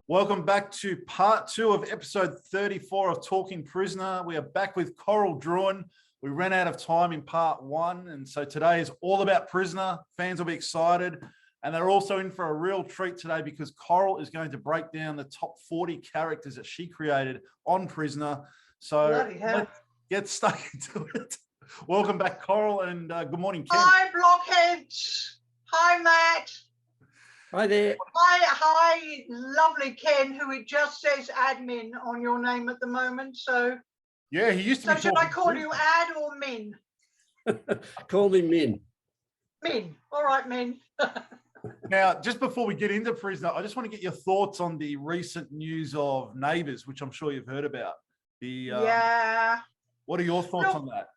Welcome back to part 2 of episode 34 of Talking Prisoner. We are back with Drouyn. We ran out of time in part 1, and so today is all about Prisoner. Fans will be excited, and they're also in for a real treat today because Coral is going to break down the top 40 characters that she created on Prisoner. So let's get stuck into it. Welcome back, Coral, and good morning, Ken. Hi, blockheads. Hi, Matt. Hi there. Hi, lovely Ken, who it just says admin on your name at the moment. So yeah, he used to be. So should I call you Ad or Min? Call me Min. Min. All right, Min. Now, just before we get into Prisoner, I just want to get your thoughts on the recent news of Neighbours, which I'm sure you've heard about. Yeah. What are your thoughts on that?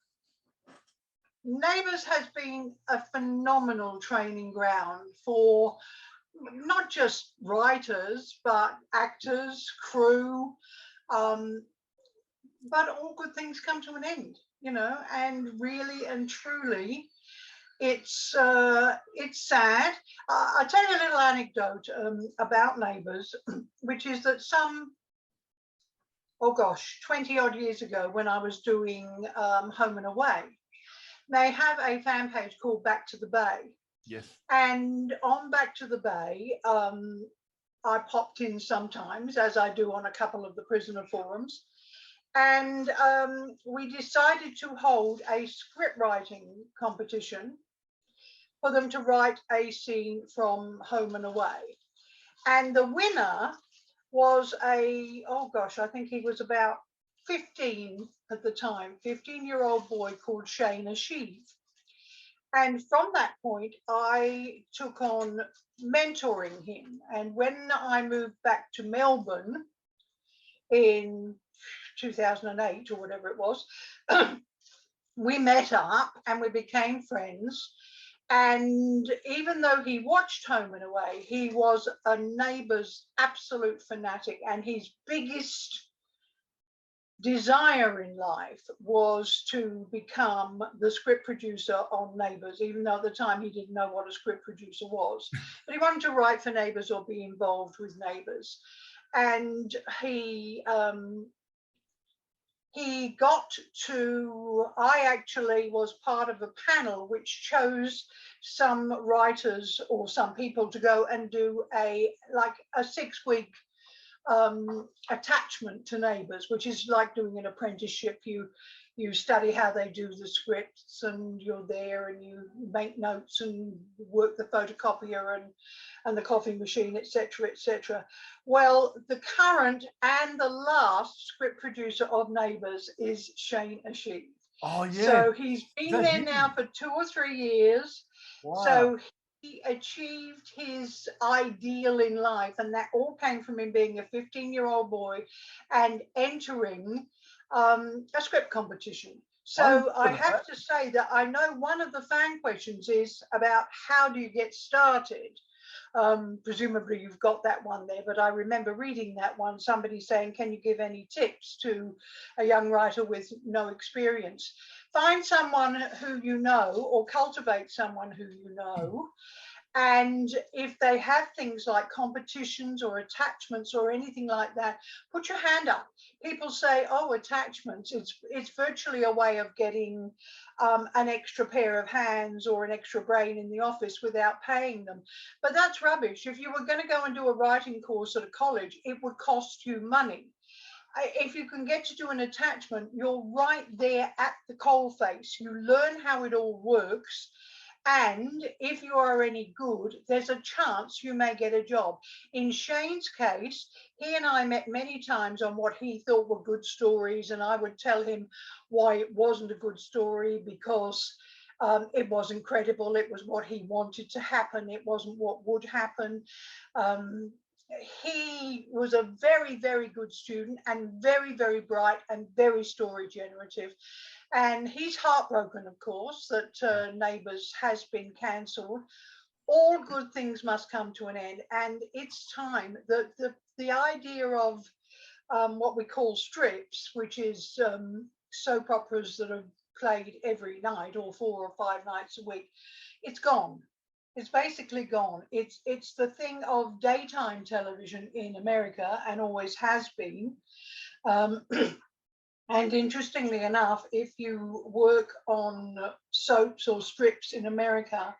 Neighbours has been a phenomenal training ground for not just writers, but actors, crew, but all good things come to an end, you know, and really and truly, it's sad. I'll tell you a little anecdote about Neighbours, which is that 20 odd years ago when I was doing Home and Away, they have a fan page called Back to the Bay. Yes. And on Back to the Bay, I popped in sometimes, as I do on a couple of the prisoner forums. And we decided to hold a script writing competition for them to write a scene from Home and Away. And the winner was I think he was about 15 at the time, 15-year-old boy called Shane Asheev. And from that point, I took on mentoring him. And when I moved back to Melbourne in 2008 or whatever it was, we met up and we became friends. And even though he watched Home and Away, he was a Neighbours absolute fanatic, and his biggest desire in life was to become the script producer on Neighbours, even though at the time he didn't know what a script producer was. But he wanted to write for Neighbours or be involved with Neighbours. And he got to, I actually was part of a panel which chose some writers or some people to go and do a 6-week attachment to Neighbours, which is like doing an apprenticeship. You study how they do the scripts, and you're there and you make notes and work the photocopier and the coffee machine, etc., etc. Well, the current and the last script producer of Neighbours is Shane Asheev. Oh yeah. So he's been there now for 2 or 3 years. Wow. So he achieved his ideal in life, and that all came from him being a 15-year-old boy and entering a script competition. So I have to say that I know one of the fan questions is about how do you get started. Presumably you've got that one there, but I remember reading that one, somebody saying, can you give any tips to a young writer with no experience? Find someone who you know, or cultivate someone who you know. And if they have things like competitions or attachments or anything like that, put your hand up. People say, oh, attachments, it's virtually a way of getting an extra pair of hands or an extra brain in the office without paying them. But that's rubbish. If you were going to go and do a writing course at a college, it would cost you money. If you can get to do an attachment, you're right there at the coalface. You learn how it all works. And if you are any good, there's a chance you may get a job. In Shane's case, he and I met many times on what he thought were good stories, and I would tell him why it wasn't a good story, because it wasn't credible. It was what he wanted to happen. It wasn't what would happen. He was a very, very good student and very, very bright and very story generative. And he's heartbroken, of course, that Neighbours has been cancelled. All good things must come to an end, and it's time. The idea of what we call strips, which is soap operas that are played every night or 4 or 5 nights a week, it's gone. It's basically gone. It's the thing of daytime television in America, and always has been. Um, and interestingly enough, if you work on soaps or strips in America,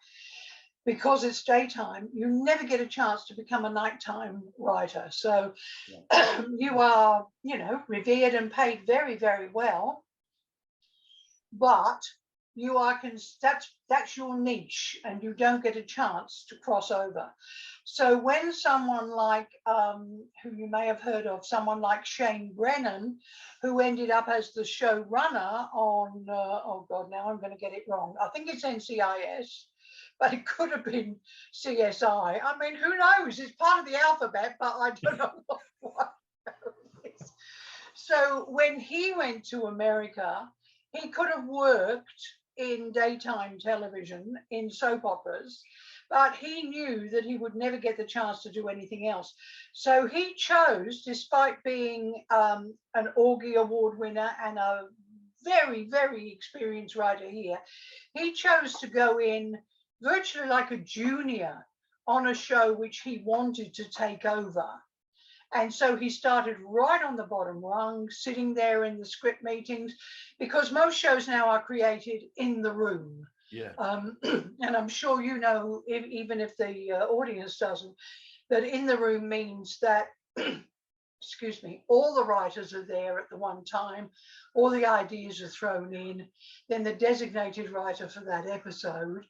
because it's daytime, you never get a chance to become a nighttime writer. So you are, you know, revered and paid very, very well, but you are that's your niche, and you don't get a chance to cross over. So when someone like who you may have heard of, someone like Shane Brennan, who ended up as the showrunner on oh god, now I'm going to get it wrong, I think it's NCIS, but it could have been CSI. I mean, who knows? It's part of the alphabet, but I don't know what it is. So when he went to America, he could have worked in daytime television, in soap operas, but he knew that he would never get the chance to do anything else. So he chose, despite being an Augie Award winner and a very, very experienced writer here, he chose to go in virtually like a junior on a show which he wanted to take over. And so he started right on the bottom rung, sitting there in the script meetings, because most shows now are created in the room. Yeah. And I'm sure you know, even if the audience doesn't, that in the room means that, excuse me, all the writers are there at the one time, all the ideas are thrown in, then the designated writer for that episode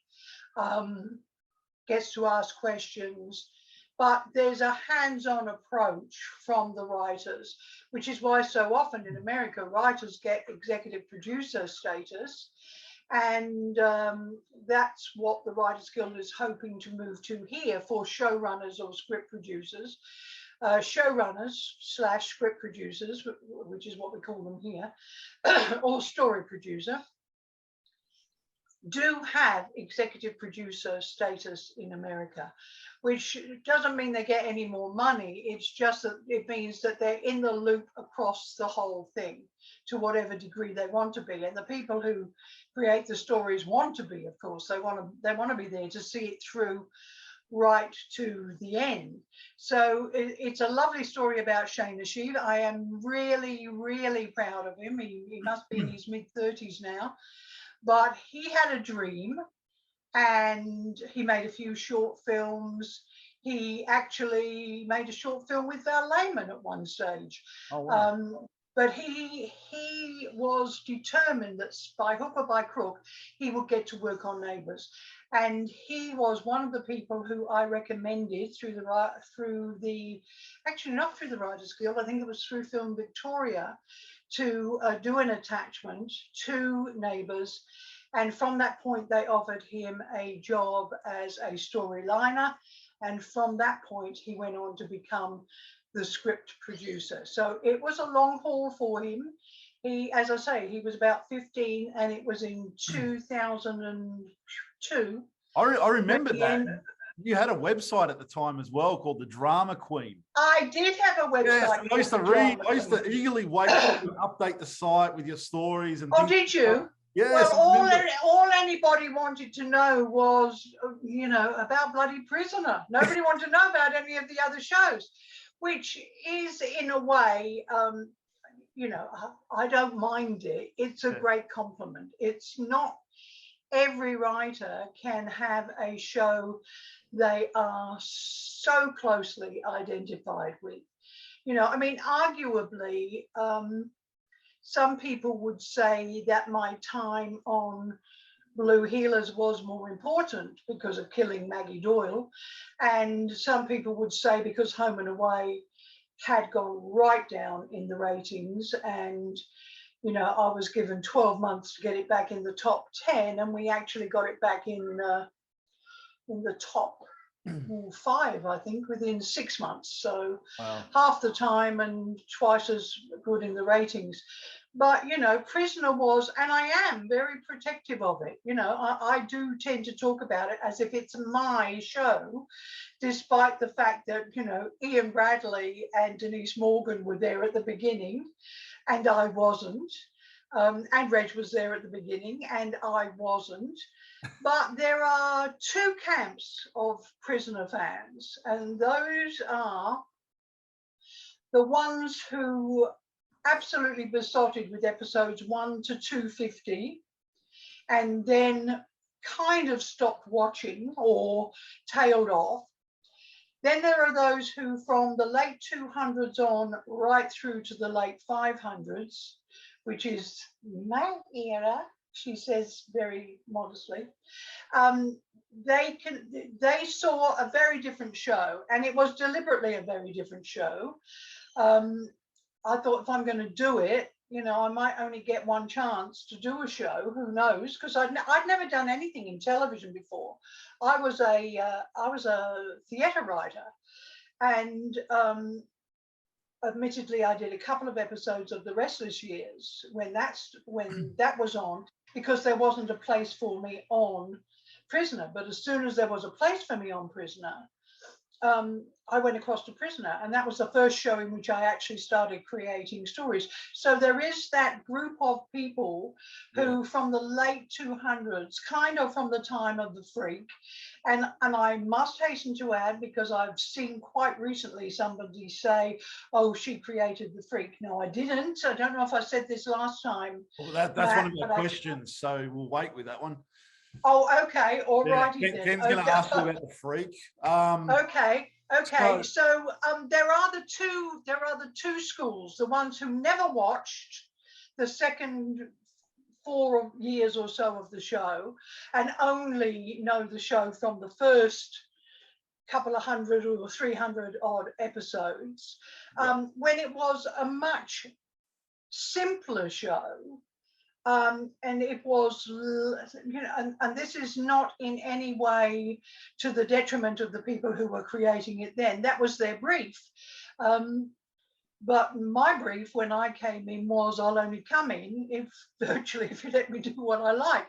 gets to ask questions. But there's a hands-on approach from the writers, which is why so often in America, writers get executive producer status. And that's what the Writers Guild is hoping to move to here for showrunners or script producers. Showrunners / script producers, which is what we call them here, or story producer, do have executive producer status in America, which doesn't mean they get any more money. It's just that it means that they're in the loop across the whole thing to whatever degree they want to be. And the people who create the stories want to be, of course, they want to be there to see it through right to the end. So it's a lovely story about Shane Ashiv. I am really, really proud of him. He must be in his mid-30s now. But he had a dream, and he made a few short films. He actually made a short film with Val Lehman at one stage. Oh, wow. But he was determined that by hook or by crook, he would get to work on Neighbours. And he was one of the people who I recommended actually not through the Writers Guild, I think it was through Film Victoria, to do an attachment to Neighbours. And from that point, they offered him a job as a storyliner. And from that point, he went on to become the script producer. So it was a long haul for him. He, as I say, he was about 15, and it was in 2002. I remember that. You had a website at the time as well called The Drama Queen. I did have a website. Yes, I used to read. I used to early wait to update the site with your stories and. Oh, did you? Yes. Well, all anybody wanted to know was, you know, about bloody Prisoner. Nobody wanted to know about any of the other shows, which is in a way, you know, I don't mind it. It's a great compliment. It's not every writer can have a show they are so closely identified with. You know, I mean, arguably, some people would say that my time on Blue Heelers was more important because of killing Maggie Doyle. And some people would say because Home and Away had gone right down in the ratings, and, you know, I was given 12 months to get it back in the top 10, and we actually got it back in the top 5, I think, within 6 months. So wow. Half the time and twice as good in the ratings. But, you know, Prisoner was, and I am very protective of it. You know, I do tend to talk about it as if it's my show, despite the fact that, you know, Ian Bradley and Denise Morgan were there at the beginning, and I wasn't. And Reg was there at the beginning, and I wasn't. But there are two camps of Prisoner fans, and those are the ones who absolutely besotted with episodes 1 to 250, and then kind of stopped watching or tailed off. Then there are those who, from the late 200s on right through to the late 500s, which is my era, she says very modestly, they saw a very different show, and it was deliberately a very different show. I thought, if I'm going to do it, you know, I might only get one chance to do a show. Who knows? Because I'd never done anything in television before. I was a theatre writer, and admittedly, I did a couple of episodes of The Restless Years when that was on, because there wasn't a place for me on Prisoner. But as soon as there was a place for me on Prisoner, I went across to Prisoner, and that was the first show in which I actually started creating stories. So there is that group of people who, from the late 200s, kind of from the time of the Freak, and I must hasten to add, because I've seen quite recently somebody say, "Oh, she created the Freak." No, I didn't. I don't know if I said this last time. Well, that's one of my questions, so we'll wait with that one. Oh, okay, all righty then. Ken's going to ask you about the Freak. Okay. So there are the two schools. The ones who never watched the second 4 years or so of the show, and only know the show from the first couple of hundred or 300 odd episodes, when it was a much simpler show. And it was, you know, and this is not in any way to the detriment of the people who were creating it then. That was their brief. But my brief when I came in was, I'll only come in if you let me do what I like.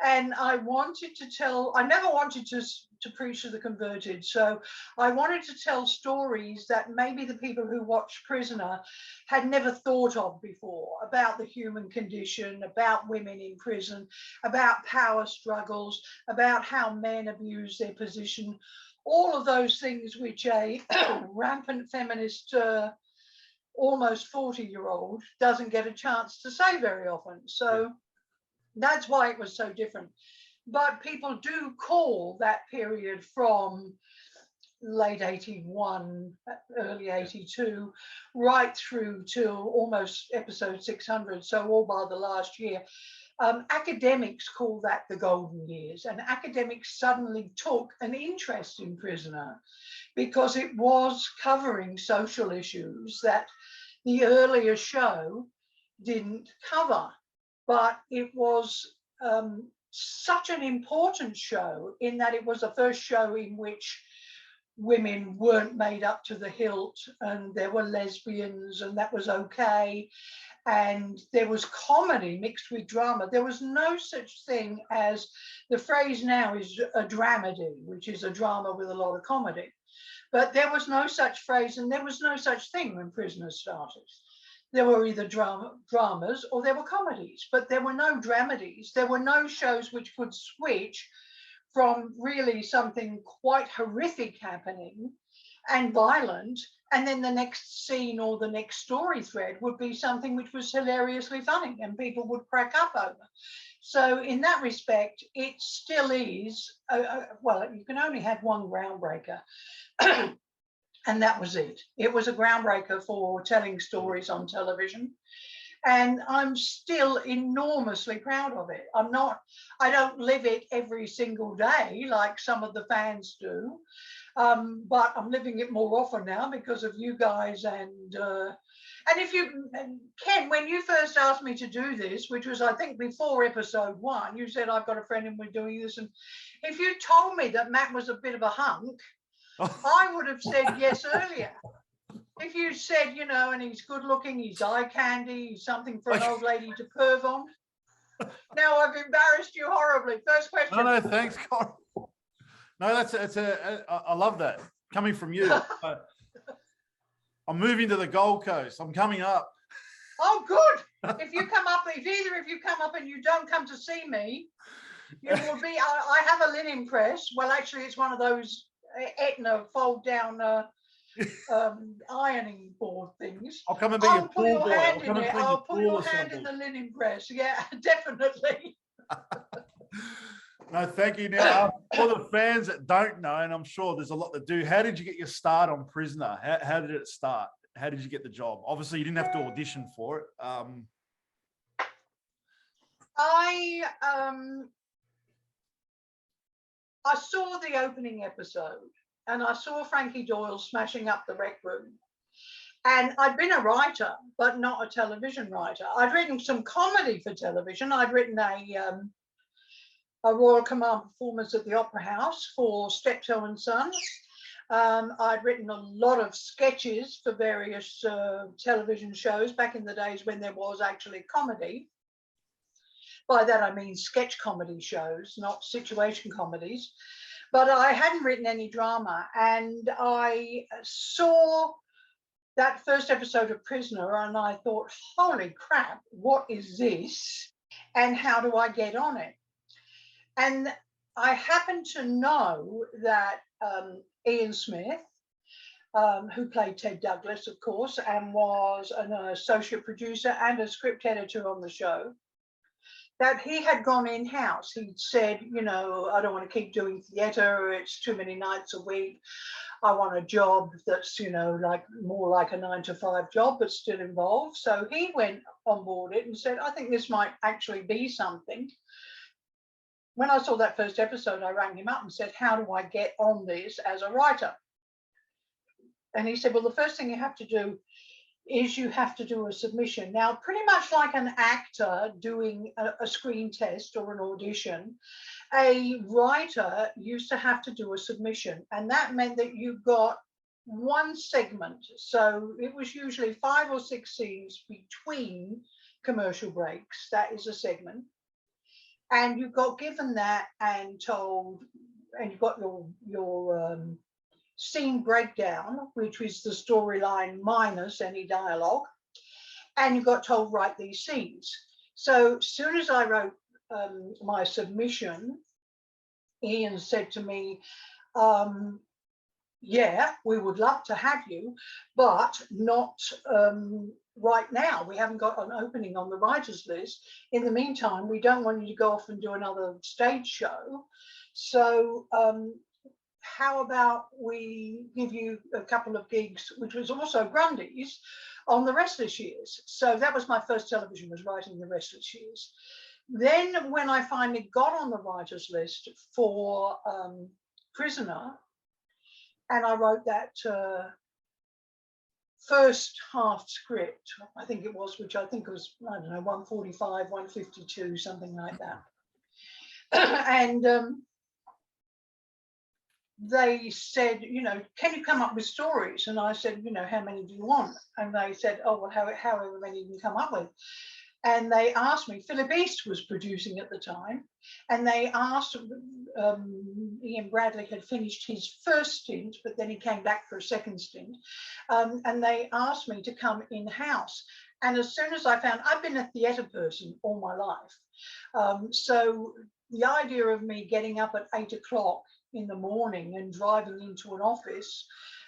And I wanted to tell, I never wanted to preach to the converted. So I wanted to tell stories that maybe the people who watched Prisoner had never thought of before, about the human condition, about women in prison, about power struggles, about how men abuse their position, all of those things which a rampant feminist almost 40-year-old doesn't get a chance to say very often. So that's why it was so different. But people do call that period from late 81, early 82, right through till almost episode 600, so all by the last year. Academics call that the golden years, and academics suddenly took an interest in Prisoner because it was covering social issues that the earlier show didn't cover. But it was such an important show in that it was the first show in which women weren't made up to the hilt, and there were lesbians, and that was okay. And there was comedy mixed with drama. There was no such thing as, the phrase now is a dramedy, which is a drama with a lot of comedy. But there was no such phrase, and there was no such thing when Prisoner started. There were either dramas or there were comedies, but there were no dramedies. There were no shows which could switch from really something quite horrific happening and violent, and then the next scene or the next story thread would be something which was hilariously funny and people would crack up over. So in that respect, it still is, well, you can only have one groundbreaker. And that was it. It was a groundbreaker for telling stories on television. And I'm still enormously proud of it. I don't live it every single day like some of the fans do, but I'm living it more often now because of you guys. And if you, Ken, when you first asked me to do this, which was, I think, before episode 1, you said, I've got a friend and we're doing this. And if you told me that Matt was a bit of a hunk, I would have said yes earlier. If you said, you know, and he's good looking, he's eye candy, he's something for an old lady to perv on. Now I've embarrassed you horribly. First question. No, thanks, Coral. No, I love that coming from you. I'm moving to the Gold Coast. I'm coming up. Oh, good. If you come up, if either of you come up and you don't come to see me, you will be. I have a linen press. Well, actually, it's one of those Etna fold down ironing board things. I'll come and be I'll your put pool your boy. hand I'll in come and it. clean I'll your put pool your or hand in something. the linen press. Yeah, definitely. No, thank you. Now, for the fans that don't know, and I'm sure there's a lot that do, how did you get your start on Prisoner? How did it start? How did you get the job? Obviously, you didn't have to audition for it. I saw the opening episode and I saw Frankie Doyle smashing up the rec room. And I'd been a writer, but not a television writer. I'd written some comedy for television. I'd written a Royal Command performance at the Opera House for Steptoe and Sons. I'd written a lot of sketches for various television shows back in the days when there was actually comedy. By that I mean sketch comedy shows, not situation comedies. But I hadn't written any drama, and I saw that first episode of Prisoner and I thought, holy crap, what is this? And how do I get on it? And I happen to know that Ian Smith, who played Ted Douglas, of course, and was an associate producer and a script editor on the show, that he had gone in-house. He'd said, you know, I don't want to keep doing theatre, it's too many nights a week. I want a job that's, you know, like more like a 9-to-5 job, but still involved. So he went on board it and said, I think this might actually be something. When I saw that first episode, I rang him up and said, how do I get on this as a writer? And he said, well, the first thing you have to do is you have to do a submission. Now, pretty much like an actor doing a screen test or an audition, a writer used to have to do a submission. And that meant that you got one segment. So it was usually 5 or 6 scenes between commercial breaks. That is a segment. And you got given that and told, and you got your scene breakdown, which was the storyline minus any dialogue, and you got told write these scenes. So as soon as I wrote my submission, Ian said to me, yeah, we would love to have you, but not right now. We haven't got an opening on the writers list. In the meantime, we don't want you to go off and do another stage show. So how about we give you a couple of gigs, which was also Grundy's, on the Restless Years. So that was my first television, was writing the Restless Years. Then when I finally got on the writers list for Prisoner, and I wrote that first half script, I think it was, which I think was, I don't know, 145, 152, something like that. And they said, you know, can you come up with stories? And I said, you know, how many do you want? And they said, oh, well, however many you can come up with. And they asked me, Philip East was producing at the time, and they asked, Ian Bradley had finished his first stint, but then he came back for a second stint, and they asked me to come in-house. And as soon as I found, I've been a theatre person all my life, so the idea of me getting up at 8 o'clock in the morning and driving into an office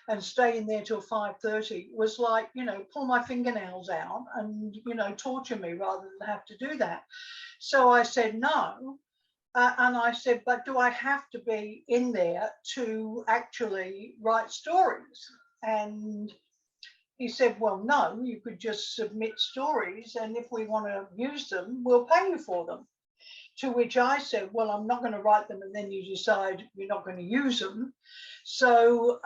and staying there till 5:30 was like, you know, pull my fingernails out and, you know, torture me rather than have to do that. So I said no. And I said, but do I have to be in there to actually write stories? And he said, well, no, you could just submit stories, and if we want to use them, we'll pay you for them. To which I said, well, I'm not going to write them and then you decide you're not going to use them. So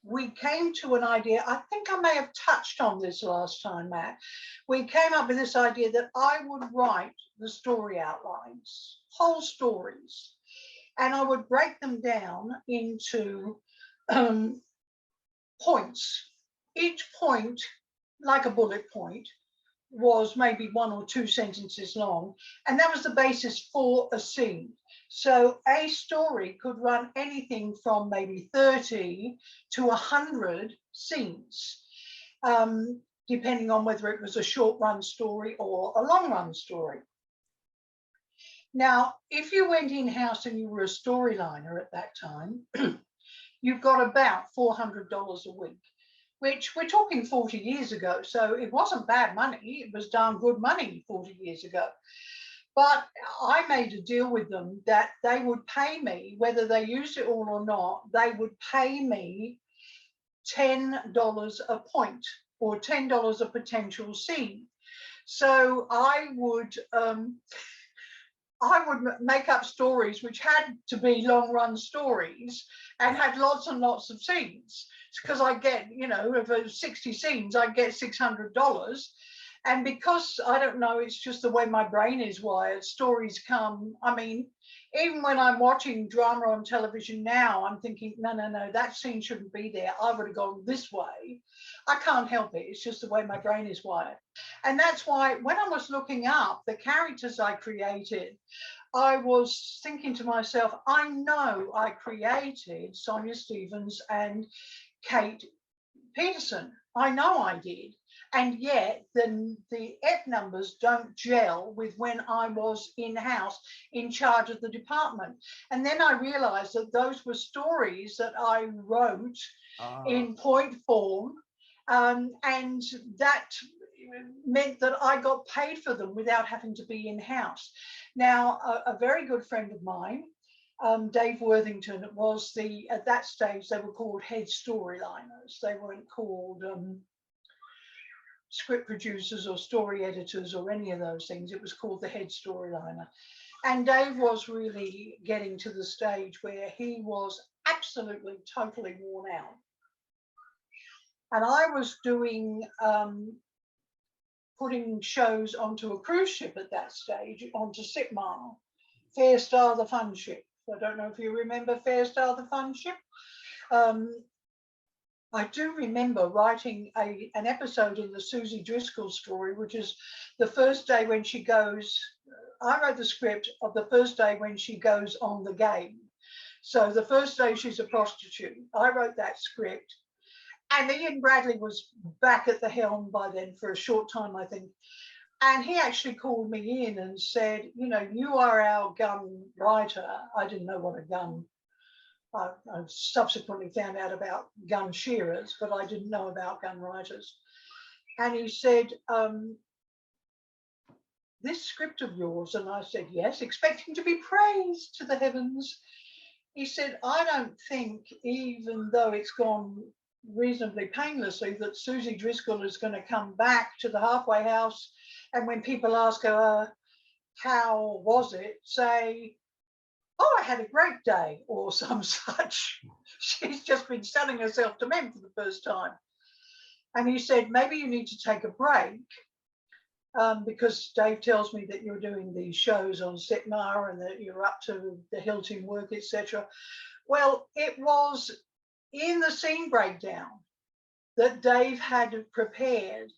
we came to an idea, I think I may have touched on this last time, Matt. We came up with this idea that I would write the story outlines, whole stories, and I would break them down into points. Each point, like a bullet point, was maybe 1 or 2 sentences long, and that was the basis for a scene. So a story could run anything from maybe 30 to 100 scenes. depending on whether it was a short run story or a long run story. Now, if you went in-house and you were a storyliner at that time, you got about $400 a week, which we're talking 40 years ago. So it wasn't bad money. It was darn good money 40 years ago. But I made a deal with them that they would pay me, whether they used it all or not, they would pay me $10 a point or $10 a potential scene. So I would make up stories which had to be long run stories and had lots and lots of scenes, because I get, you know, if 60 scenes, I get $600. And because I don't know, it's just the way my brain is wired, stories come. I mean, even when I'm watching drama on television now, I'm thinking, no, that scene shouldn't be there. I would have gone this way. I can't help it. It's just the way my brain is wired. And that's why when I was looking up the characters I created, I was thinking to myself, I know I created Sonia Stevens and Kate Peterson. I know I did. And yet the F numbers don't gel with when I was in-house in charge of the department. And then I realized that those were stories that I wrote in point form. And that meant that I got paid for them without having to be in-house. Now, a very good friend of mine, Dave Worthington, was at that stage, they were called head storyliners. They weren't called script producers or story editors or any of those things. It was called the head storyliner. And Dave was really getting to the stage where he was absolutely, totally worn out. And I was doing, putting shows onto a cruise ship at that stage, onto Sitmar, Fair Star the Fun Ship. I don't know if you remember Fair Star the Fun Ship. I do remember writing an episode in the Susie Driscoll story, which is the first day when she goes, I wrote the script of the first day when she goes on the game. So the first day she's a prostitute, I wrote that script. And Ian Bradley was back at the helm by then for a short time, I think. And he actually called me in and said, you know, you are our gun writer. I didn't know what a gun. I subsequently found out about gun shearers, but I didn't know about gun writers. And he said, this script of yours, and I said, yes, expecting to be praised to the heavens. He said, I don't think, even though it's gone reasonably painlessly, that Susie Driscoll is going to come back to the halfway house, and when people ask her, how was it, say, oh, I had a great day, or some such. She's just been selling herself to men for the first time. And he said, maybe you need to take a break, because Dave tells me that you're doing these shows on Sitmar and that you're up to the hilt in work, etc. Well, it was in the scene breakdown that Dave had prepared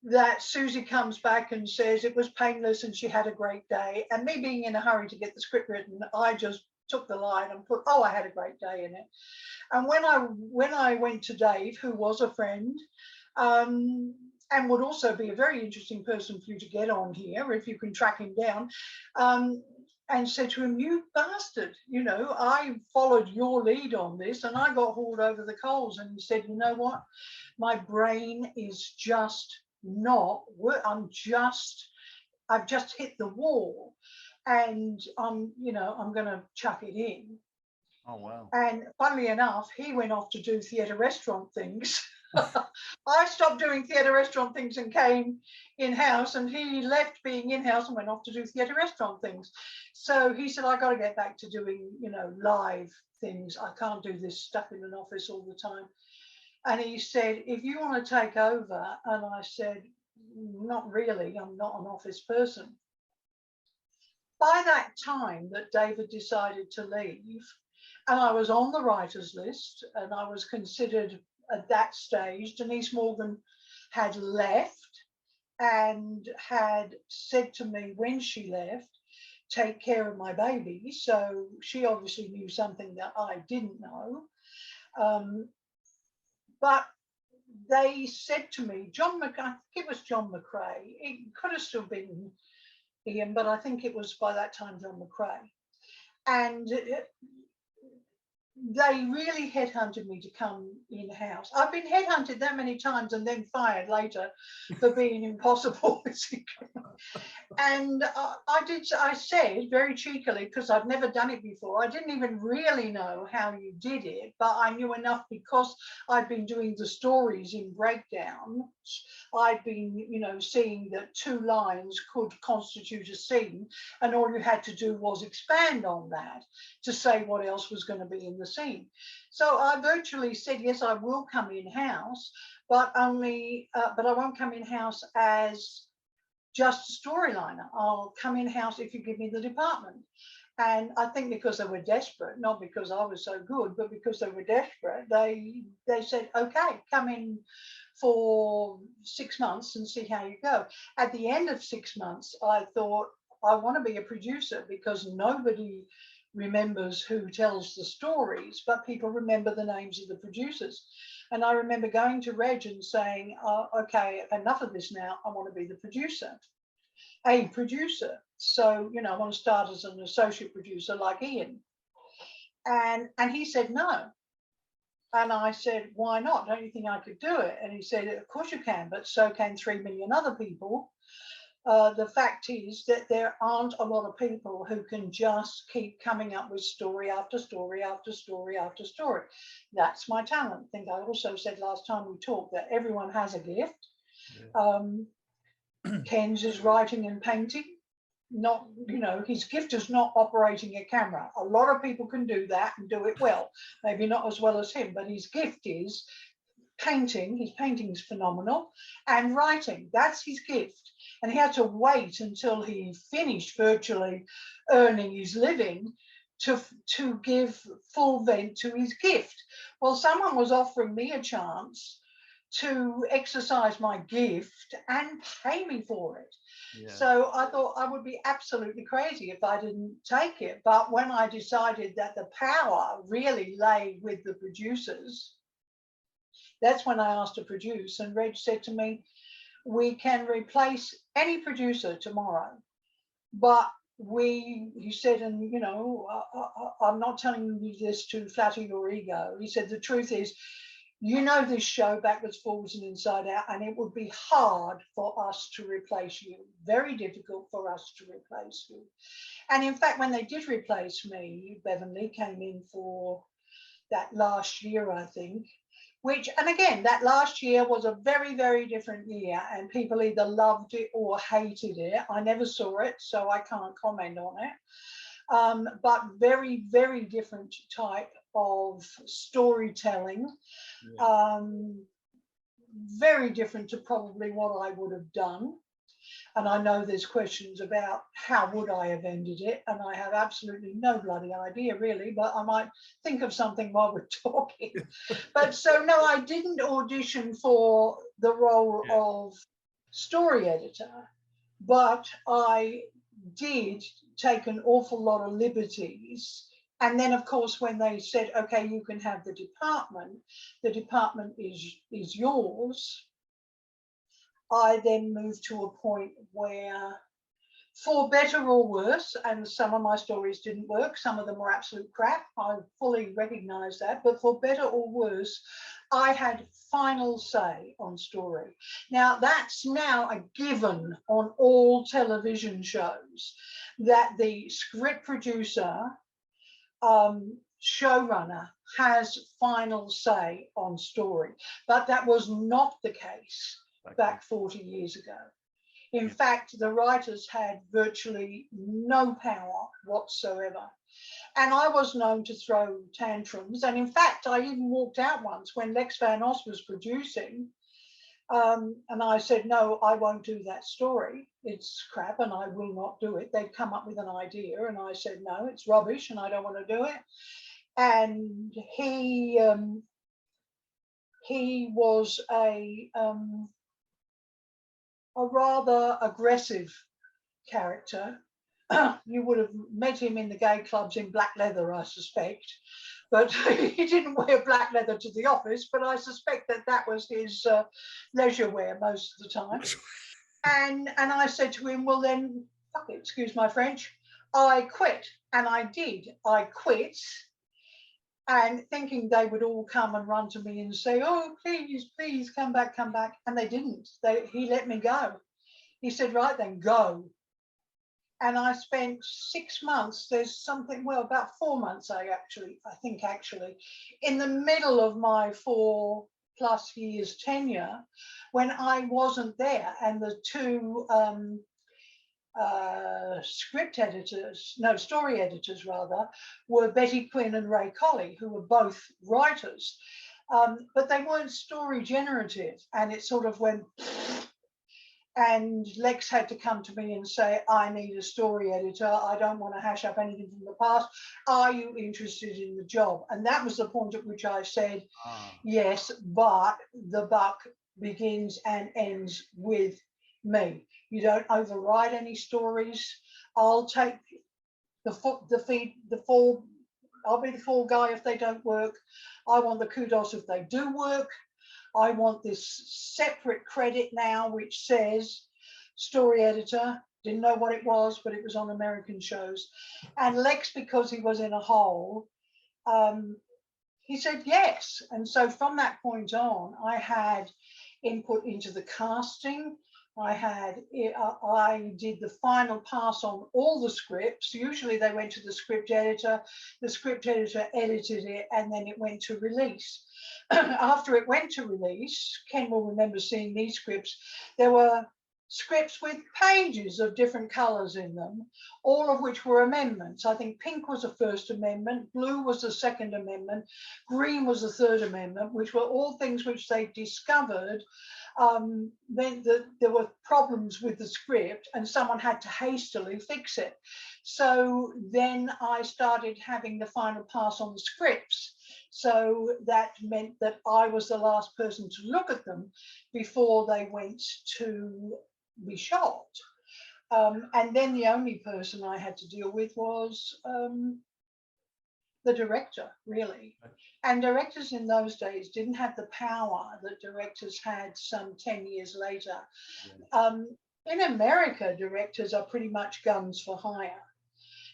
that Susie comes back and says it was painless and she had a great day. And me being in a hurry to get the script written, I just took the line and put, oh, I had a great day in it. And when I went to Dave, who was a friend, and would also be a very interesting person for you to get on here if you can track him down, and said to him, you bastard, you know, I followed your lead on this and I got hauled over the coals. And he said, you know what, my brain is just not, I've just hit the wall, and you know, I'm going to chuck it in. Oh, wow. And funnily enough, he went off to do theatre restaurant things. I stopped doing theatre restaurant things and came in-house, and he left being in-house and went off to do theatre restaurant things. So he said, I got to get back to doing, you know, live things. I can't do this stuck in an office all the time. And he said, if you want to take over. And I said, not really, I'm not an office person. By that time that David decided to leave, and I was on the writers list, and I was considered at that stage, Denise Morgan had left and had said to me when she left, take care of my baby. So she obviously knew something that I didn't know. But they said to me, I think it was John McRae. It could have still been Ian, but I think it was by that time John McRae. And they really headhunted me to come in-house. I've been headhunted that many times and then fired later for being impossible. And I said very cheekily, because I've never done it before, I didn't even really know how you did it, but I knew enough because I'd been doing the stories in breakdown. I'd been, you know, seeing that 2 lines could constitute a scene, and all you had to do was expand on that to say what else was going to be in the scene. So I virtually said, yes, I will come in-house, but only, but I won't come in-house as just a storyliner. I'll come in-house if you give me the department. And I think because they were desperate, not because I was so good, but because they were desperate, they said, okay, come in for 6 months and see how you go. At the end of 6 months, I thought, I want to be a producer, because nobody remembers who tells the stories, but people remember the names of the producers. And I remember going to Reg and saying, okay, enough of this now, I want to be the producer, a producer. So, you know, I want to start as an associate producer like Ian. And he said, no. And I said, why not? Don't you think I could do it? And he said, of course you can, but so can 3 million other people. The fact is that there aren't a lot of people who can just keep coming up with story after story after story after story. That's my talent. I think I also said last time we talked that everyone has a gift. Yeah. Ken's is writing and painting. Not, you know, his gift is not operating a camera. A lot of people can do that and do it well. Maybe not as well as him, but his gift is painting. His painting is phenomenal, and writing. That's his gift. And he had to wait until he finished virtually earning his living to give full vent to his gift. Well, someone was offering me a chance to exercise my gift and pay me for it. Yeah. So I thought I would be absolutely crazy if I didn't take it. But when I decided that the power really lay with the producers, that's when I asked to produce, and Reg said to me, we can replace any producer tomorrow, but he said, and you know, I'm not telling you this to flatter your ego. He said, the truth is, you know this show backwards, forwards and inside out, and it would be hard for us to replace you, very difficult for us to replace you. And in fact, when they did replace me, Bevanley came in for that last year, I think, which, and again, that last year was a very, very different year, and people either loved it or hated it. I never saw it, so I can't comment on it. But very, very different type of storytelling. Yeah. Very different to probably what I would have done. And I know there's questions about how would I have ended it, and I have absolutely no bloody idea really, but I might think of something while we're talking. But so no, I didn't audition for the role of story editor, but I did take an awful lot of liberties. And then, of course, when they said, okay, you can have the department is yours, I then moved to a point where, for better or worse, and some of my stories didn't work, some of them were absolute crap, I fully recognize that, but for better or worse, I had final say on story. Now, that's now a given on all television shows, that the script producer, showrunner has final say on story, but that was not the case back 40 years ago. In fact, the writers had virtually no power whatsoever. And I was known to throw tantrums. And in fact, I even walked out once when Lex Van Os was producing. And I said, no, I won't do that story. It's crap and I will not do it. They'd come up with an idea and I said, no, it's rubbish and I don't want to do it. And he was a rather aggressive character. You would have met him in the gay clubs in black leather, I suspect. but he didn't wear black leather to the office, but I suspect that that was his leisure wear most of the time. And I said to him, well then, fuck it, excuse my French, I quit. And I did. I quit, and thinking they would all come and run to me and say, oh, please, come back. And they didn't. He let me go. He said, right then, go. And I spent 6 months, there's something, well, about 4 months, I think in the middle of my 4+ years tenure, when I wasn't there, and the two story editors rather, were Betty Quinn and Ray Colley, who were both writers, but they weren't story generative, and it sort of went. And Lex had to come to me and say, I need a story editor. I don't want to hash up anything from the past. Are you interested in the job? And that was the point at which I said, yes, but the buck begins and ends with me. You don't override any stories. I'll take the fall. I'll be the fall guy if they don't work. I want the kudos if they do work. I want this separate credit now, which says story editor. Didn't know what it was, but it was on American shows. And Lex, because he was in a hole, he said yes. And so from that point on, I had input into the casting. I did the final pass on all the scripts. Usually they went to the script editor edited it, and then it went to release. After it went to release, Ken will remember seeing these scripts, there were scripts with pages of different colors in them, all of which were amendments. I think pink was the first amendment, blue was the second amendment, green was the third amendment, which were all things which they discovered meant that there were problems with the script and someone had to hastily fix it. So then I started having the final pass on the scripts. So that meant that I was the last person to look at them before they went to be shot. And then the only person I had to deal with was the director, really. And directors in those days didn't have the power that directors had some 10 years later. Yeah. In America, directors are pretty much guns for hire.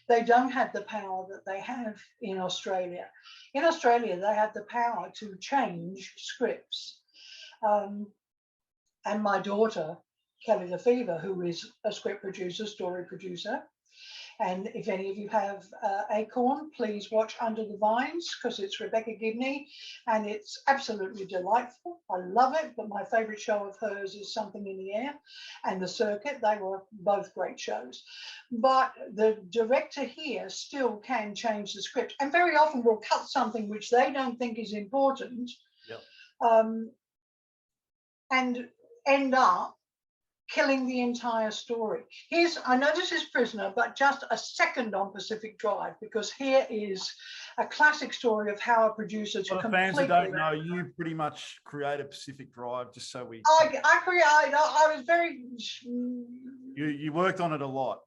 They don't have the power that they have in Australia. In Australia, they have the power to change scripts. And my daughter, Kelly Lefevre, who is a script producer, story producer, and if any of you have Acorn, please watch Under the Vines, because it's Rebecca Gibney, and it's absolutely delightful. I love it, but my favorite show of hers is Something in the Air and The Circuit. They were both great shows. But the director here still can change the script, and very often will cut something which they don't think is important, and end up killing the entire story. I know this is Prisoner, but just a second on Pacific Drive, because here is a classic story of how a producer to completely... fans who don't know, you pretty much created Pacific Drive, just so we... I was very... You worked on it a lot.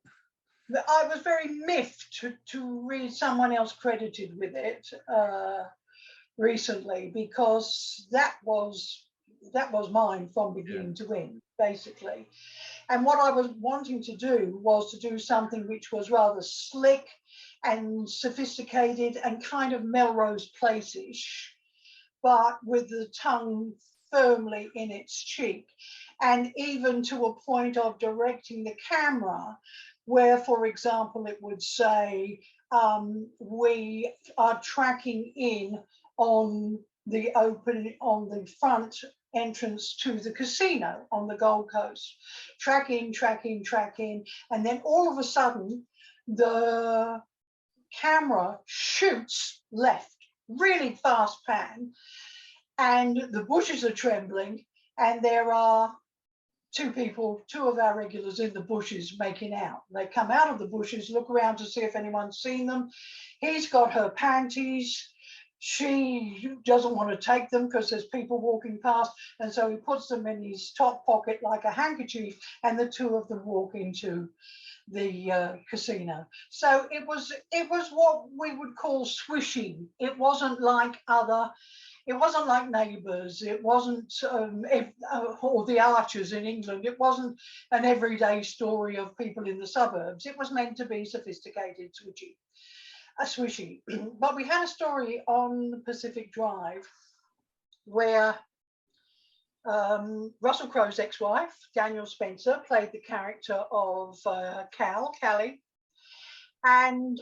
I was very miffed to read someone else credited with it recently, because that was mine from beginning to end, basically. And what I was wanting to do was to do something which was rather slick and sophisticated and kind of Melrose Place-ish, but with the tongue firmly in its cheek, and even to a point of directing the camera where, for example, it would say, we are tracking in on the front entrance to the casino on the Gold Coast. Track in, and then all of a sudden the camera shoots left, really fast pan, and the bushes are trembling, and there are two of our regulars in the bushes making out. They come out of the bushes, look around to see if anyone's seen them. He's got her panties. She doesn't want to take them because there's people walking past, and so he puts them in his top pocket like a handkerchief, and the two of them walk into the casino. So it was what we would call swishy. It wasn't like Neighbours. It wasn't or the Archers in England. It wasn't an everyday story of people in the suburbs. It was meant to be sophisticated, swishy. But we had a story on the Pacific Drive where Russell Crowe's ex-wife, Daniel Spencer, played the character of Callie, and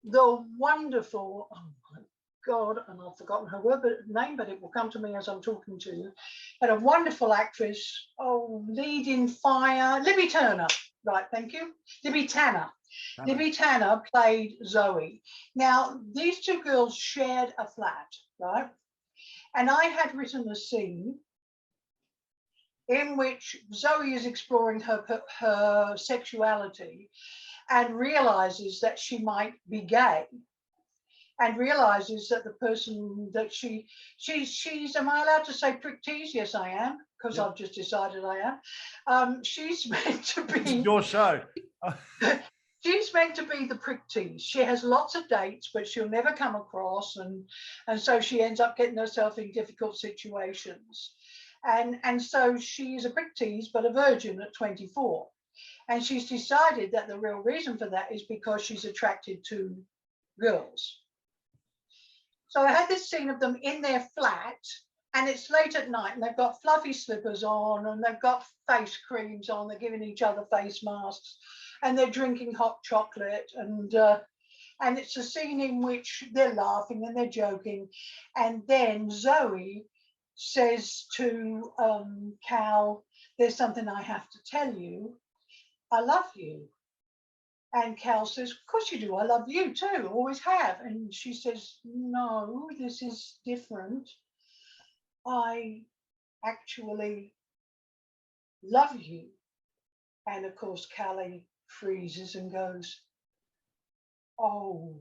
the wonderful, oh my God, and I've forgotten her name, but it will come to me as I'm talking to you, and a wonderful actress, leading fire, Libby Tanner, right, thank you, Libby Tanner. Libby Tanner played Zoe. Now, these two girls shared a flat, right? And I had written a scene in which Zoe is exploring her sexuality and realizes that she might be gay, and realizes that the person that she's, am I allowed to say prick tease? Yes, I am, because I've just decided I am. She's meant to be. It's your show. She's meant to be the prick tease. She has lots of dates, but she'll never come across, and so she ends up getting herself in difficult situations. And so she's a prick tease, but a virgin at 24. And she's decided that the real reason for that is because she's attracted to girls. So I had this scene of them in their flat, and it's late at night, and they've got fluffy slippers on, and they've got face creams on, they're giving each other face masks, and they're drinking hot chocolate, and it's a scene in which they're laughing and they're joking. And then Zoe says to Cal, there's something I have to tell you. I love you. And Cal says, of course you do. I love you too, always have. And she says, no, this is different. I actually love you. And of course, Callie freezes and goes, oh.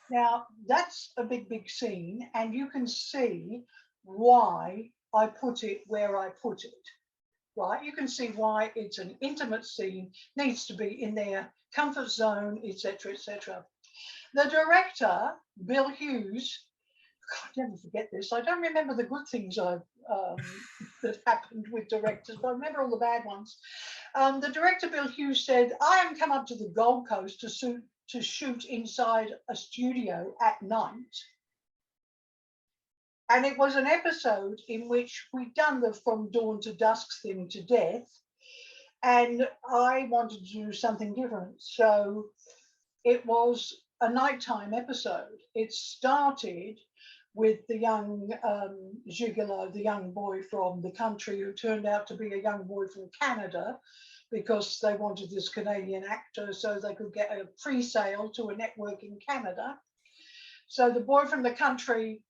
Now, that's a big scene, and you can see why I put it where I put it, right? You can see why it's an intimate scene, needs to be in their comfort zone, etc., etc. The director, Bill Hughes, God, I'll never forget this. I don't remember the good things that happened with directors, but I remember all the bad ones. The director, Bill Hughes, said, I haven't come up to the Gold Coast to shoot inside a studio at night. And it was an episode in which we'd done the from dawn to dusk thing to death, and I wanted to do something different. So it was a nighttime episode. It started with the young gigolo, the young boy from the country who turned out to be a young boy from Canada, because they wanted this Canadian actor so they could get a pre-sale to a network in Canada. So the boy from the country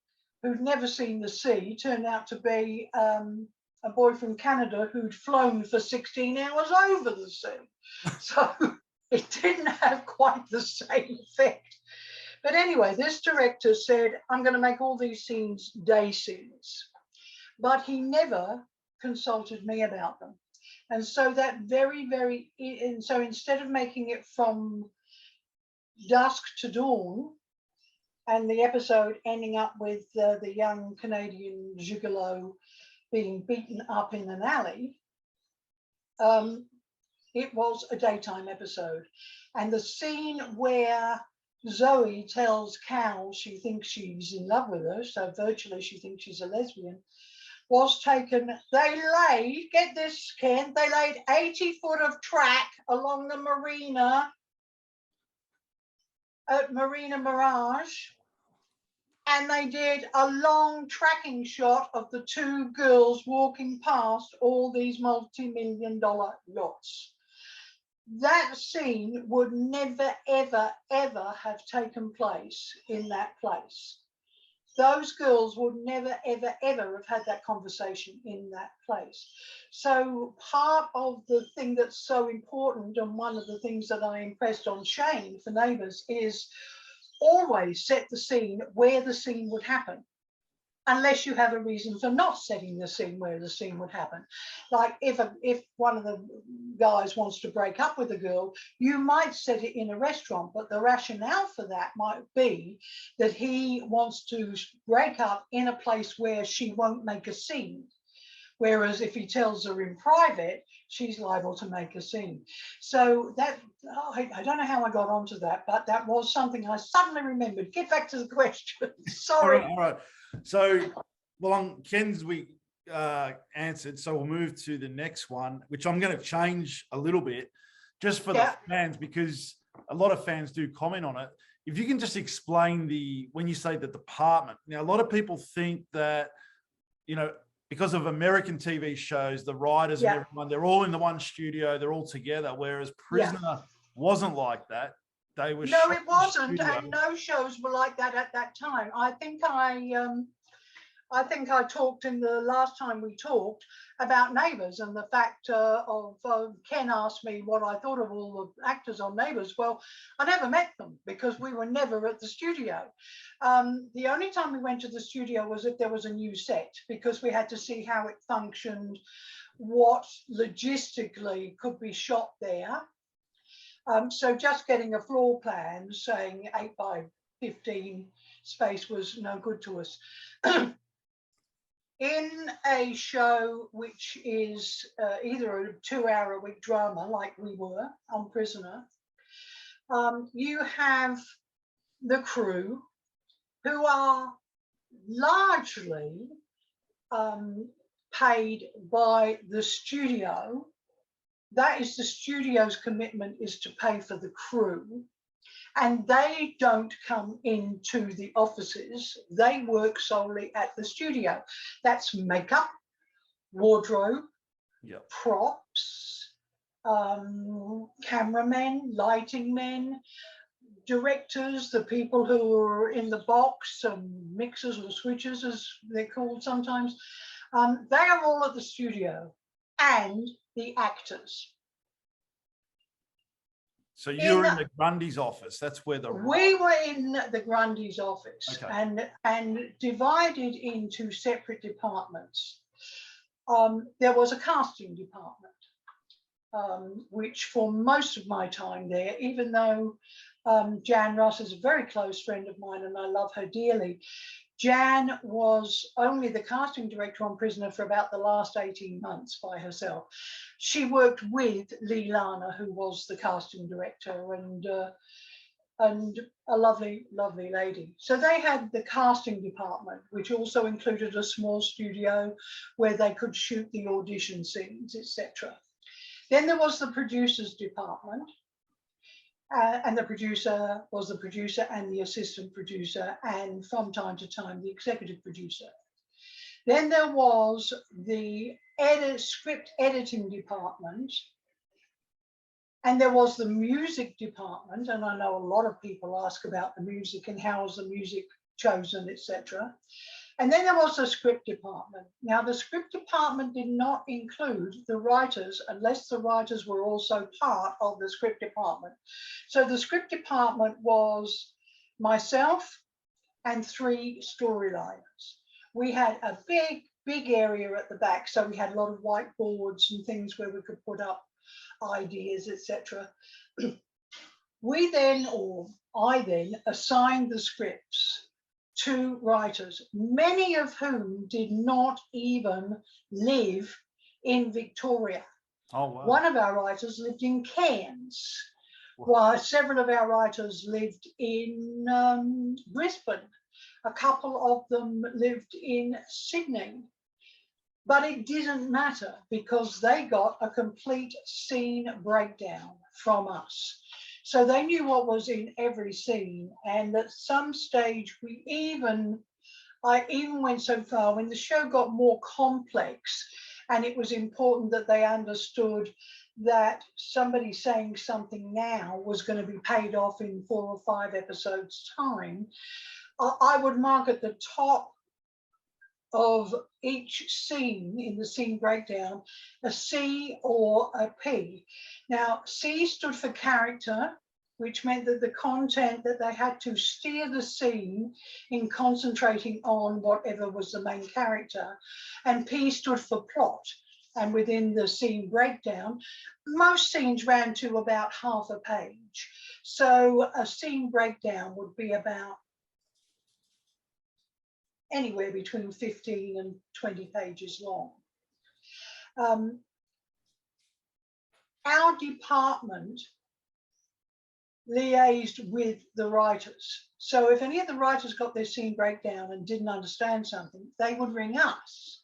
who'd never seen the sea turned out to be a boy from Canada who'd flown for 16 hours over the sea. So it didn't have quite the same effect. But anyway, this director said, I'm going to make all these scenes day scenes. But he never consulted me about them. And so that and so instead of making it from dusk to dawn, and the episode ending up with the young Canadian gigolo being beaten up in an alley, it was a daytime episode. And the scene where Zoe tells Cal she thinks she's in love with her, so virtually she thinks she's a lesbian, was taken, they laid, get this, Ken, they laid 80 foot of track along the marina at Marina Mirage, and they did a long tracking shot of the two girls walking past all these multi-million-dollar yachts. That scene would never, ever, ever have taken place in that place. Those girls would never, ever, ever have had that conversation in that place. So part of the thing that's so important, and one of the things that I impressed on Shane for Neighbours, is always set the scene where the scene would happen. unless you have a reason for not setting the scene where the scene would happen. Like if one of the guys wants to break up with a girl, you might set it in a restaurant, but the rationale for that might be that he wants to break up in a place where she won't make a scene. Whereas if he tells her in private, she's liable to make a scene. So that, I don't know how I got onto that, but that was something I suddenly remembered. Get back to the question. Sorry. All right. So, well, on Ken's we answered, so we'll move to the next one, which I'm going to change a little bit just for the fans, because a lot of fans do comment on it. If you can just explain when you say the department. Now, a lot of people think that, you know, because of American TV shows, the writers and everyone, they're all in the one studio, they're all together, whereas Prisoner wasn't like that. They were no, it wasn't, and no shows were like that at that time. I think I talked in the last time we talked about Neighbours and the fact of Ken asked me what I thought of all the actors on Neighbours. Well, I never met them because we were never at the studio. The only time we went to the studio was if there was a new set, because we had to see how it functioned, what logistically could be shot there. So just getting a floor plan saying 8 by 15 space was no good to us. In a show which is either a 2-hour-a-week drama like we were on Prisoner, you have the crew who are largely paid by the studio. That is the studio's commitment, is to pay for the crew. And they don't come into the offices. They work solely at the studio. That's makeup, wardrobe, props, cameramen, lighting men, directors, the people who are in the box, mixers or switchers as they're called sometimes. They are all at the studio, and the actors. So you're in the Grundy's office. That's where we were in the Grundy's office, and divided into separate departments. There was a casting department, which for most of my time there, even though Jan Ross is a very close friend of mine and I love her dearly, Jan was only the casting director on Prisoner for about the last 18 months by herself. She worked with Lee Lana, who was the casting director, and a lovely, lovely lady. So they had the casting department, which also included a small studio where they could shoot the audition scenes, etc. Then there was the producers department. And the producer was the producer and the assistant producer, and from time to time, the executive producer. Then there was the script editing department, and there was the music department. And I know a lot of people ask about the music and how is the music chosen, etc. And then there was the script department. Now, the script department did not include the writers unless the writers were also part of the script department. So the script department was myself and 3 storyliners. We had a big, big area at the back. So we had a lot of whiteboards and things where we could put up ideas, etc. I then assigned the scripts to writers, many of whom did not even live in Victoria. Oh, wow. One of our writers lived in Cairns, while several of our writers lived in Brisbane. A couple of them lived in Sydney. But it didn't matter because they got a complete scene breakdown from us. So they knew what was in every scene, and at some stage I even went so far when the show got more complex, and it was important that they understood that somebody saying something now was going to be paid off in 4 or 5 episodes' time. I would mark at the top of each scene in the scene breakdown a C or a P. Now, C stood for character, which meant that the content that they had to steer the scene in concentrating on whatever was the main character, and P stood for plot. And within the scene breakdown, most scenes ran to about half a page. So a scene breakdown would be about anywhere between 15 and 20 pages long. Our department liaised with the writers. So if any of the writers got their scene breakdown and didn't understand something, they would ring us.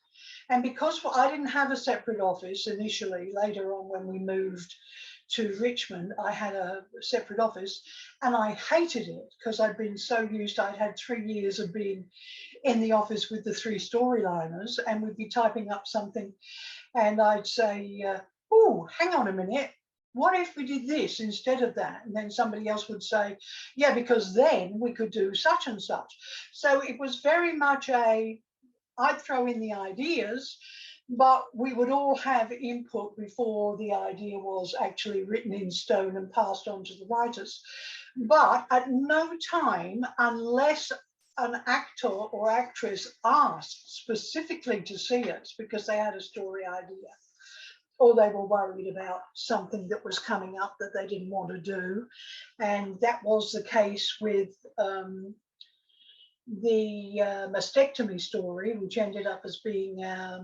And because I didn't have a separate office initially, later on when we moved to Richmond, I had a separate office, and I hated it because I'd been so used. I'd had 3 years of being in the office with the 3 storyliners, and we'd be typing up something, and I'd say, oh, hang on a minute. What if we did this instead of that? And then somebody else would say, yeah, because then we could do such and such. So it was very much I'd throw in the ideas, but we would all have input before the idea was actually written in stone and passed on to the writers. But at no time, unless an actor or actress asked specifically to see us because they had a story idea, or they were worried about something that was coming up that they didn't want to do. And that was the case with the mastectomy story, which ended up as being a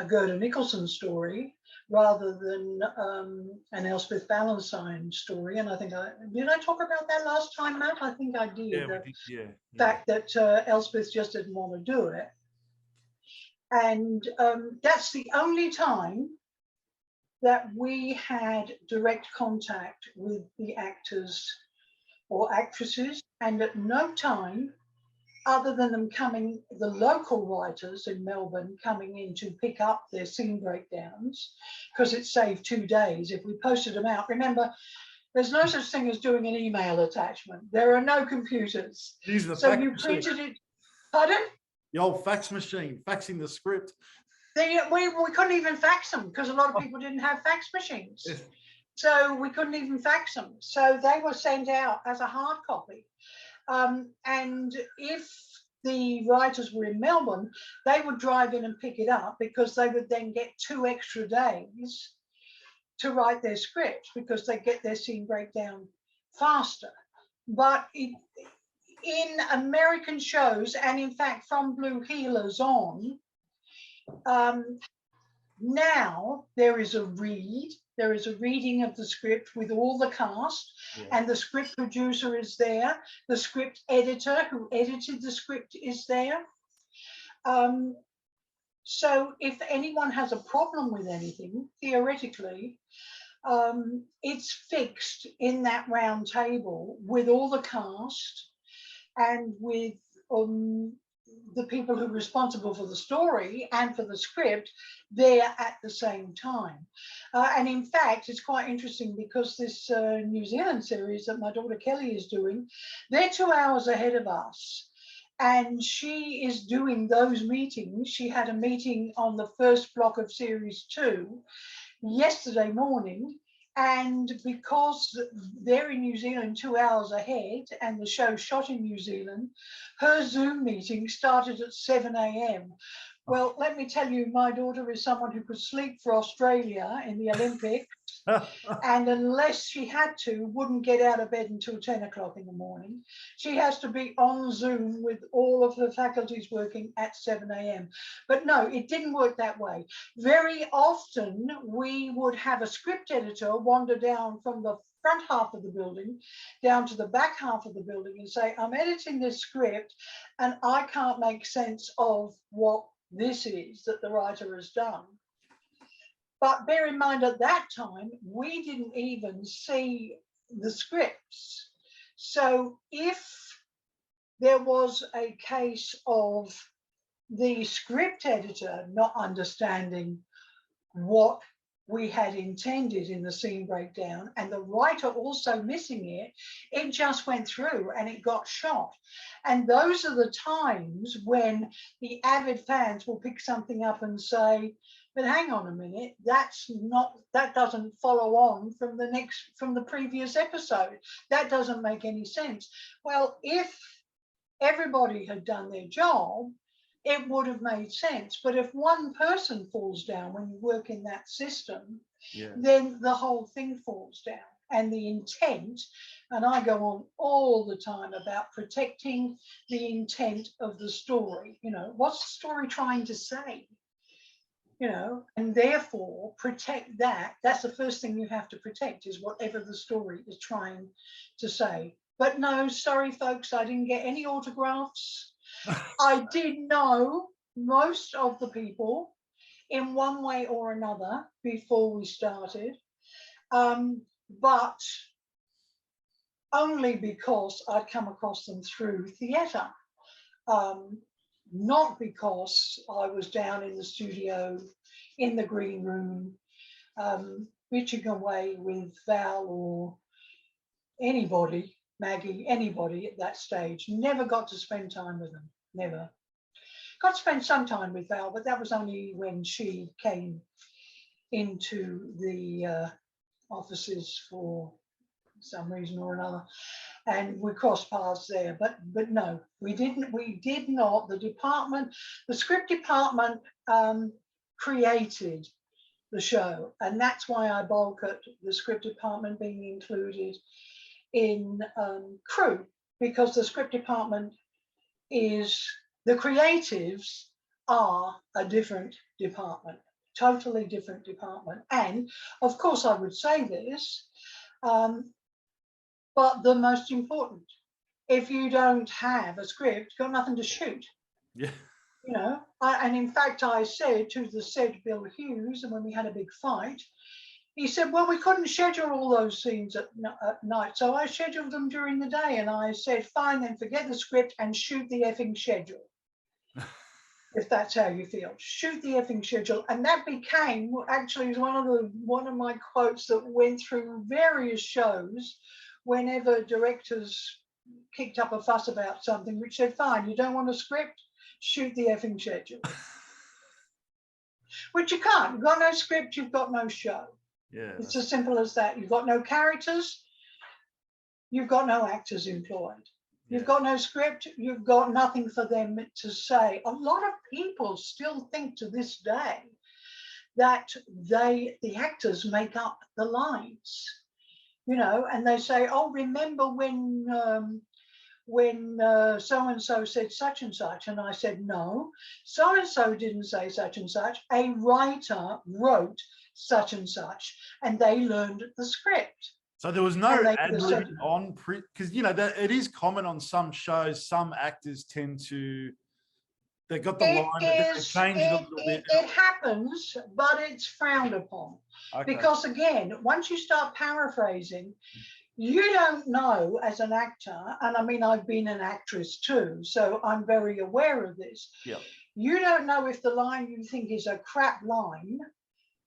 Gerda Nicholson story rather than an Elspeth Ballantyne story. And I think did I talk about that last time, Matt? I think I did. Yeah, the fact that Elspeth just didn't want to do it. And that's the only time that we had direct contact with the actors or actresses, and at no time, other than them coming, the local writers in Melbourne coming in to pick up their scene breakdowns, because it saved 2 days if we posted them out. Remember, there's no such thing as doing an email attachment. There are no computers. So you printed it. Pardon? The old fax machine, faxing the script. We couldn't even fax them because a lot of people didn't have fax machines. Yes. So we couldn't even fax them. So they were sent out as a hard copy. And if the writers were in Melbourne, they would drive in and pick it up because they would then get 2 extra days to write their script because they get their scene breakdown faster. But in American shows, and in fact from Blue Heelers on, now there is a reading of the script with all the cast, and the script producer is there, the script editor who edited the script is there. So if anyone has a problem with anything, theoretically, it's fixed in that round table with all the cast and with the people who are responsible for the story and for the script there at the same time. And in fact, it's quite interesting because this New Zealand series that my daughter Kelly is doing, they're 2 hours ahead of us. And she is doing those meetings. She had a meeting on the first block of series 2 yesterday morning. And because they're in New Zealand 2 hours ahead and the show shot in New Zealand, her Zoom meeting started at 7 a.m. Well, let me tell you, my daughter is someone who could sleep for Australia in the Olympics, and unless she had to, wouldn't get out of bed until 10 o'clock in the morning. She has to be on Zoom with all of her faculties working at 7 a.m. But no, it didn't work that way. Very often, we would have a script editor wander down from the front half of the building down to the back half of the building and say, I'm editing this script and I can't make sense of what this is that the writer has done. But bear in mind, at that time, we didn't even see the scripts. So if there was a case of the script editor not understanding what we had intended in the scene breakdown and the writer also missing it, it just went through and it got shot. And those are the times when the avid fans will pick something up and say, But hang on a minute, that doesn't follow on from the previous episode. That doesn't make any sense. Well, if everybody had done their job, it would have made sense. But if one person falls down when you work in that system, then the whole thing falls down. And the intent, and I go on all the time about protecting the intent of the story. You know, what's the story trying to say? You know, and therefore protect that. That's the first thing you have to protect, is whatever the story is trying to say. But no, sorry, folks, I didn't get any autographs. I did know most of the people in one way or another before we started, but only because I'd come across them through theatre, not because I was down in the studio, in the green room, bitching away with Val or anybody, Maggie, anybody at that stage. Never got to spend time with them, never. Got to spend some time with Val, but that was only when she came into the offices for some reason or another, and we crossed paths there. But no, we did not. The script department created the show, and that's why I balk at the script department being included in crew, because the script department is, the creatives are a different department, totally different department. And of course I would say this, but the most important, if you don't have a script, you've got nothing to shoot. Yeah. You know, and in fact I said to the said Bill Hughes, and when we had a big fight, he said, well, we couldn't schedule all those scenes at night, so I scheduled them during the day. And I said, fine, then forget the script and shoot the effing schedule. If that's how you feel, shoot the effing schedule. And that became actually one of my quotes that went through various shows whenever directors kicked up a fuss about something, which said, fine, you don't want a script, shoot the effing schedule. Which you can't. You've got no script, you've got no show. Yeah, it's as simple as that. You've got no characters, you've got no actors employed. You've got no script, you've got nothing for them to say. A lot of people still think to this day that the actors make up the lines, you know, and they say, oh, remember when so-and-so said such and such, and I said, no, so-and-so didn't say such and such, a writer wrote such and such, and they learned the script. So there was no ad-libbing on, because, you know, it is common on some shows, some actors tend to, they got the line, but then they change it a little bit. It happens, but it's frowned upon. Okay. Because again, once you start paraphrasing, you don't know as an actor, and I mean, I've been an actress too, so I'm very aware of this. Yeah. You don't know if the line you think is a crap line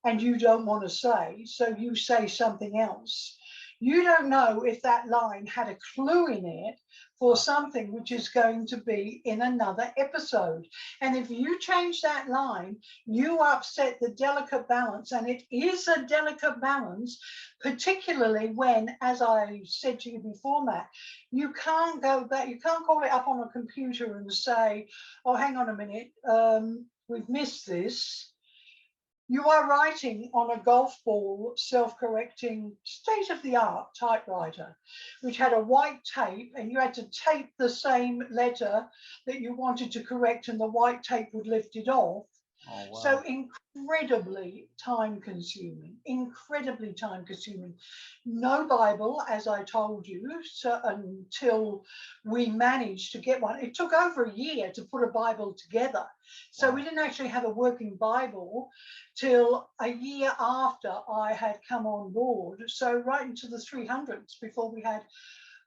and you don't want to say, so you say something else. You don't know if that line had a clue in it for something which is going to be in another episode. And if you change that line, you upset the delicate balance. And it is a delicate balance, particularly when, as I said to you before, Matt, you can't go back, you can't call it up on a computer and say, oh, hang on a minute, we've missed this. You are writing on a golf ball, self-correcting, state-of-the-art typewriter, which had a white tape, and you had to tape the same letter that you wanted to correct, and the white tape would lift it off. Oh, wow. So incredibly time-consuming, incredibly time-consuming. No Bible, as I told you, so until we managed to get one. It took over a year to put a Bible together. So wow. We didn't actually have a working Bible till a year after I had come on board. So right into the 300s before we had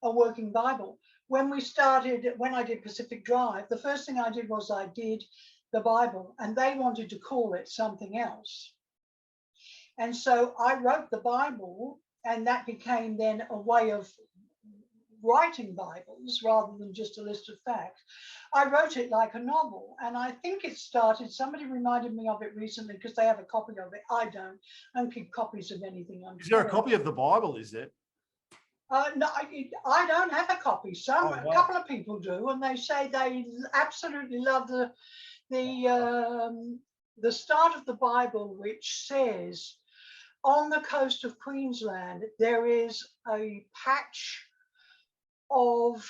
a working Bible. When I did Pacific Drive, the first thing I did was I did the Bible, and they wanted to call it something else. And so I wrote the Bible, and that became then a way of writing Bibles rather than just a list of facts. I wrote it like a novel, and I think it started, somebody reminded me of it recently because they have a copy of it. I don't keep copies of anything. Is there a copy of the Bible, is there? No, I don't have a copy. Wow. A couple of people do, and they say they absolutely love the start of the Bible, which says, on the coast of Queensland, there is a patch of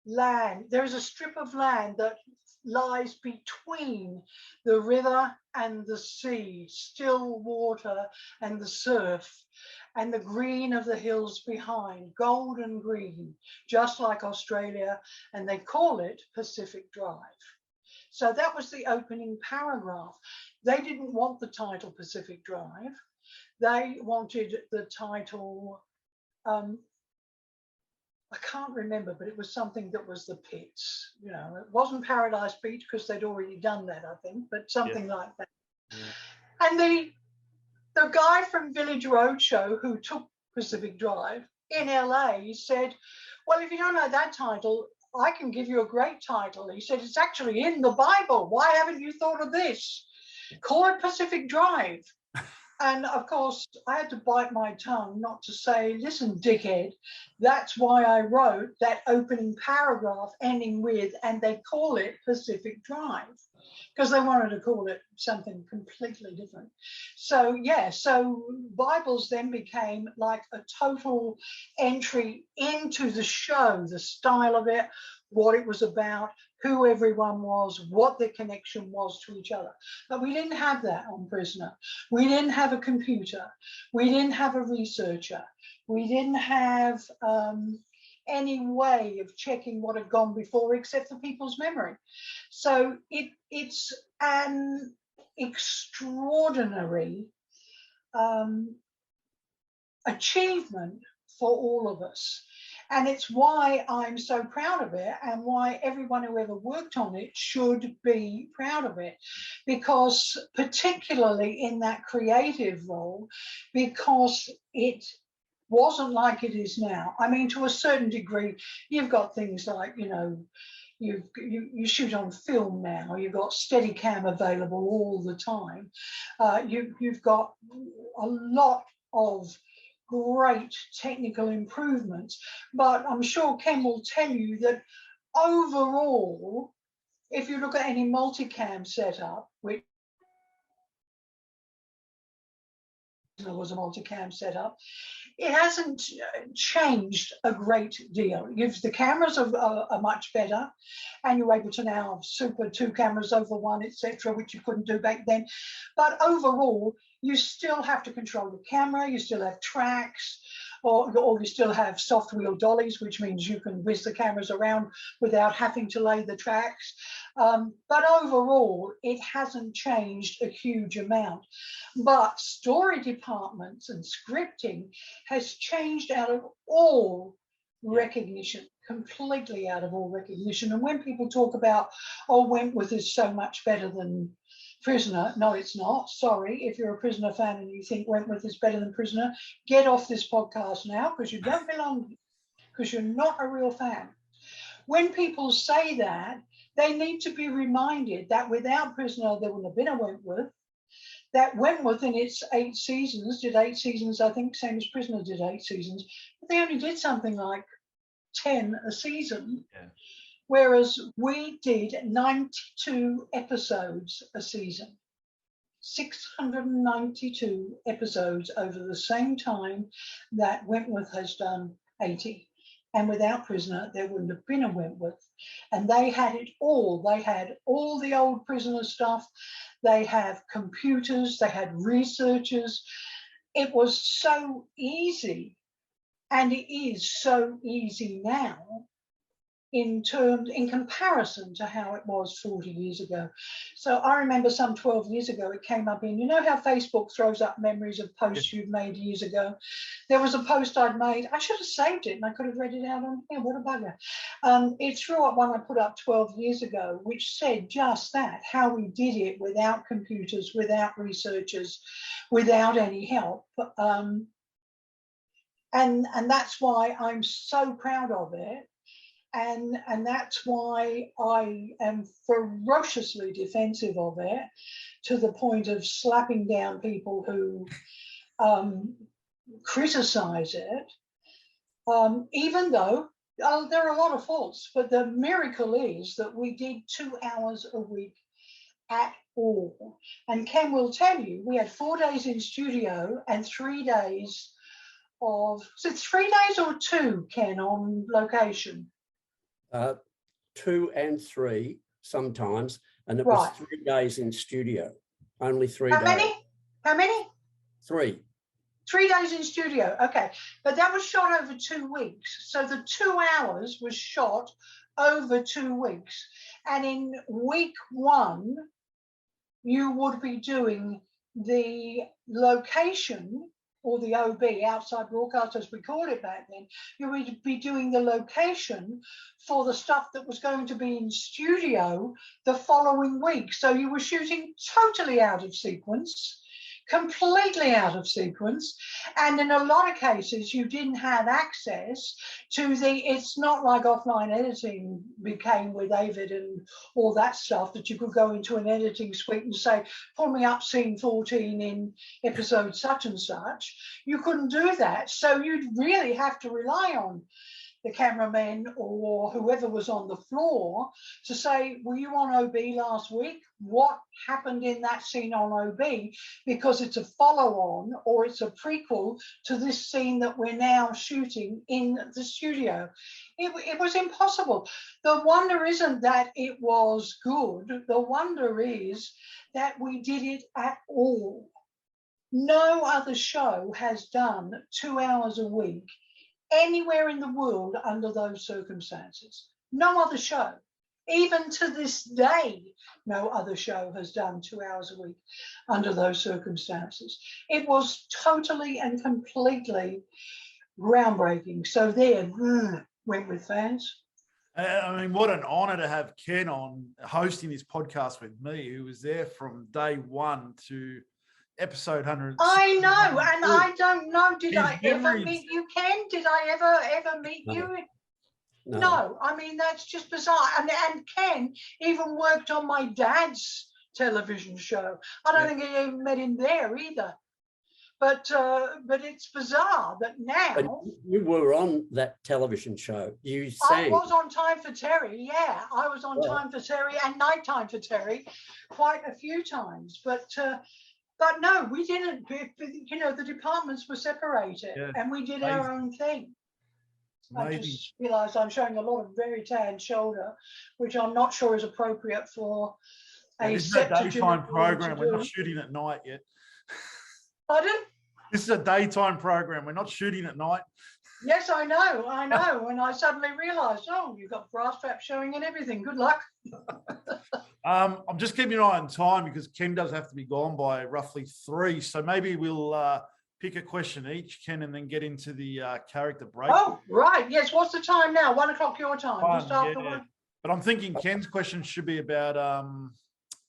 land. There is a strip of land that lies between the river and the sea, still water and the surf, and the green of the hills behind, golden green, just like Australia, and they call it Pacific Drive. So that was the opening paragraph. They didn't want the title Pacific Drive. They wanted the title, I can't remember, but it was something that was the pits. You know, it wasn't Paradise Beach because they'd already done that, I think, but something like that. Yeah. And the guy from Village Roadshow who took Pacific Drive in LA said, well, if you don't know that title, I can give you a great title. He said, it's actually in the Bible. Why haven't you thought of this? Call it Pacific Drive. And of course, I had to bite my tongue not to say, listen, dickhead, that's why I wrote that opening paragraph ending with, and they call it Pacific Drive, because they wanted to call it something completely different. So, yeah, so Bibles then became like a total entry into the show, the style of it, what it was about, who everyone was, what their connection was to each other. But we didn't have that on Prisoner. We didn't have a computer. We didn't have a researcher. We didn't have any way of checking what had gone before except for people's memory. So it's an extraordinary achievement for all of us. And it's why I'm so proud of it, and why everyone who ever worked on it should be proud of it. Because particularly in that creative role, because it wasn't like it is now. I mean, to a certain degree, you've got things like, you know, you shoot on film now, you've got Steadicam available all the time. You've got a lot of great technical improvements, but I'm sure Ken will tell you that overall, if you look at any multicam setup, which was a multicam setup, it hasn't changed a great deal. The cameras are much better, and you're able to now super 2 cameras over 1, etc., which you couldn't do back then. But overall, you still have to control the camera, you still have tracks, or you still have soft wheel dollies, which means you can whiz the cameras around without having to lay the tracks. But overall, it hasn't changed a huge amount. But story departments and scripting has changed out of all recognition, completely out of all recognition. And when people talk about, oh, Wentworth is so much better than Prisoner, no, it's not. Sorry, if you're a Prisoner fan and you think Wentworth is better than Prisoner, get off this podcast now, because you don't belong, because you're not a real fan. When people say that, they need to be reminded that without Prisoner, there wouldn't have been a Wentworth. That Wentworth in its 8 seasons, did 8 seasons, I think, same as Prisoner did 8 seasons, but they only did something like 10 a season. Yeah. Whereas we did 92 episodes a season, 692 episodes over the same time that Wentworth has done 80. And without Prisoner, there wouldn't have been a Wentworth. And they had it all. They had all the old Prisoner stuff. They have computers. They had researchers. It was so easy. And it is so easy now in comparison to how it was 40 years ago. So I remember some 12 years ago, it came up in, you know how Facebook throws up memories of posts you've made years ago? There was a post I'd made, I should have saved it and I could have read it out on here, what a bugger. It threw up one I put up 12 years ago, which said just that, how we did it without computers, without researchers, without any help. and that's why I'm so proud of it. And that's why I am ferociously defensive of it, to the point of slapping down people who criticize it, even though there are a lot of faults. But the miracle is that we did 2 hours a week at all. And Ken will tell you, we had 4 days in studio and 3 days of, so 3 days or 2, Ken, on location? 2 and 3 sometimes, and it was 3 days in studio. Only 3 days. How many? 3. 3 days in studio. Okay, but that was shot over 2 weeks. So the 2 hours was shot over 2 weeks, and in week 1, you would be doing the location, or the OB, outside broadcast as we called it back then. You would be doing the location for the stuff that was going to be in studio the following week. So you were shooting totally out of sequence, completely out of sequence. And in a lot of cases, you didn't have access to it's not like offline editing became with Avid and all that stuff, that you could go into an editing suite and say, pull me up scene 14 in episode such and such. You couldn't do that. So you'd really have to rely on the cameraman or whoever was on the floor to say, were you on OB last week? What happened in that scene on OB? Because it's a follow-on or it's a prequel to this scene that we're now shooting in the studio. It was impossible. The wonder isn't that it was good. The wonder is that we did it at all. No other show has done 2 hours a week anywhere in the world under those circumstances. No other show. Even to this day, no other show has done 2 hours a week under those circumstances. It was totally and completely groundbreaking. So there, Wentworth fans. I mean, what an honour to have Ken on hosting this podcast with me, who was there from day 1 to episode 100. I know, and I don't know, did I ever meet you, Ken? Did I ever meet you? No, I mean, that's just bizarre. And Ken even worked on my dad's television show. I don't think I even met him there either. But it's bizarre that now. But you were on that television show. You sang. I was on Time for Terry. Yeah, I was on Time for Terry and Nighttime for Terry quite a few times. But no, we didn't. You know, the departments were separated, and we did our own thing. I just realised I'm showing a lot of very tanned shoulder, which I'm not sure is appropriate for a daytime program. We're not shooting at night yet. Pardon? This is a daytime program. We're not shooting at night. Yes, I know. And I suddenly realised, oh, you've got brass straps showing and everything. Good luck. I'm just keeping an eye on time because Ken does have to be gone by roughly 3. So maybe we'll pick a question each, Ken, and then get into the character break. Oh, right. Yes. What's the time now? 1 o'clock your time. Just after 1. But I'm thinking Ken's question should be about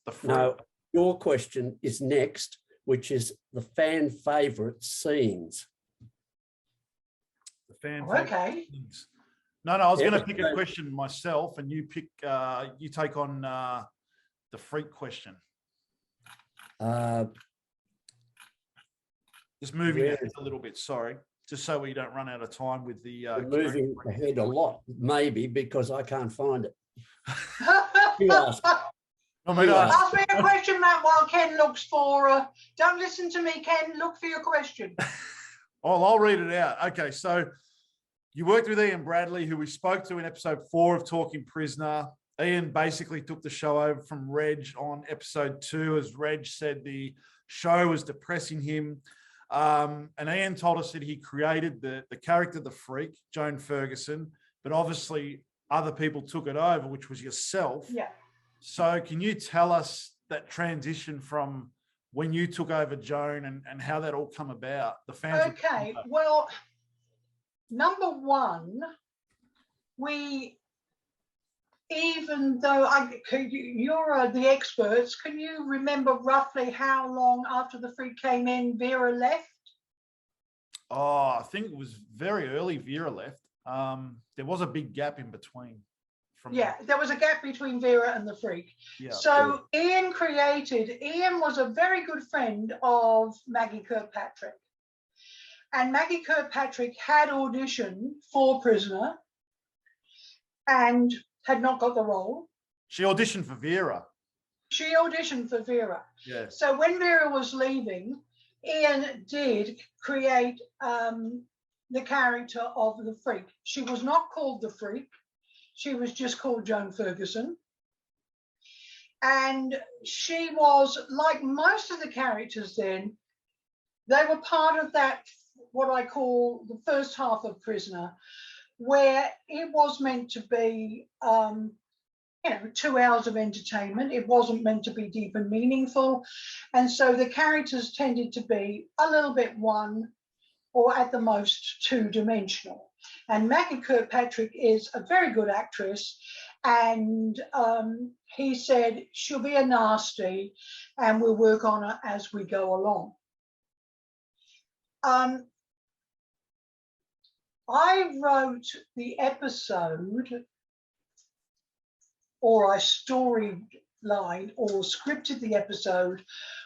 the fruit. No, your question is next, which is the fan favourite scenes. The fan favourite scenes. No, I was going to pick a question myself, and you pick. You take on the freak question. Just moving ahead a little bit. Sorry, just so we don't run out of time with the. Moving ahead a lot, maybe because I can't find it. You ask. Ask me a question, Matt, while Ken looks for. Don't listen to me, Ken. Look for your question. Oh, I'll read it out. Okay, so you worked with Ian Bradley, who we spoke to in episode 4 of Talking Prisoner. Ian basically took the show over from Reg on episode 2, as Reg said the show was depressing him. And Ian told us that he created the character, the freak, Joan Ferguson, but obviously other people took it over, which was yourself. Yeah. So can you tell us that transition from when you took over Joan and how that all come about? The fans. Okay, well, number one, even though you're the experts, can you remember roughly how long after the freak came in Vera left? Oh, I think it was very early Vera left. There was a big gap in between. Yeah, there was a gap between Vera and the Freak. Yeah. So Ian was a very good friend of Maggie Kirkpatrick. And Maggie Kirkpatrick had auditioned for Prisoner and had not got the role. She auditioned for Vera. She auditioned for Vera. Yeah. So when Vera was leaving, Ian did create the character of the Freak. She was not called the Freak. She was just called Joan Ferguson. And she was, like most of the characters then, they were part of that, what I call the first half of Prisoner, where it was meant to be, 2 hours of entertainment. It wasn't meant to be deep and meaningful. And so the characters tended to be a little bit one or at the most two-dimensional. And Maggie Kirkpatrick is a very good actress. And he said, she'll be a nasty and we'll work on her as we go along. I wrote the episode, or I storyline or scripted the episode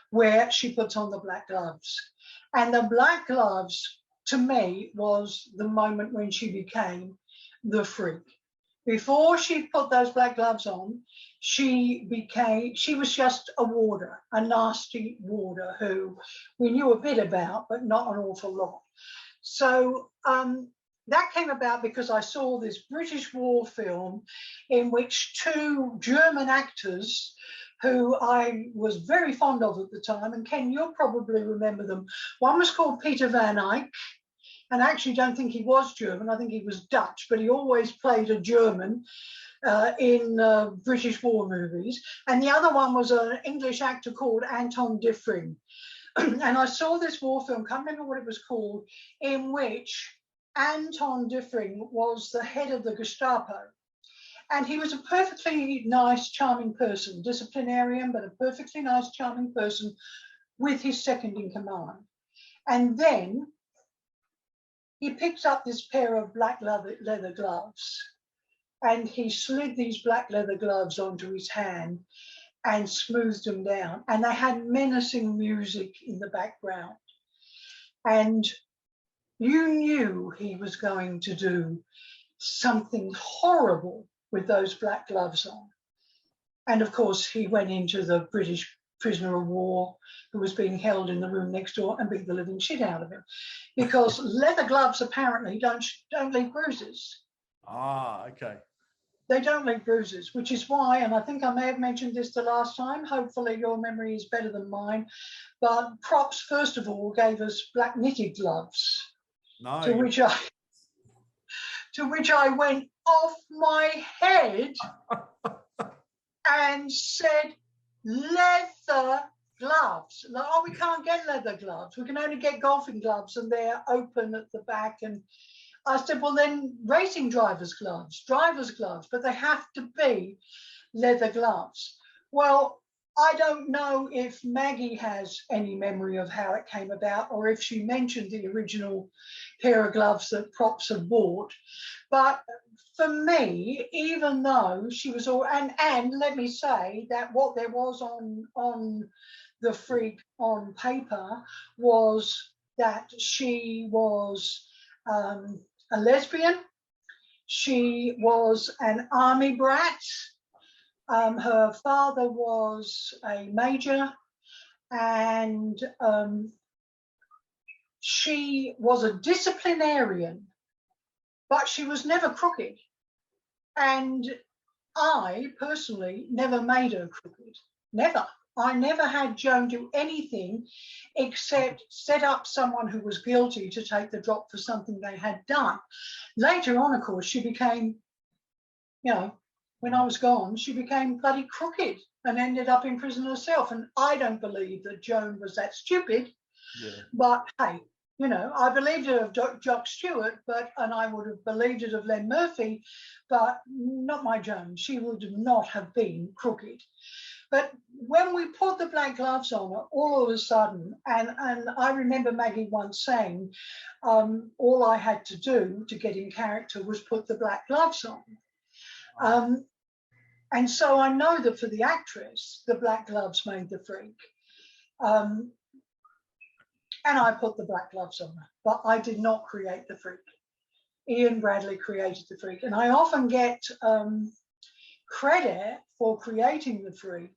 where she puts on the black gloves. And the black gloves, to me, was the moment when she became the Freak. Before she put those black gloves on, she was just a warder, a nasty warder who we knew a bit about, but not an awful lot. So that came about because I saw this British war film in which 2 German actors who I was very fond of at the time, and Ken, you'll probably remember them. One was called Peter Van Eyck, and I actually don't think he was German. I think he was Dutch, but he always played a German in British war movies. And the other one was an English actor called Anton Diffring. And I saw this war film, can't remember what it was called, in which Anton Diffring was the head of the Gestapo. And he was a perfectly nice, charming person, disciplinarian, but a perfectly nice, charming person with his second in command. And then he picks up this pair of black leather gloves, and he slid these black leather gloves onto his hand and smoothed them down. And they had menacing music in the background. And you knew he was going to do something horrible with those black gloves on. And of course, he went into the British prisoner of war who was being held in the room next door and beat the living shit out of him, because leather gloves apparently don't leave bruises. Ah, okay. They don't leave bruises, which is why, and I think I may have mentioned this the last time, hopefully your memory is better than mine, but Props, first of all, gave us black knitted gloves, to which I went off my head and said, leather gloves. Like, oh, we can't get leather gloves. We can only get golfing gloves, and they're open at the back. And I said, well, then racing driver's gloves, but they have to be leather gloves. Well, I don't know if Maggie has any memory of how it came about, or if she mentioned the original pair of gloves that Props had bought. But for me, even though she was all, and let me say that what there was on the Freak on paper was that she was a lesbian. She was an army brat. Her father was a major, and she was a disciplinarian, but she was never crooked. And I personally never made her crooked, never. I never had Joan do anything except set up someone who was guilty to take the drop for something they had done. Later on, of course, she became, when I was gone, she became bloody crooked and ended up in prison herself. And I don't believe that Joan was that stupid. Yeah. But hey, I believed it of Jock Stewart, and I would have believed it of Len Murphy, but not my Joan. She would not have been crooked. But when we put the black gloves on, all of a sudden, and I remember Maggie once saying, all I had to do to get in character was put the black gloves on. And so I know that for the actress, the black gloves made the freak. And I put the black gloves on her, but I did not create the freak. Ian Bradley created the freak. And I often get credit for creating the freak,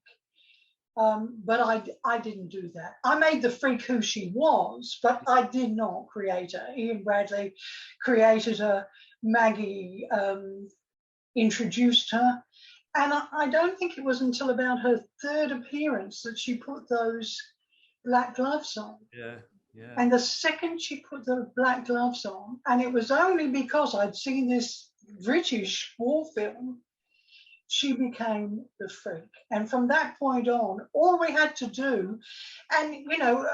but I didn't do that. I made the freak who she was, but I did not create her. Ian Bradley created her. Maggie introduced her. And I don't think it was until about her third appearance that she put those black gloves on. Yeah, yeah. And the second she put the black gloves on, and it was only because I'd seen this British war film, she became the freak. And from that point on, all we had to do, and you know,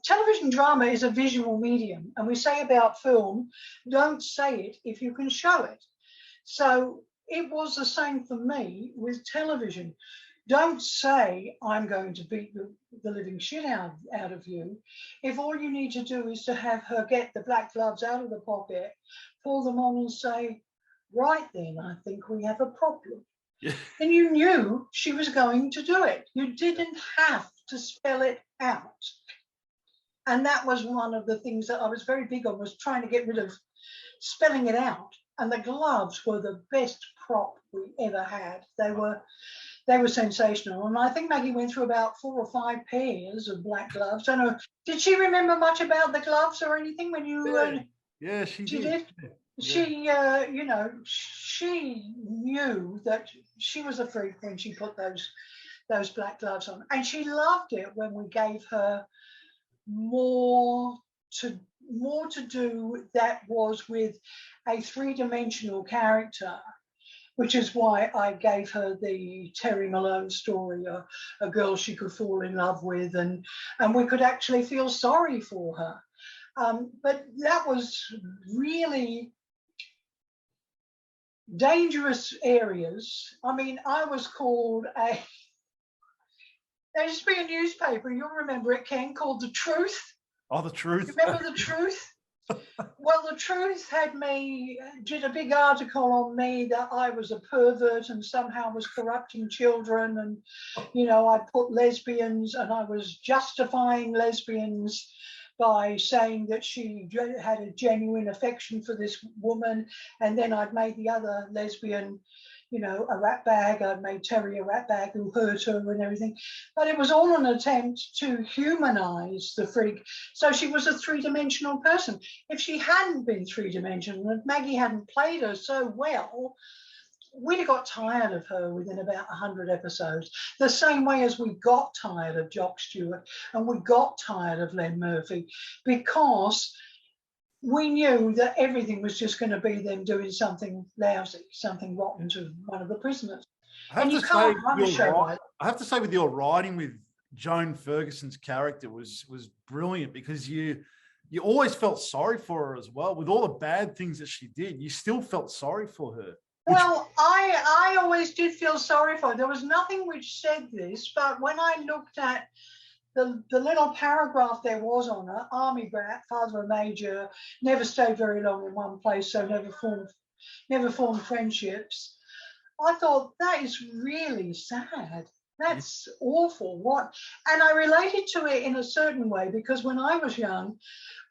television drama is a visual medium, and we say about film, don't say it if you can show it. So it was the same for me with television. Don't say, I'm going to beat the living shit out of you, if all you need to do is to have her get the black gloves out of the pocket, pull them on and say, right then, I think we have a problem. Yeah. And you knew she was going to do it. You didn't have to spell it out. And that was one of the things that I was very big on, was trying to get rid of spelling it out. And the gloves were the best prop we ever had. They were sensational. And I think Maggie went through about 4 or 5 pairs of black gloves. I don't know, did she remember much about the gloves or anything when you... Yeah, she did. Yeah. She, you know, she knew that she was a freak when she put those black gloves on. And she loved it when we gave her more to do that was with a 3-dimensional character, which is why I gave her the Terry Malone story, a girl she could fall in love with, and we could actually feel sorry for her. But that was really dangerous areas. I mean, I was called there used to be a newspaper, you'll remember it, Ken, called The Truth. Oh, The Truth. You remember The Truth? Well, The Truth did a big article on me that I was a pervert and somehow was corrupting children, and, you know, I put lesbians, and I was justifying lesbians by saying that she had a genuine affection for this woman, and then I'd made the other lesbian, you know, a ratbag. I'd made Terry a ratbag who hurt her and everything. But it was all an attempt to humanize the freak. So she was a 3-dimensional person. If she hadn't been 3-dimensional, if Maggie hadn't played her so well, we'd have got tired of her within about 100 episodes, the same way as we got tired of Jock Stewart and we got tired of Len Murphy, because we knew that everything was just going to be them doing something lousy, something rotten to one of the prisoners. I have to say with your writing with Joan Ferguson's character was brilliant, because you always felt sorry for her as well. With all the bad things that she did, you still felt sorry for her. Well, I always did feel sorry for her. There was nothing which said this, but when I looked at the little paragraph there was on her, army brat, father a major, never stayed very long in one place, so never formed friendships, I thought, that is really sad. That's awful. And I related to it in a certain way, because when I was young,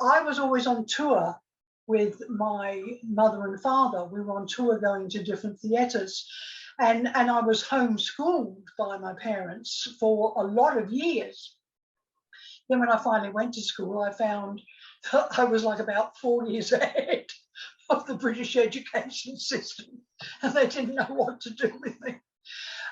I was always on tour with my mother and father. We were on tour going to different theatres, and I was homeschooled by my parents for a lot of years. Then when I finally went to school, I found that I was like about 4 years ahead of the British education system, and they didn't know what to do with me.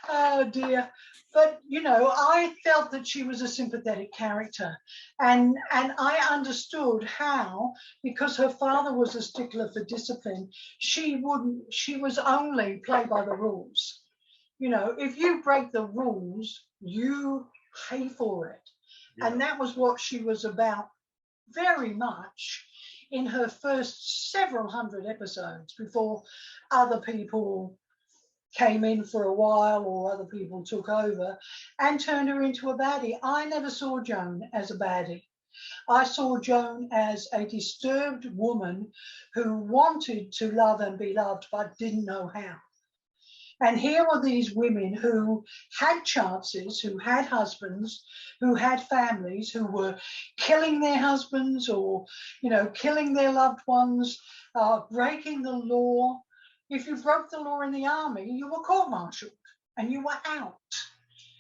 Oh dear. But, you know, I felt that she was a sympathetic character, and I understood how, because her father was a stickler for discipline, she was only play by the rules. You know, if you break the rules, you pay for it. Yeah. And that was what she was about very much in her first several hundred episodes before other people came in for a while or other people took over and turned her into a baddie. I never saw Joan as a baddie. I saw Joan as a disturbed woman who wanted to love and be loved but didn't know how. And here were these women who had chances, who had husbands, who had families, who were killing their husbands or, you know, killing their loved ones, breaking the law. If you broke the law in the army, you were court-martialed and you were out.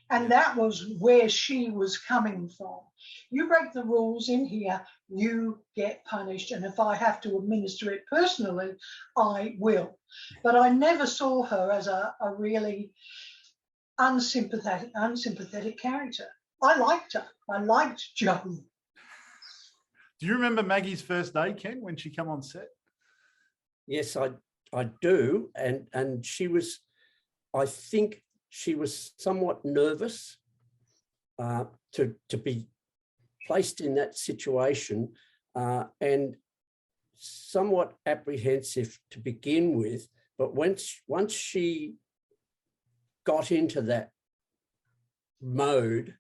And that was where she was coming from. You break the rules in here, you get punished. And if I have to administer it personally, I will. But I never saw her as a really unsympathetic character. I liked her. I liked Joan. Do you remember Maggie's first day, Ken, when she came on set? Yes, I do. And she was, I think she was somewhat nervous to be placed in that situation and somewhat apprehensive to begin with. But once she got into that mode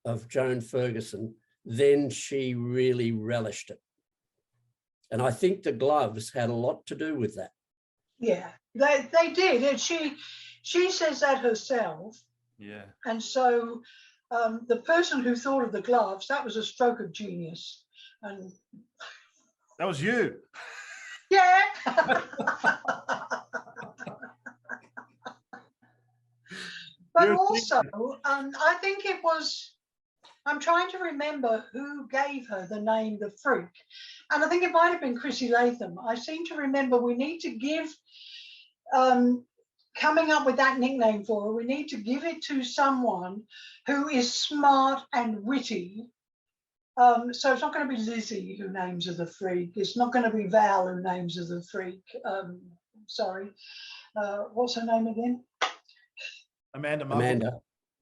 of Joan Ferguson, then she really relished it. And I think the gloves had a lot to do with that. Yeah, they did. And she says that herself. Yeah. And so the person who thought of the gloves, that was a stroke of genius. And that was you. Yeah. But also, I think it was, I'm trying to remember who gave her the name The Freak. And I think it might have been Chrissy Latham. I seem to remember we need to give, coming up with that nickname for her, we need to give it to someone who is smart and witty. So it's not going to be Lizzie who names her The Freak. It's not going to be Val who names her The Freak. Sorry. What's her name again? Amanda.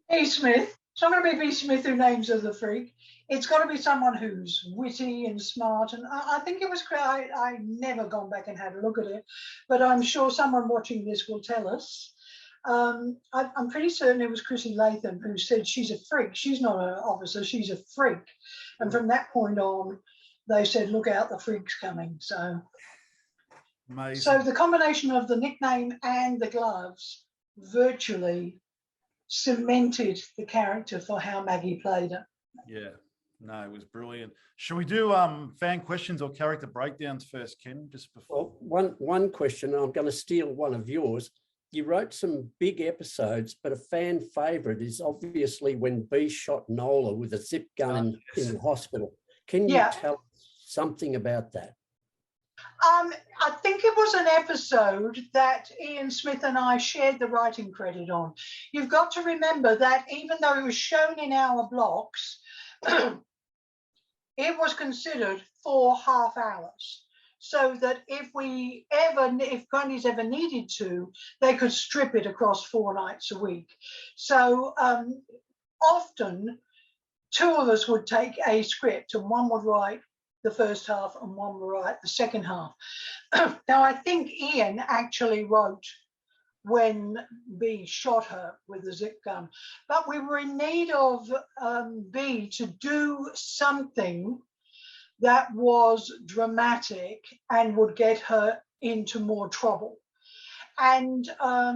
B. Smith. It's not going to be B. Smith who names her The Freak. It's got to be someone who's witty and smart. And I think it was great. I never gone back and had a look at it, but I'm sure someone watching this will tell us. I'm pretty certain it was Chrissy Latham who said she's a freak. She's not an officer, she's a freak. And from that point on, they said, look out, the freak's coming. So, amazing. So the combination of the nickname and the gloves virtually cemented the character for how Maggie played it. Yeah, no, it was brilliant. Should we do fan questions or character breakdowns first, Ken? Just before. Well, one question, and I'm going to steal one of yours. You wrote some big episodes, but a fan favourite is obviously when B shot Nola with a zip gun in the hospital. Can you tell us something about that? I think it was an episode that Ian Smith and I shared the writing credit on. You've got to remember that even though it was shown in our blocks, it was considered 4 half hours. So that if Grundy's ever needed to, they could strip it across 4 nights a week. So often 2 of us would take a script and one would write the first half and one would write the second half. Now, I think Ian actually wrote when B shot her with the zip gun, but we were in need of B to do something that was dramatic and would get her into more trouble. And I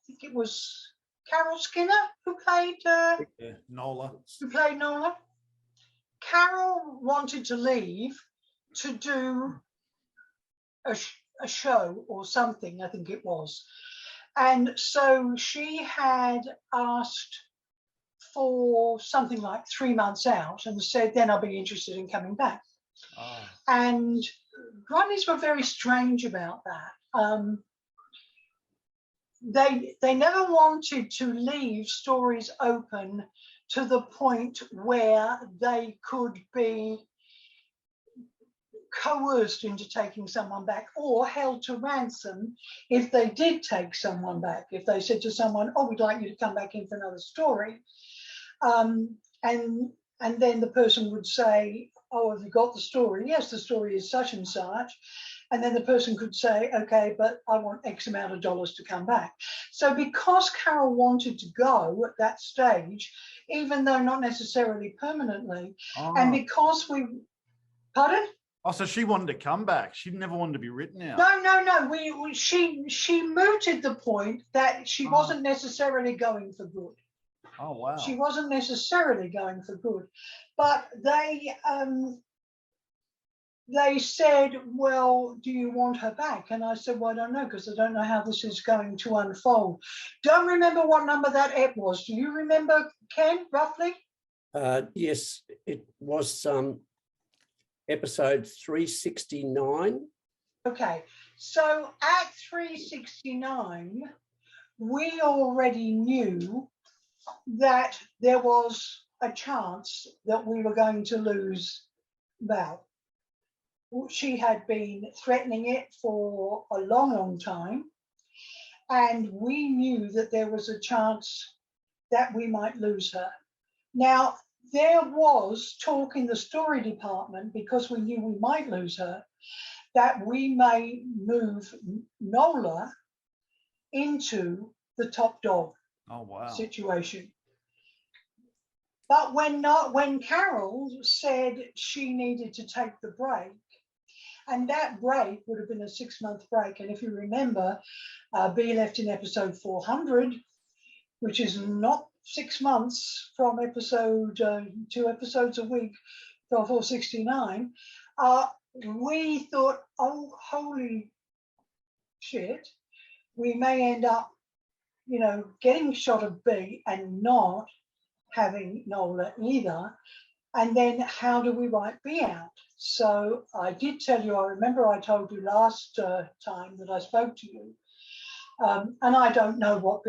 think it was Carol Skinner who played Nola. Who played Nola. Carol wanted to leave to do a show or something, I think it was. And so she had asked for something like 3 months out and said, then I'll be interested in coming back. Oh. And Grundys were very strange about that. They never wanted to leave stories open to the point where they could be coerced into taking someone back or held to ransom if they did take someone back. If they said to someone, oh, we'd like you to come back in for another story. And then the person would say, oh, have you got the story? Yes, the story is such and such. And then the person could say, okay, but I want X amount of dollars to come back. So because Carol wanted to go at that stage, even though not necessarily permanently, and because pardon? Oh, so she wanted to come back. She never wanted to be written out. No. She mooted the point that she wasn't necessarily going for good. Oh, wow. She wasn't necessarily going for good. But they said, well, do you want her back? And I said, well, I don't know, because I don't know how this is going to unfold. Don't remember what number that ep was. Do you remember, Ken, roughly? Yes, it was episode 369. Okay, so at 369, we already knew that there was a chance that we were going to lose Val. She had been threatening it for a long, long time. And we knew that there was a chance that we might lose her. Now, there was talk in the story department, because we knew we might lose her, that we may move Nola into the top dog situation. But when Carol said she needed to take the break, and that break would have been a 6-month break. And if you remember, B left in episode 400, which is not 6 months from episode 2 episodes a week for 469. We thought, oh, holy shit, we may end up, getting shot of B and not having Nola either. And then how do we write B out? So I did tell you, I remember I told you last time that I spoke to you, and I don't know what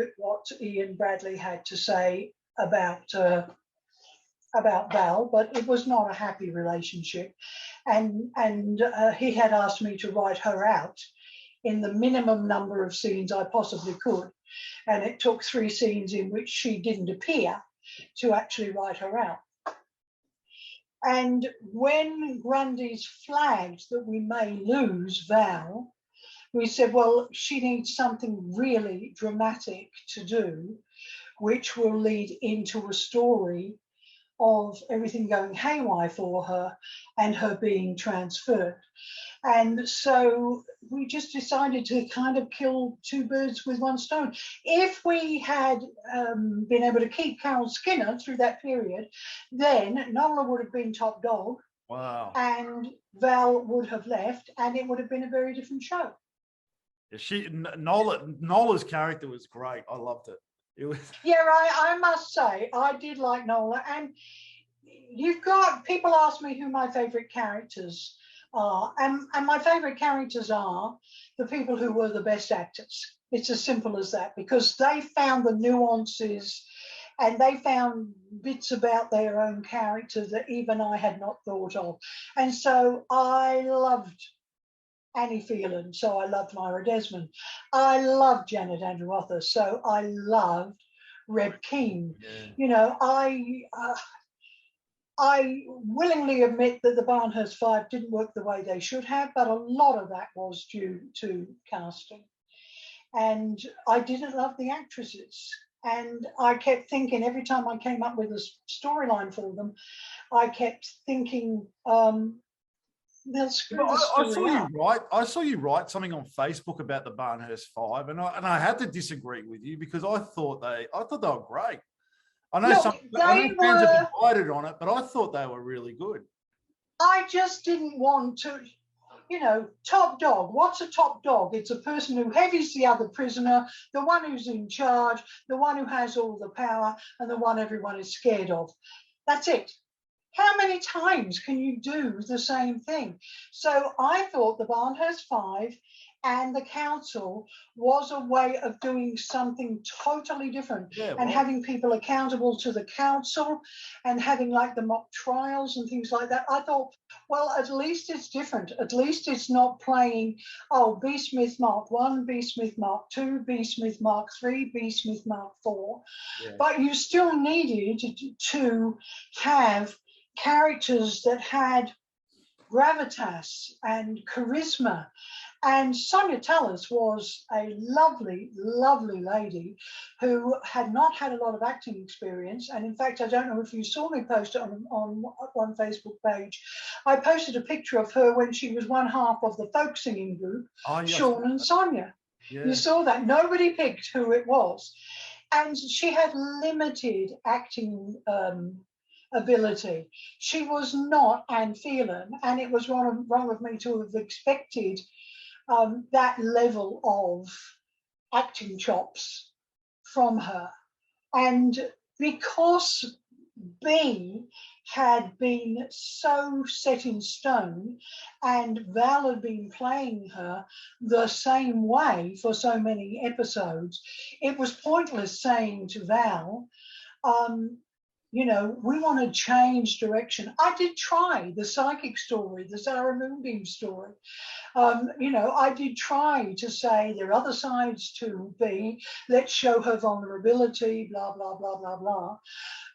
Ian Bradley had to say about Val, but it was not a happy relationship. And he had asked me to write her out in the minimum number of scenes I possibly could. And it took 3 scenes in which she didn't appear to actually write her out. And when Grundy's flagged that we may lose Val, we said, well, she needs something really dramatic to do, which will lead into a story of everything going haywire for her and her being transferred. And so we just decided to kind of kill 2 birds with 1 stone. If we had been able to keep Carol Skinner through that period, then Nola would have been top dog. Wow. And Val would have left, and it would have been a very different show. Nola's character was great. I loved it. It was. Yeah, I must say, I did like Nola. And you've got people ask me who my favorite characters are, and my favorite characters are the people who were the best actors. It's as simple as that, because they found the nuances and they found bits about their own character that even I had not thought of. And so I loved Annie Phelan, so I loved Myra Desmond. I loved Janet Andrew-Arthur, so I loved Reb Keane. Yeah. I willingly admit that the Barnhurst 5 didn't work the way they should have, but a lot of that was due to casting. And I didn't love the actresses. And I kept thinking, every time I came up with a storyline for them, I kept thinking, they'll screw the story up. I saw you write something on Facebook about the Barnhurst 5, and I had to disagree with you, because I thought they were great. I know fans are divided on it, but I thought they were really good. I just didn't want to, top dog. What's a top dog? It's a person who heavies the other prisoner, the one who's in charge, the one who has all the power, and the one everyone is scared of. That's it. How many times can you do the same thing? So I thought the Barnhurst 5 and the council was a way of doing something totally different, and having people accountable to the council and having like the mock trials and things like that. I thought, well, at least it's different. At least it's not playing, B. Smith Mark 1, B. Smith Mark 2, B. Smith Mark 3, B. Smith Mark 4. Yeah. But you still needed to have characters that had gravitas and charisma. And Sonia Tallis was a lovely, lovely lady who had not had a lot of acting experience. And in fact, I don't know if you saw me post it on one Facebook page. I posted a picture of her when she was one half of the folk singing group, Sean and Sonia. Yeah. You saw that. Nobody picked who it was. And she had limited acting ability. She was not Anne Phelan, and it was wrong of me to have expected that level of acting chops from her. And because B had been so set in stone and Val had been playing her the same way for so many episodes, it was pointless saying to Val, you know, we want to change direction. I did try the psychic story, the Zara Moonbeam story. You know, I did try to say there are other sides to B. Let's show her vulnerability, blah, blah, blah, blah, blah.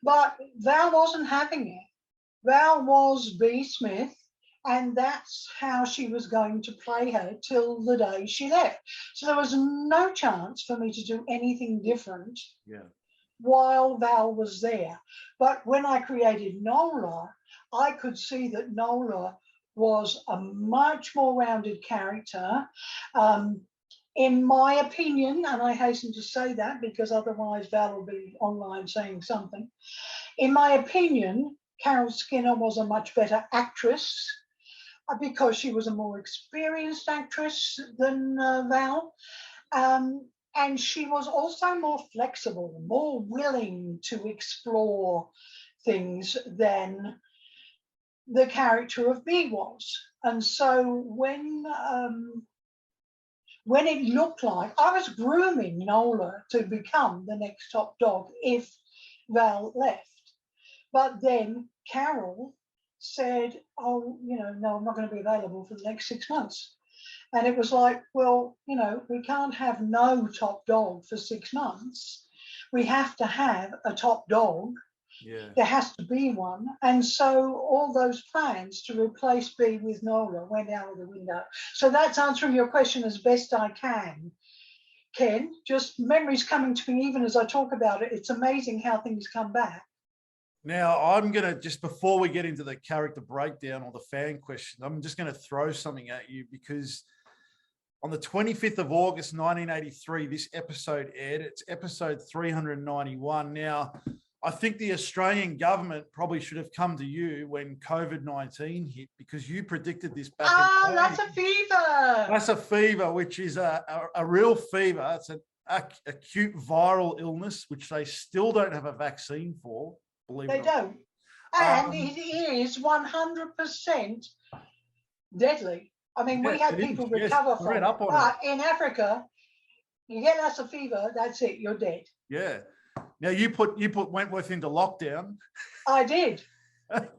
But Val wasn't having it. Val was B. Smith, and that's how she was going to play her till the day she left. So there was no chance for me to do anything different. Yeah. While Val was there. But when I created Nola, I could see that Nola was a much more rounded character. In my opinion, and I hasten to say that because otherwise Val will be online saying something. In my opinion, Carol Skinner was a much better actress because she was a more experienced actress than Val. And she was also more flexible, more willing to explore things than the character of B was. And so when it looked like I was grooming Nola to become the next top dog if Val left, but then Carol said, oh, you know, no, I'm not going to be available for the next 6 months. And it was like, well, you know, we can't have no top dog for 6 months. We have to have a top dog. Yeah. There has to be one. And so all those plans to replace B with Nola went out of the window. So that's answering your question as best I can, Ken. Just memories coming to me even as I talk about it. It's amazing how things come back. Now, I'm going to, just before we get into the character breakdown or the fan question, I'm just going to throw something at you because on the 25th of August, 1983, this episode aired. It's episode 391. Now, I think the Australian government probably should have come to you when COVID-19 hit because you predicted this back in Lassa fever. Lassa fever, which is a real fever. It's an acute viral illness, which they still don't have a vaccine for. They don't. And it is 100% deadly. I mean, we had people recover from it. But in Africa, you get Lassa fever, that's it, you're dead. Yeah. Now you put Wentworth into lockdown. I did. Back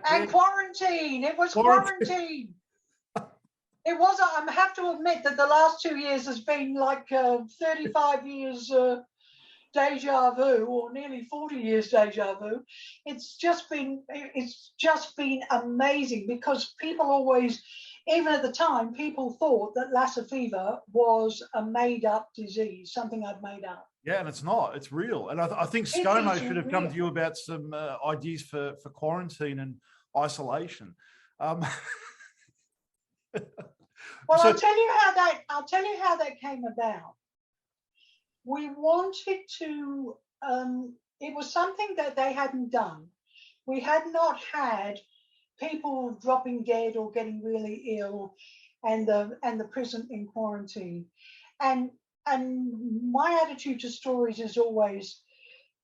then. And quarantine. It was quarantine. It was. I have to admit that the last 2 years has been like 35 years deja vu, or nearly 40 years deja vu. It's just been amazing because people always, even at the time, people thought that Lassa fever was a made-up disease, something I'd made up. Yeah, and it's not. It's real. And I think ScoMo should have come to you about some ideas for quarantine and isolation. Well, I'll tell you how that came about. We wanted to, it was something that they hadn't done. We had not had people dropping dead or getting really ill and the prison in quarantine. And my attitude to stories is always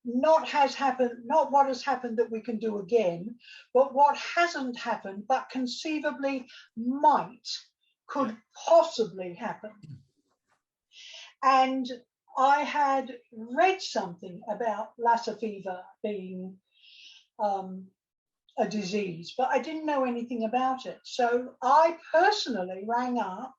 not what has happened that we can do again, but what hasn't happened, but conceivably could possibly happen. And I had read something about Lassa fever being a disease, but I didn't know anything about it. So I personally rang up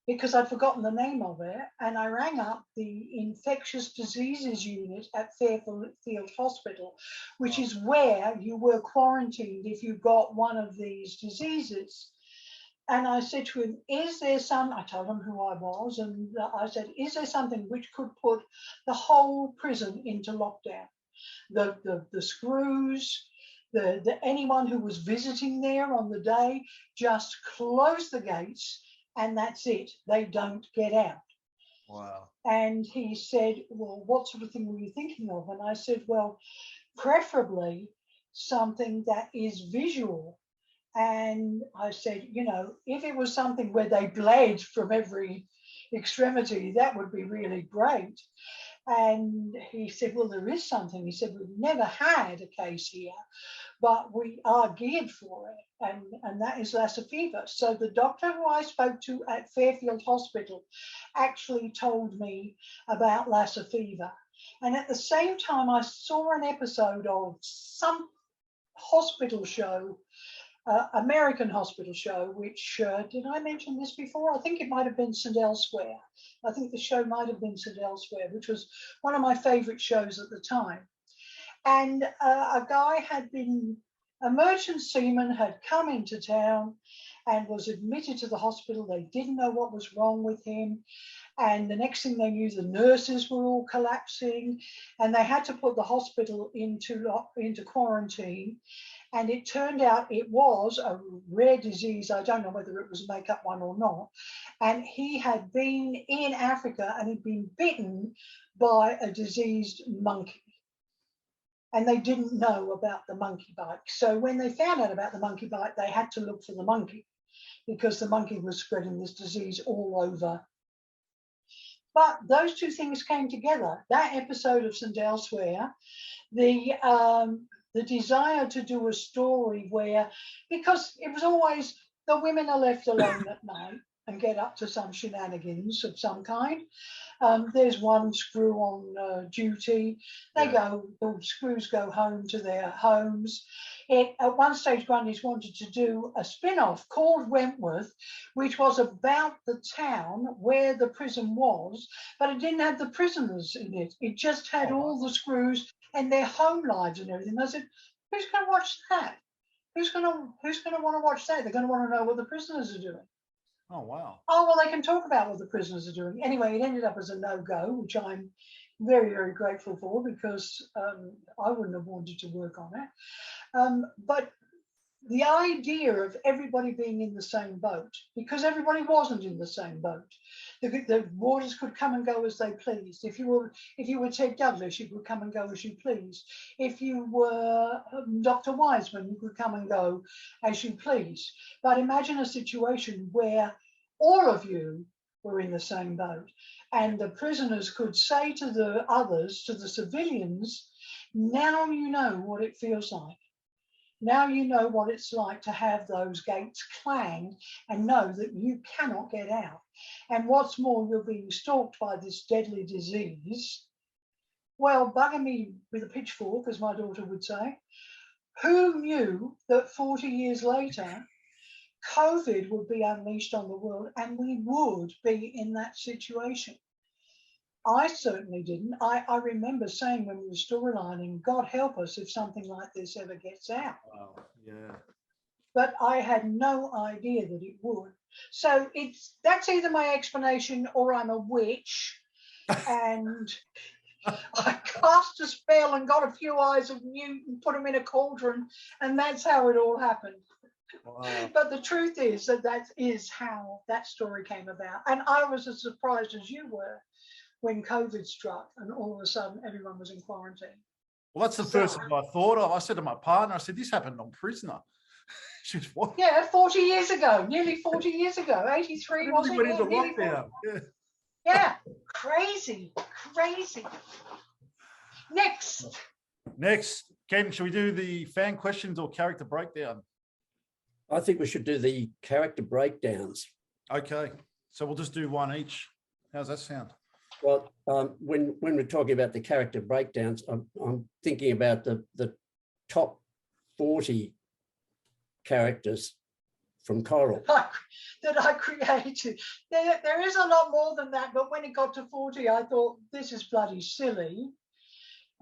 because I'd forgotten the name of it, and I rang up the infectious diseases unit at Fairfield Hospital, which is where you were quarantined if you got one of these diseases. And I said to him, is there some, I told him who I was, and I said, is there something which could put the whole prison into lockdown? The screws, anyone who was visiting there on the day, just close the gates and that's it. They don't get out. Wow. And he said, well, what sort of thing were you thinking of? And I said, well, preferably something that is visual. And I said, you know, if it was something where they bled from every extremity, that would be really great. And he said, well, there is something. He said, we've never had a case here, but we are geared for it. And that is Lassa fever. So the doctor who I spoke to at Fairfield Hospital actually told me about Lassa fever. And at the same time, I saw an episode of some hospital show, American hospital show, which, did I mention this before? I think it might have been St. Elsewhere. I think the show might have been St. Elsewhere, which was one of my favorite shows at the time. And a guy had been, a merchant seaman had come into town and was admitted to the hospital. They didn't know what was wrong with him. And the next thing they knew, the nurses were all collapsing and they had to put the hospital into quarantine. And it turned out it was a rare disease. I don't know whether it was a make-up one or not. And he had been in Africa and had been bitten by a diseased monkey. And they didn't know about the monkey bite. So when they found out about the monkey bite, they had to look for the monkey because the monkey was spreading this disease all over. But those two things came together. That episode of St. Elsewhere, the desire to do a story where, because it was always the women are left alone at night and get up to some shenanigans of some kind. There's one screw on duty. They go, the screws go home to their homes. At one stage, Grundy's wanted to do a spin-off called Wentworth, which was about the town where the prison was, but it didn't have the prisoners in it. It just had all the screws and their home lives and everything. I said, who's going to watch that? Who's going to want to watch that? They're going to want to know what the prisoners are doing. Oh, wow. Oh, well, they can talk about what the prisoners are doing. Anyway, it ended up as a no-go, which I'm very, very grateful for because I wouldn't have wanted to work on it. But the idea of everybody being in the same boat, because everybody wasn't in the same boat. The warders could come and go as they pleased. If you were Ted Douglas, you could come and go as you pleased. If you were Dr. Wiseman, you could come and go as you pleased. But imagine a situation where all of you were in the same boat and the prisoners could say to the others, to the civilians, now you know what it feels like. Now you know what it's like to have those gates clang and know that you cannot get out. And what's more, you're being stalked by this deadly disease. Well, bugger me with a pitchfork, as my daughter would say. Who knew that 40 years later, COVID would be unleashed on the world and we would be in that situation? I certainly didn't. I remember saying when we were storylining, God help us if something like this ever gets out. Wow. Yeah. But I had no idea that it would. So that's either my explanation or I'm a witch and I cast a spell and got a few eyes of mute and put them in a cauldron and that's how it all happened. Wow. But the truth is that is how that story came about. And I was as surprised as you were when COVID struck and all of a sudden everyone was in quarantine. Well, that's the first thing I thought of. I said to my partner, I said, this happened on Prisoner. She was, what? Yeah, 40 years ago, nearly 40 years ago, 83 was it? Went into lockdown. Yeah, crazy. Next, Ken, should we do the fan questions or character breakdown? I think we should do the character breakdowns. Okay, so we'll just do one each. How's that sound? Well, when we're talking about the character breakdowns, I'm thinking about the top 40 characters from Coral. that I created. There is a lot more than that, but when it got to 40, I thought, this is bloody silly.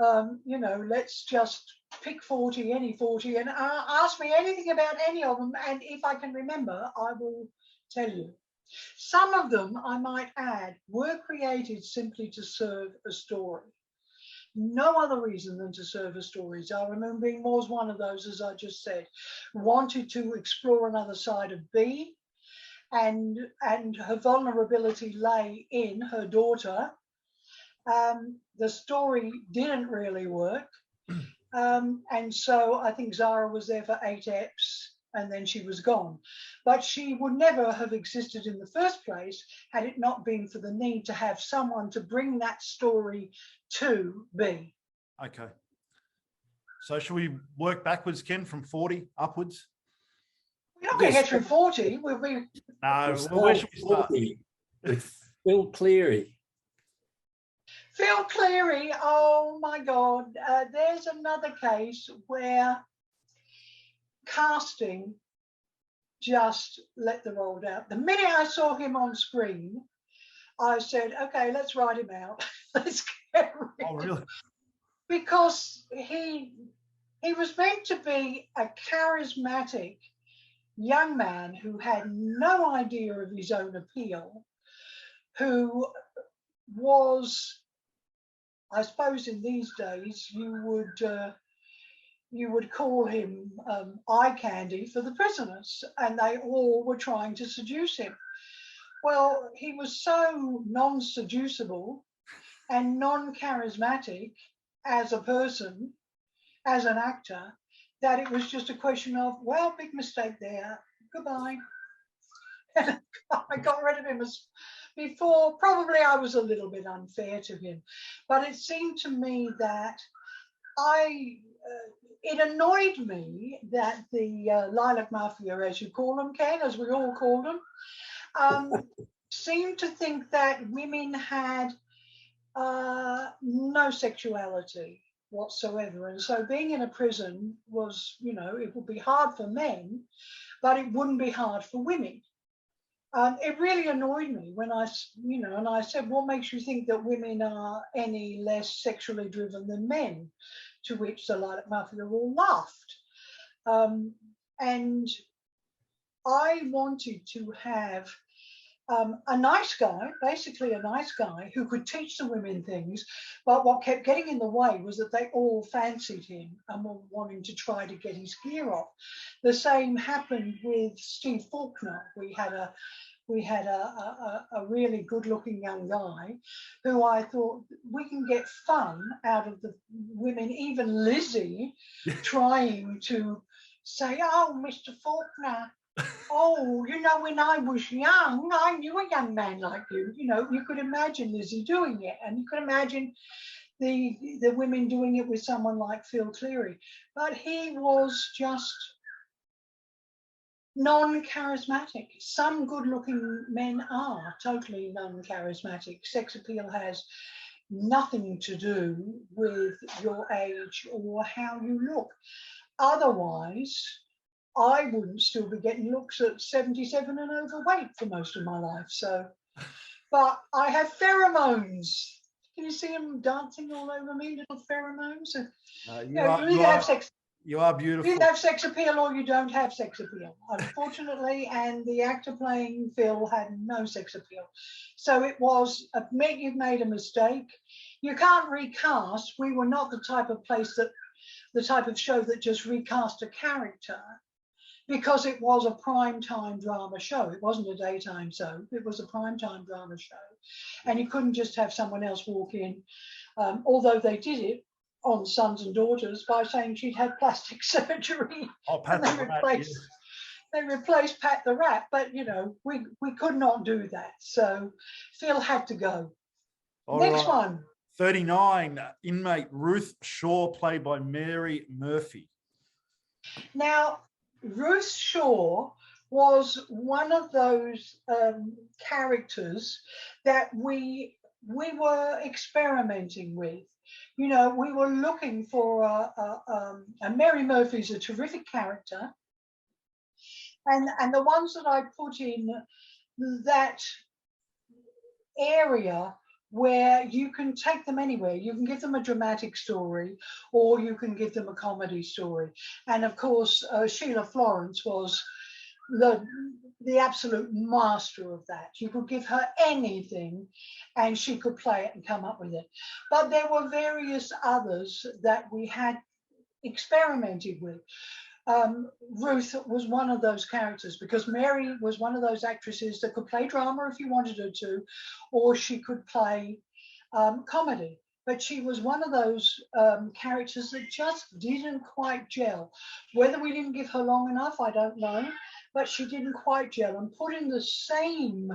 You know, let's just pick 40, any 40, and ask me anything about any of them, and if I can remember, I will tell you. Some of them, I might add, were created simply to serve a story. No other reason than to serve a story. Zara Moonbeam was one of those, as I just said, wanted to explore another side of B, and her vulnerability lay in her daughter. The story didn't really work. And so I think Zara was there for 8 eps and then she was gone. But she would never have existed in the first place had it not been for the need to have someone to bring that story to B. Okay. So should we work backwards, Ken, from 40 upwards? We're not going to get through 40. We'll be... No, where should we start? With Phil Cleary. Phil Cleary, oh my God. There's another case where casting just let the roll out. The minute I saw him on screen, I said, okay, let's write him out. Let's get rid. Oh, really? Because he was meant to be a charismatic young man who had no idea of his own appeal, who was, I suppose in these days, you would call him eye candy for the prisoners, and they all were trying to seduce him. Well, he was so non-seducible and non-charismatic as a person, as an actor, that it was just a question of, well, big mistake there, goodbye. And I got rid of him before. Probably I was a little bit unfair to him, but it seemed to me that it annoyed me that the Lilac Mafia, as you call them, Ken, as we all call them, seemed to think that women had no sexuality whatsoever. And so being in a prison was, you know, it would be hard for men, but it wouldn't be hard for women. It really annoyed me when I, you know, and I said, what makes you think that women are any less sexually driven than men? To which the Lilac Mafia all laughed. And I wanted to have a nice guy, basically a nice guy who could teach the women things, but what kept getting in the way was that they all fancied him and were wanting to try to get his gear off. The same happened with Steve Faulkner. We had a really good-looking young guy who I thought, we can get fun out of the women, even Lizzie trying to say, oh, Mr. Faulkner, oh, you know, when I was young, I knew a young man like you. You know, you could imagine Lizzie doing it, and you could imagine the women doing it with someone like Phil Cleary. But he was just non-charismatic. Some good-looking men are totally non-charismatic. Sex appeal has nothing to do with your age or how you look. Otherwise, I wouldn't still be getting looks at 77 and overweight for most of my life. So, but I have pheromones. Can you see them dancing all over me, little pheromones? You are beautiful. You have sex appeal or you don't have sex appeal, unfortunately, and the actor playing Phil had no sex appeal. So it was, admit you've made a mistake. You can't recast. We were not the type of show that just recast a character, because it was a primetime drama show. It wasn't a daytime soap. It was a primetime drama show. And you couldn't just have someone else walk in, although they did it on Sons and Daughters by saying she'd had plastic surgery. Oh, Pat and they replaced Pat the Rat. But, you know, we could not do that. So Phil had to go. Next one. 39, inmate Ruth Shaw, played by Mary Murphy. Now, Ruth Shaw was one of those characters that we were experimenting with. You know, we were looking for Mary Murphy's a terrific character, And the ones that I put in that area where you can take them anywhere. You can give them a dramatic story, or you can give them a comedy story. And of course, Sheila Florence was the absolute master of that. You could give her anything and she could play it and come up with it. But there were various others that we had experimented with. Ruth was one of those characters, because Mary was one of those actresses that could play drama if you wanted her to, or she could play comedy. But she was one of those characters that just didn't quite gel. Whether we didn't give her long enough, I don't know, but she didn't quite gel. And put in the same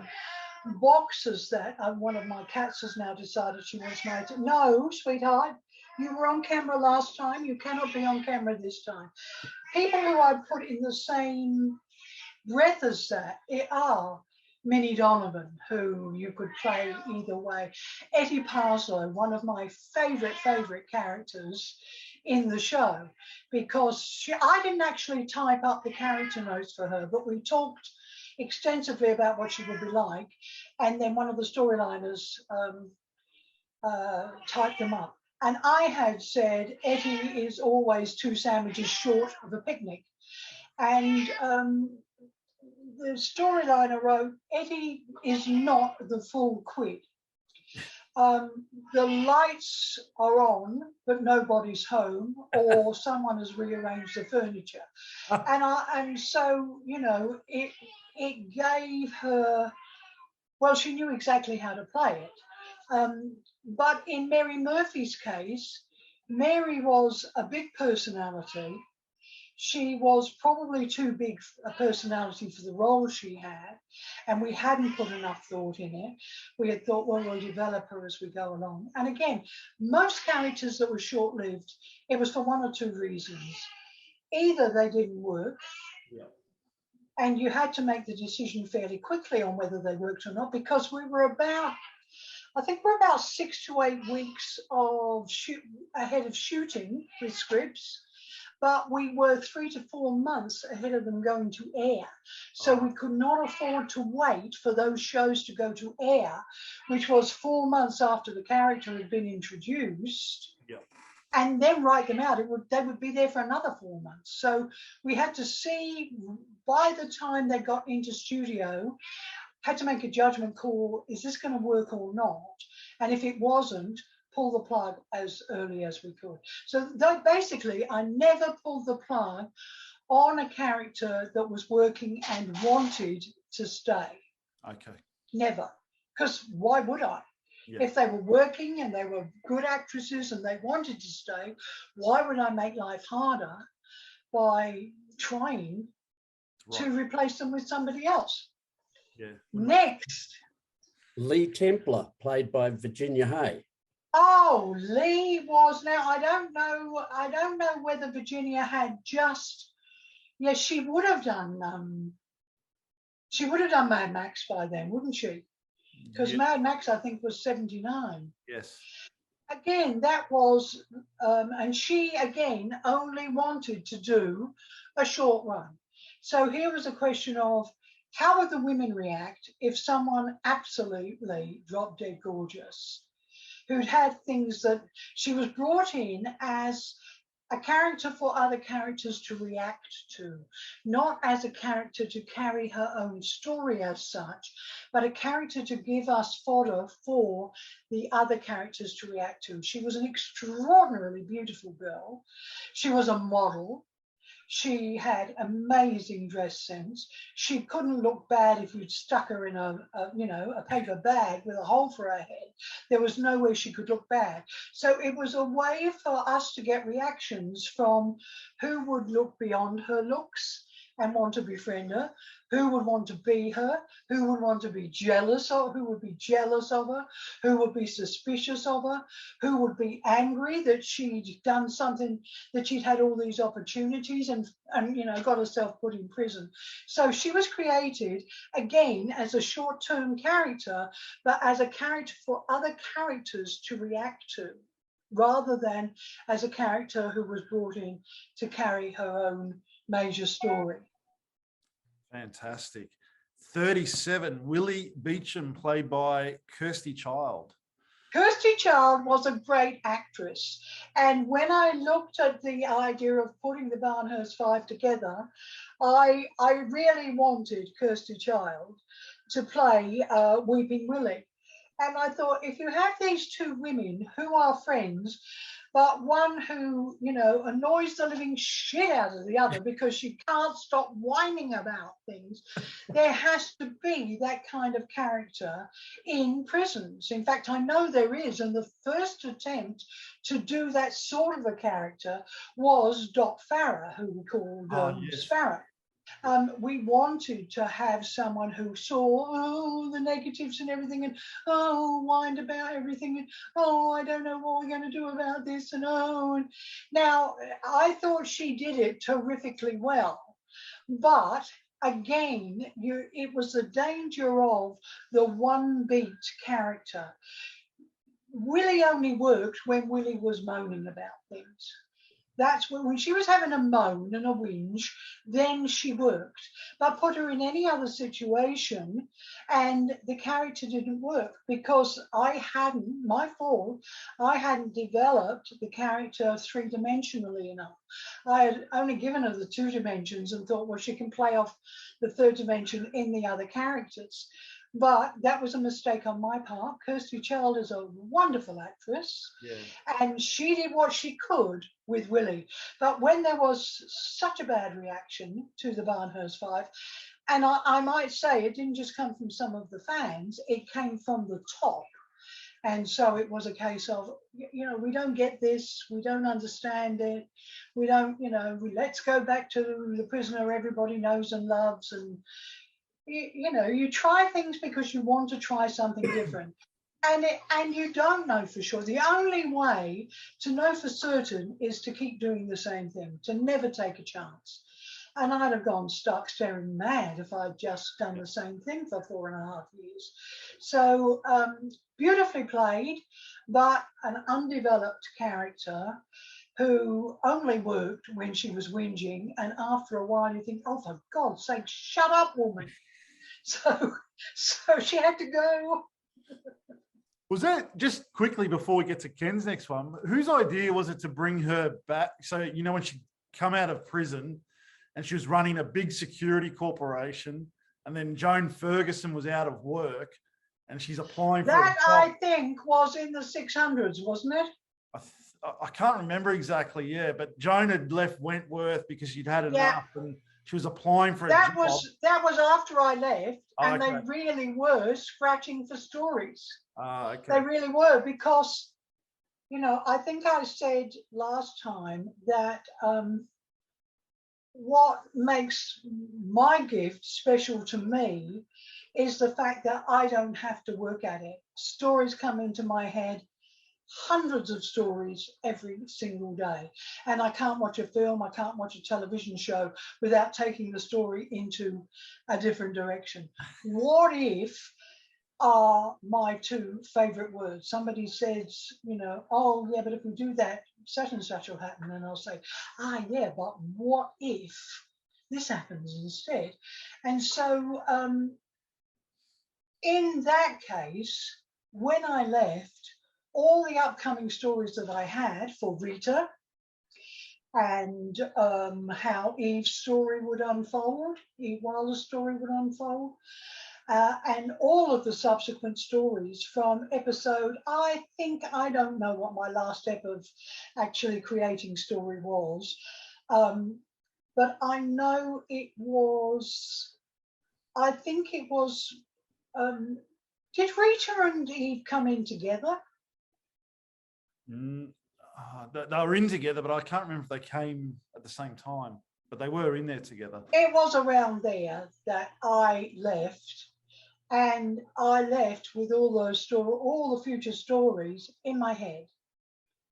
boxes that one of my cats has now decided she wants married to. No, sweetheart, you were on camera last time. You cannot be on camera this time. People who I put in the same breath as that are Minnie Donovan, who you could play either way. Etty Parslow, one of my favorite characters in the show, because I didn't actually type up the character notes for her, but we talked extensively about what she would be like, and then one of the storyliners typed them up. And I had said, Etty is always 2 sandwiches short of a picnic. And the storyliner wrote, Etty is not the full quid. The lights are on, but nobody's home, or someone has rearranged the furniture. And so, you know, it gave her, well, she knew exactly how to play it. But in Mary Murphy's case, Mary was a big personality. She was probably too big a personality for the role she had, and we hadn't put enough thought in it. We had thought, well, we'll develop her as we go along. And again, most characters that were short-lived, it was for 1 or 2 reasons. Either they didn't work, and you had to make the decision fairly quickly on whether they worked or not, because we were about, I think we're about 6 to 8 weeks ahead of shooting with scripts, but we were 3 to 4 months ahead of them going to air. So we could not afford to wait for those shows to go to air, which was 4 months after the character had been introduced, and then write them out. They would be there for another 4 months. So we had to see, by the time they got into studio, had to make a judgment call, is this going to work or not? And if it wasn't, pull the plug as early as we could. So basically, I never pulled the plug on a character that was working and wanted to stay. Okay. Never. Because why would I? Yeah. If they were working and they were good actresses and they wanted to stay, why would I make life harder by trying to replace them with somebody else? Yeah. Next. Lee Templar, played by Virginia Haye. Oh, Lee was, now I don't know whether Virginia had just, yes, she would have done Mad Max by then, wouldn't she? Because Mad Max, I think, was 79. Yes. Again, that was, and she, again, only wanted to do a short run. So here was a question of, how would the women react if someone absolutely drop dead gorgeous, who'd had things that she was brought in as a character for other characters to react to, not as a character to carry her own story as such, but a character to give us fodder for the other characters to react to. She was an extraordinarily beautiful girl. She was a model. She had amazing dress sense. She couldn't look bad if you'd stuck her in a paper bag with a hole for her head. There was no way she could look bad. So it was a way for us to get reactions from who would look beyond her looks and want to befriend her, who would want to be her, who would want to be jealous of, who would be jealous of her, who would be suspicious of her, who would be angry that she'd done something, that she'd had all these opportunities and got herself put in prison. So she was created again as a short-term character, but as a character for other characters to react to, rather than as a character who was brought in to carry her own major story. Fantastic. 37, Willie Beecham, played by Kirsty Child. Kirsty Child was a great actress. And when I looked at the idea of putting the Barnhurst Five together, I really wanted Kirsty Child to play Weeping Willie. And I thought, if you have these two women who are friends, but one who, you know, annoys the living shit out of the other because she can't stop whining about things, there has to be that kind of character in prisons. In fact, I know there is, and the first attempt to do that sort of a character was Doc Farrer, who we called Farrer. We wanted to have someone who saw the negatives and everything, and whined about everything, and I don't know what we're going to do about this, and and now I thought she did it terrifically well, but again, it was the danger of the one beat character. Willie only worked when Willie was moaning about things. That's when she was having a moan and a whinge, then she worked. But put her in any other situation and the character didn't work because I hadn't developed the character three-dimensionally enough. I had only given her the 2 dimensions and thought, well, she can play off the 3rd dimension in the other characters. But that was a mistake on my part. Kirsty Child is a wonderful actress, and she did what she could with Willie. But when there was such a bad reaction to the Barnhurst Five, and I might say it didn't just come from some of the fans, it came from the top. And so it was a case of, you know, we don't get this, we don't understand it, we don't, you know, let's go back to the prisoner everybody knows and loves, and you know, you try things because you want to try something different, and you don't know for sure. The only way to know for certain is to keep doing the same thing, to never take a chance. And I'd have gone stark staring mad if I'd just done the same thing for 4.5 years. So beautifully played, but an undeveloped character who only worked when she was whinging, and after a while you think, oh, for God's sake, shut up, woman. So she had to go. Was that, just quickly before we get to Ken's next one, whose idea was it to bring her back? So, you know, when she come out of prison and she was running a big security corporation, and then Joan Ferguson was out of work and she's applying for that, I think, was in the 600s, wasn't it? I can't remember exactly, but Joan had left Wentworth because she'd had enough, and she was applying for a job. That was after I left, and they really were scratching for stories. They really were, because, you know, I think I said last time that what makes my gift special to me is the fact that I don't have to work at it. Stories come into my head, hundreds of stories every single day, and I can't watch a film, I can't watch a television show without taking the story into a different direction. What if are my 2 favorite words. Somebody says, you know, oh yeah, but if we do that, such and such will happen, and I'll say, yeah, but what if this happens instead? And so in that case, when I left, all the upcoming stories that I had for Rita, and how Eve's story would unfold, Eve Wilder's story would unfold, and all of the subsequent stories from episode, I don't know what my last step of actually creating story was, but I know it was, did Rita and Eve come in together? They were in together, but I can't remember if they came at the same time, but they were in there together. It was around there that I left, and I left with all the future stories in my head.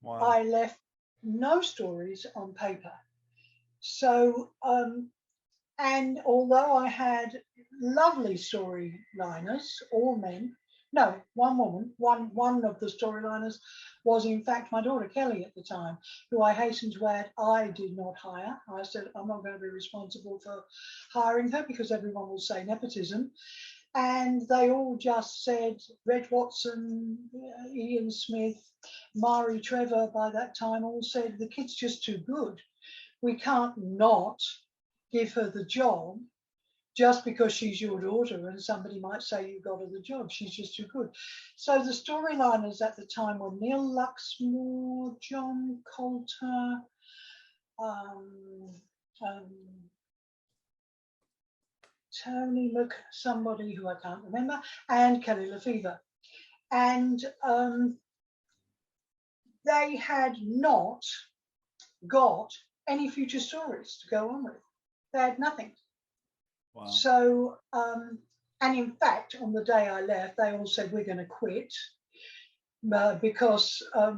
Wow. I left no stories on paper. So, and although I had lovely storyliners, all men, No, one woman, one of the storyliners was in fact my daughter Kelly at the time, who I hasten to add I did not hire. I said I'm not going to be responsible for hiring her because everyone will say nepotism. And they all just said, Reg Watson, Ian Smith, Mari Trevor by that time all said, the kid's just too good. We can't not give her the job just because she's your daughter and somebody might say you got her the job. She's just too good. So the storyliners at the time were Neil Luxmore, John Coulter, Tony somebody who I can't remember, and Kelly Lefevre. And they had not got any future stories to go on with. They had nothing. Wow. So, and in fact, on the day I left, they all said, we're going to quit because I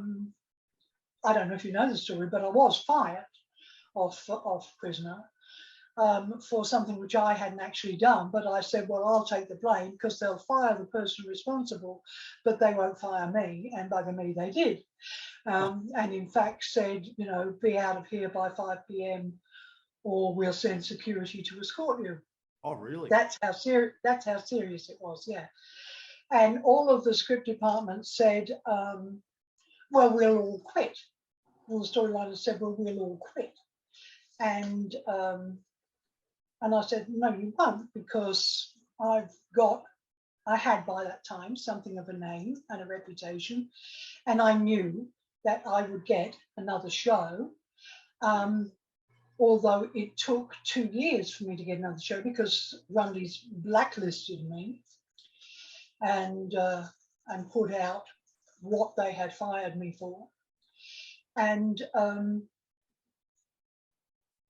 don't know if you know the story, but I was fired off Prisoner for something which I hadn't actually done. But I said, well, I'll take the blame because they'll fire the person responsible, but they won't fire me. And bugger me, they did. And in fact said, you know, be out of here by 5 p.m. or we'll send security to escort you. Oh, really? That's how serious it was, yeah. And all of the script department said, well, we'll all quit. All the storyliners said, well, we'll all quit. And I said, no, you won't, because I had by that time something of a name and a reputation, and I knew that I would get another show. Although it took 2 years for me to get another show because Grundy's blacklisted me and put out what they had fired me for. And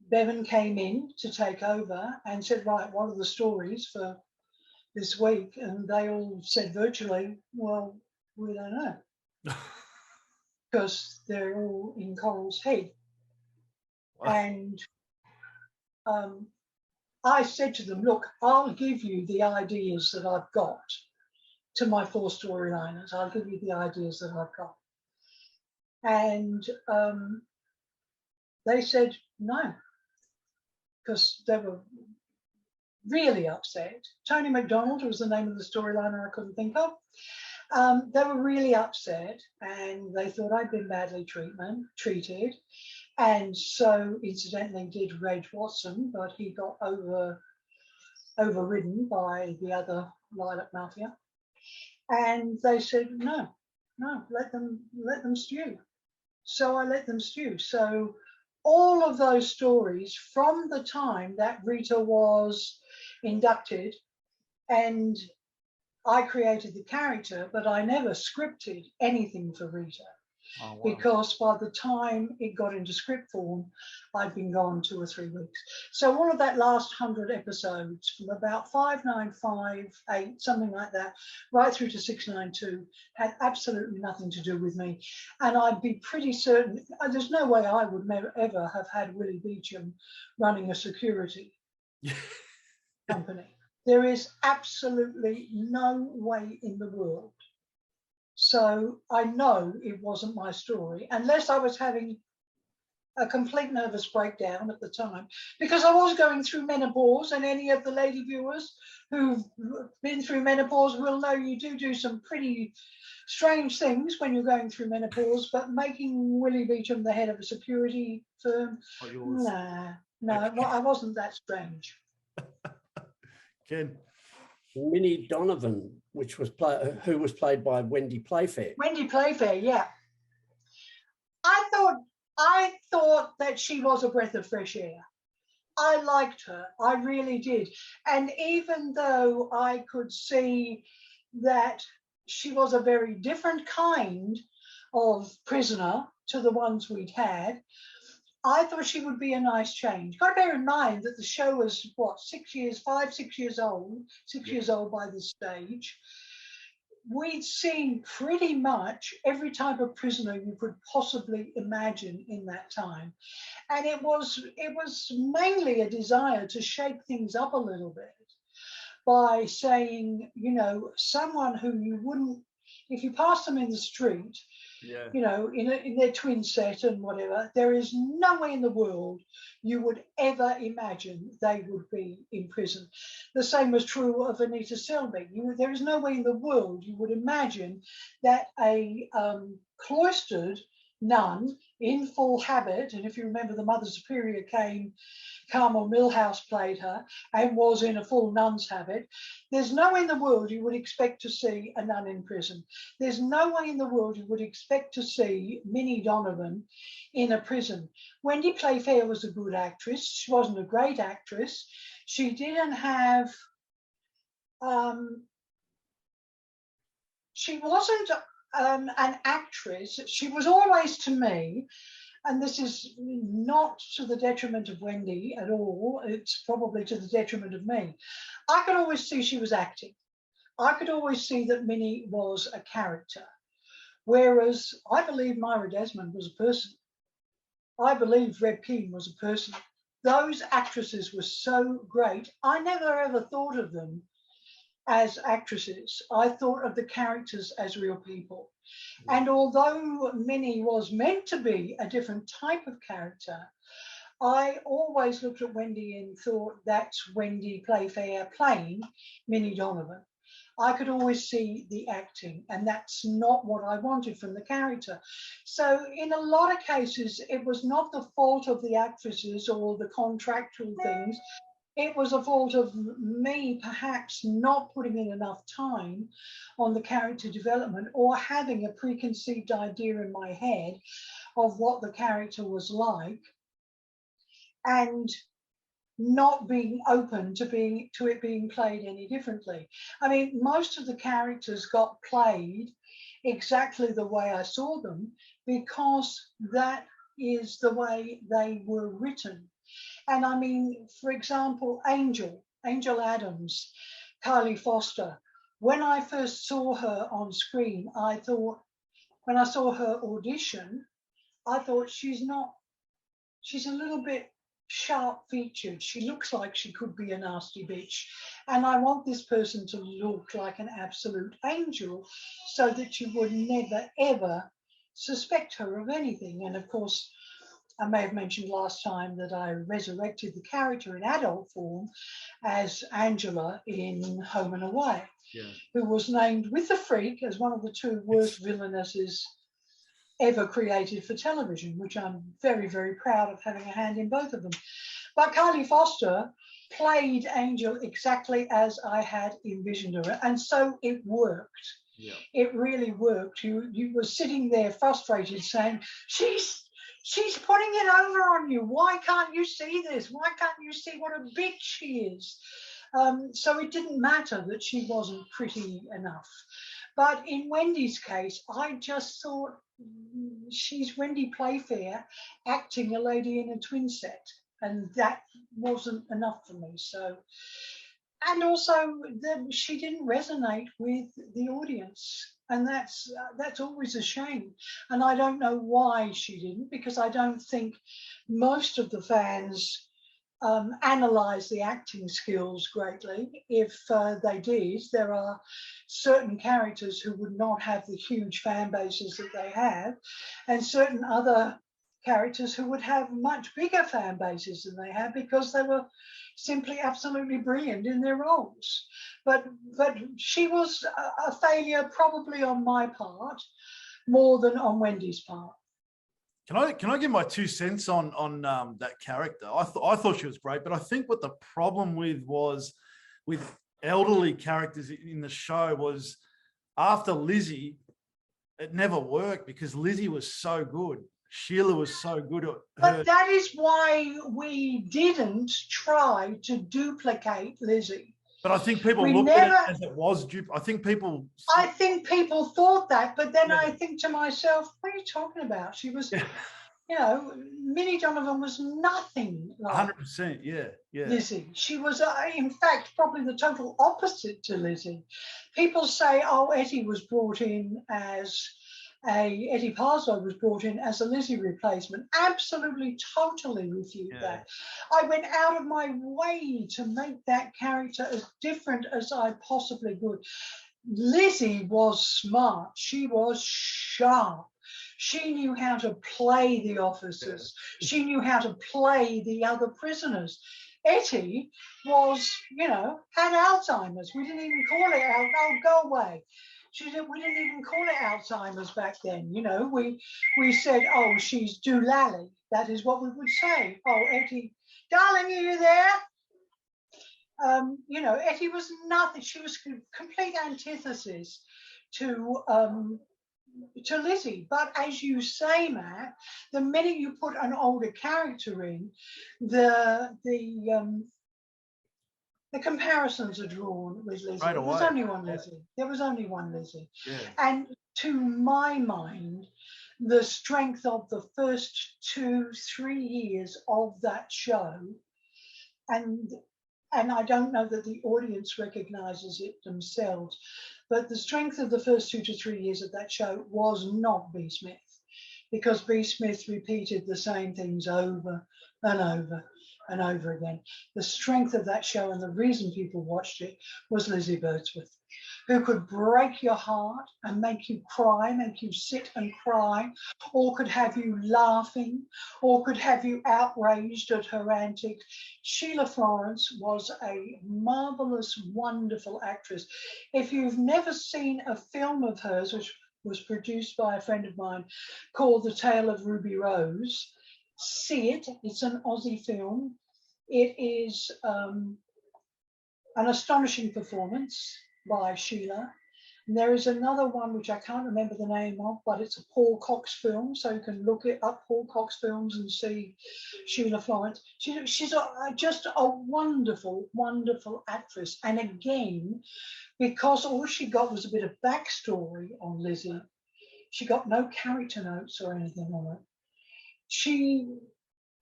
Bevan came in to take over and said, right, what are the stories for this week? And they all said virtually, well, we don't know. Because they're all in Coral's head. Wow. And I said to them, look, I'll give you the ideas that I've got to my 4 storyliners. I'll give you the ideas that I've got. And they said no, because they were really upset. Tony McDonald was the name of the storyliner I couldn't think of. They were really upset and they thought I'd been badly treated. And so incidentally did Reg Watson, but he got overridden by the other Lilac Mafia. And they said, no, let them stew. So I let them stew. So all of those stories from the time that Rita was inducted, and I created the character, but I never scripted anything for Rita. Oh, wow. Because by the time it got into script form, I'd been gone 2 or 3 weeks. So all of that last 100 episodes, from about 595, something like that, right through to 692, had absolutely nothing to do with me. And I'd be pretty certain, there's no way I would never ever have had Willie Beecham running a security company. There is absolutely no way in the world. So I know it wasn't my story, unless I was having a complete nervous breakdown at the time, because I was going through menopause, and any of the lady viewers who've been through menopause will know you do some pretty strange things when you're going through menopause, but making Willie Beecham the head of a security firm, no, okay. I wasn't that strange. Ken? Minnie Donovan, who was played by Wendy Playfair. Wendy Playfair, yeah. I thought that she was a breath of fresh air. I liked her, I really did. And even though I could see that she was a very different kind of prisoner to the ones we'd had, I thought she would be a nice change. Got to bear in mind that the show was, what, 6 years old by this stage. We'd seen pretty much every type of prisoner you could possibly imagine in that time. And it was mainly a desire to shake things up a little bit. by saying, you know, someone who you wouldn't, if you pass them in the street, Yeah. you know, in their twin set and whatever, there is no way in the world you would ever imagine they would be in prison. The same was true of Anita Selby. There is no way in the world you would imagine that a cloistered nun in full habit, and if you remember, the Mother Superior came, Carmel Millhouse played her, and was in a full nun's habit. There's no way in the world you would expect to see a nun in prison. There's no way in the world you would expect to see Minnie Donovan in a prison. Wendy Playfair was a good actress. She wasn't a great actress. She didn't have, she wasn't an actress. She was always, to me, and this is not to the detriment of Wendy at all, it's probably to the detriment of me. I could always see she was acting. I could always see that Minnie was a character. Whereas I believe Myra Desmond was a person. I believe Reb King was a person. Those actresses were so great. I never ever thought of them as actresses. I thought of the characters as real people. And although Minnie was meant to be a different type of character, I always looked at Wendy and thought, that's Wendy Playfair playing Minnie Donovan. I could always see the acting, and that's not what I wanted from the character. So in a lot of cases, it was not the fault of the actresses or the contractual things. It was a fault of me perhaps not putting in enough time on the character development, or having a preconceived idea in my head of what the character was like, and not being open to it being played any differently. I mean, most of the characters got played exactly the way I saw them, because that is the way they were written. And I mean, for example, Angel Adams, Kylie Foster. When I first saw her on screen, I thought, when I saw her audition, I thought, she's a little bit sharp featured. She looks like she could be a nasty bitch. And I want this person to look like an absolute angel, so that you would never, ever suspect her of anything. And of course, I may have mentioned last time that I resurrected the character in adult form as Angela in Home and Away, who was named with the Freak as one of the two worst villainesses ever created for television, which I'm very, very proud of having a hand in both of them. But Kylie Foster played Angel exactly as I had envisioned her, and so it worked. Yeah. It really worked. You were sitting there frustrated saying, she's putting it over on you. Why can't you see this? Why can't you see what a bitch she is? So it didn't matter that she wasn't pretty enough. But in Wendy's case, I just thought, she's Wendy Playfair acting a lady in a twin set, and that wasn't enough for me. So, and also she didn't resonate with the audience, and that's always a shame. And I don't know why she didn't, because I don't think most of the fans analyze the acting skills greatly. If they did, there are certain characters who would not have the huge fan bases that they have, and certain other characters who would have much bigger fan bases than they have, because they were simply absolutely brilliant in their roles. But she was a failure, probably on my part more than on Wendy's part. Can I give my 2 cents on that character? I thought she was great, but I think what the problem was with elderly characters in the show was, after Lizzie, it never worked, because Lizzie was so good. Sheila was so good at her. But that is why we didn't try to duplicate Lizzie. But I think people looked at it as it was. I think people thought that, but then I think to myself, what are you talking about? She was, you know, Minnie Donovan was nothing like 100%, yeah. Lizzie. She was, in fact, probably the total opposite to Lizzie. People say, oh, Etty was brought in as Eddie Parslow was brought in as a Lizzie replacement. Absolutely, totally refute that. I went out of my way to make that character as different as I possibly could. Lizzie was smart. She was sharp. She knew how to play the officers. She knew how to play the other prisoners. Etty was, had Alzheimer's. We didn't even call it out. Oh, go away. We didn't even call it Alzheimer's back then. We said, oh, she's doolally. That is what we would say. Oh, Etty, darling, are you there? Etty was nothing. She was complete antithesis to Lizzie. But as you say, Matt, the minute you put an older character in, the comparisons are drawn with Lizzie. Right There was only one Lizzie. There was only one Lizzie. Yeah. And to my mind, the strength of the first 2-3 years of that show, and I don't know that the audience recognizes it themselves, but the strength of the first 2 to 3 years of that show was not B. Smith, because B. Smith repeated the same things over and over and over again. The strength of that show, and the reason people watched it, was Lizzie Birdsworth, who could break your heart and make you cry, make you sit and cry, or could have you laughing, or could have you outraged at her antics. Sheila Florence was a marvelous, wonderful actress. If you've never seen a film of hers, which was produced by a friend of mine, called The Tale of Ruby Rose, see it. It's an Aussie film. It is an astonishing performance by Sheila. And there is another one which I can't remember the name of, but it's a Paul Cox film, so you can look it up, Paul Cox films, and see Sheila Florence. She's just a wonderful, wonderful actress. And again, because all she got was a bit of backstory on Lizzie, she got no character notes or anything on it. She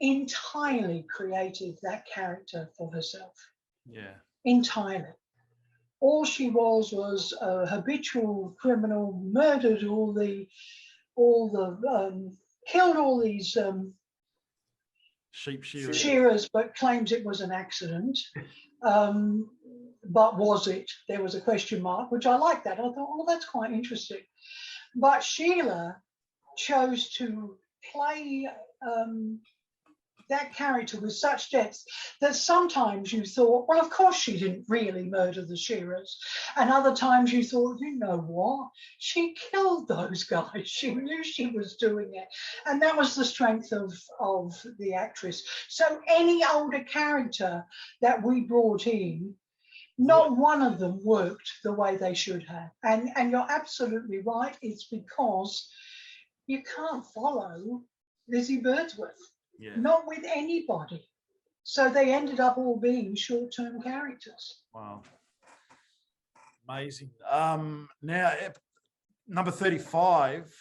entirely created that character for herself. Yeah. Entirely. All she was a habitual criminal, murdered killed all these sheep shearers, but claims it was an accident. But was it? There was a question mark, which I liked that. I thought, oh, that's quite interesting. But Sheila chose to play that character with such depth that sometimes you thought, well, of course she didn't really murder the shearers. And other times you thought, you know what? She killed those guys. She knew she was doing it. And that was the strength of the actress. So any older character that we brought in, not one of them worked the way they should have. And you're absolutely right. It's because you can't follow Lizzie Birdsworth. Yeah. Not with anybody. So they ended up all being short-term characters. Wow. Amazing. Now, number 35,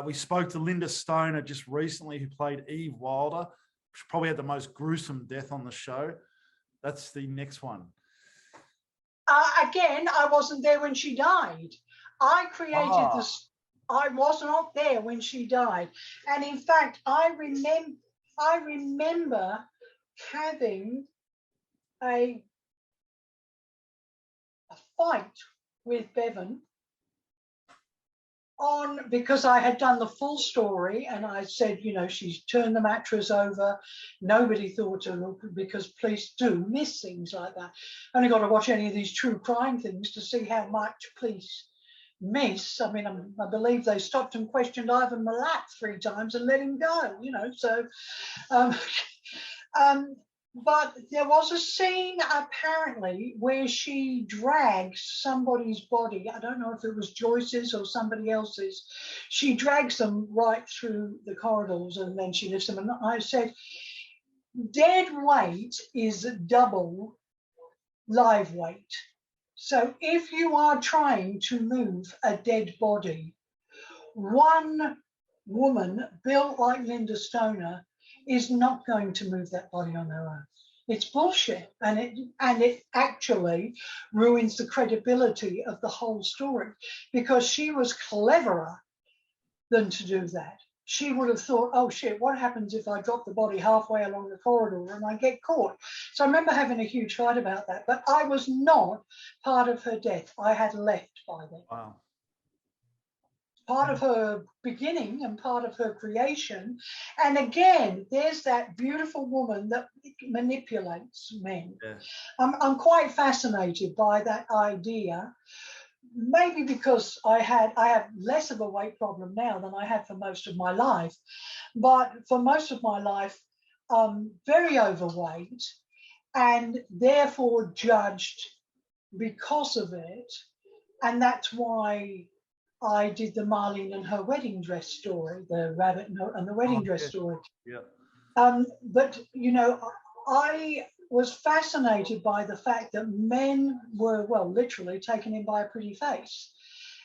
we spoke to Linda Stoner just recently, who played Eve Wilder. She probably had the most gruesome death on the show. That's the next one. Again, I wasn't there when she died. I created this. I was not there when she died. And in fact, I remember having a fight with Bevan because I had done the full story, and I said, she's turned the mattress over. Nobody thought to look, because police do miss things like that. Only got to watch any of these true crime things to see how much police miss. I mean, I believe they stopped and questioned Ivan Milat 3 times and let him go, so but there was a scene apparently where she drags somebody's body. I don't know if it was Joyce's or somebody else's. She drags them right through the corridors and then she lifts them. And I said, dead weight is double live weight. So if you are trying to move a dead body, one woman built like Linda Stoner is not going to move that body on her own. It's bullshit, and it actually ruins the credibility of the whole story, because she was cleverer than to do that. She would have thought, oh shit, what happens if I drop the body halfway along the corridor and I get caught? So I remember having a huge fight about that, but I was not part of her death. I had left by then. Wow. Part of her beginning and part of her creation. And again, there's that beautiful woman that manipulates men. Yeah. I'm quite fascinated by that idea. Maybe because I have less of a weight problem now than I had for most of my life. But for most of my life, very overweight and therefore judged because of it. And that's why I did the Marlene and her wedding dress story, the rabbit and the wedding dress story. Yeah. But, you know, I was fascinated by the fact that men were, well, literally taken in by a pretty face,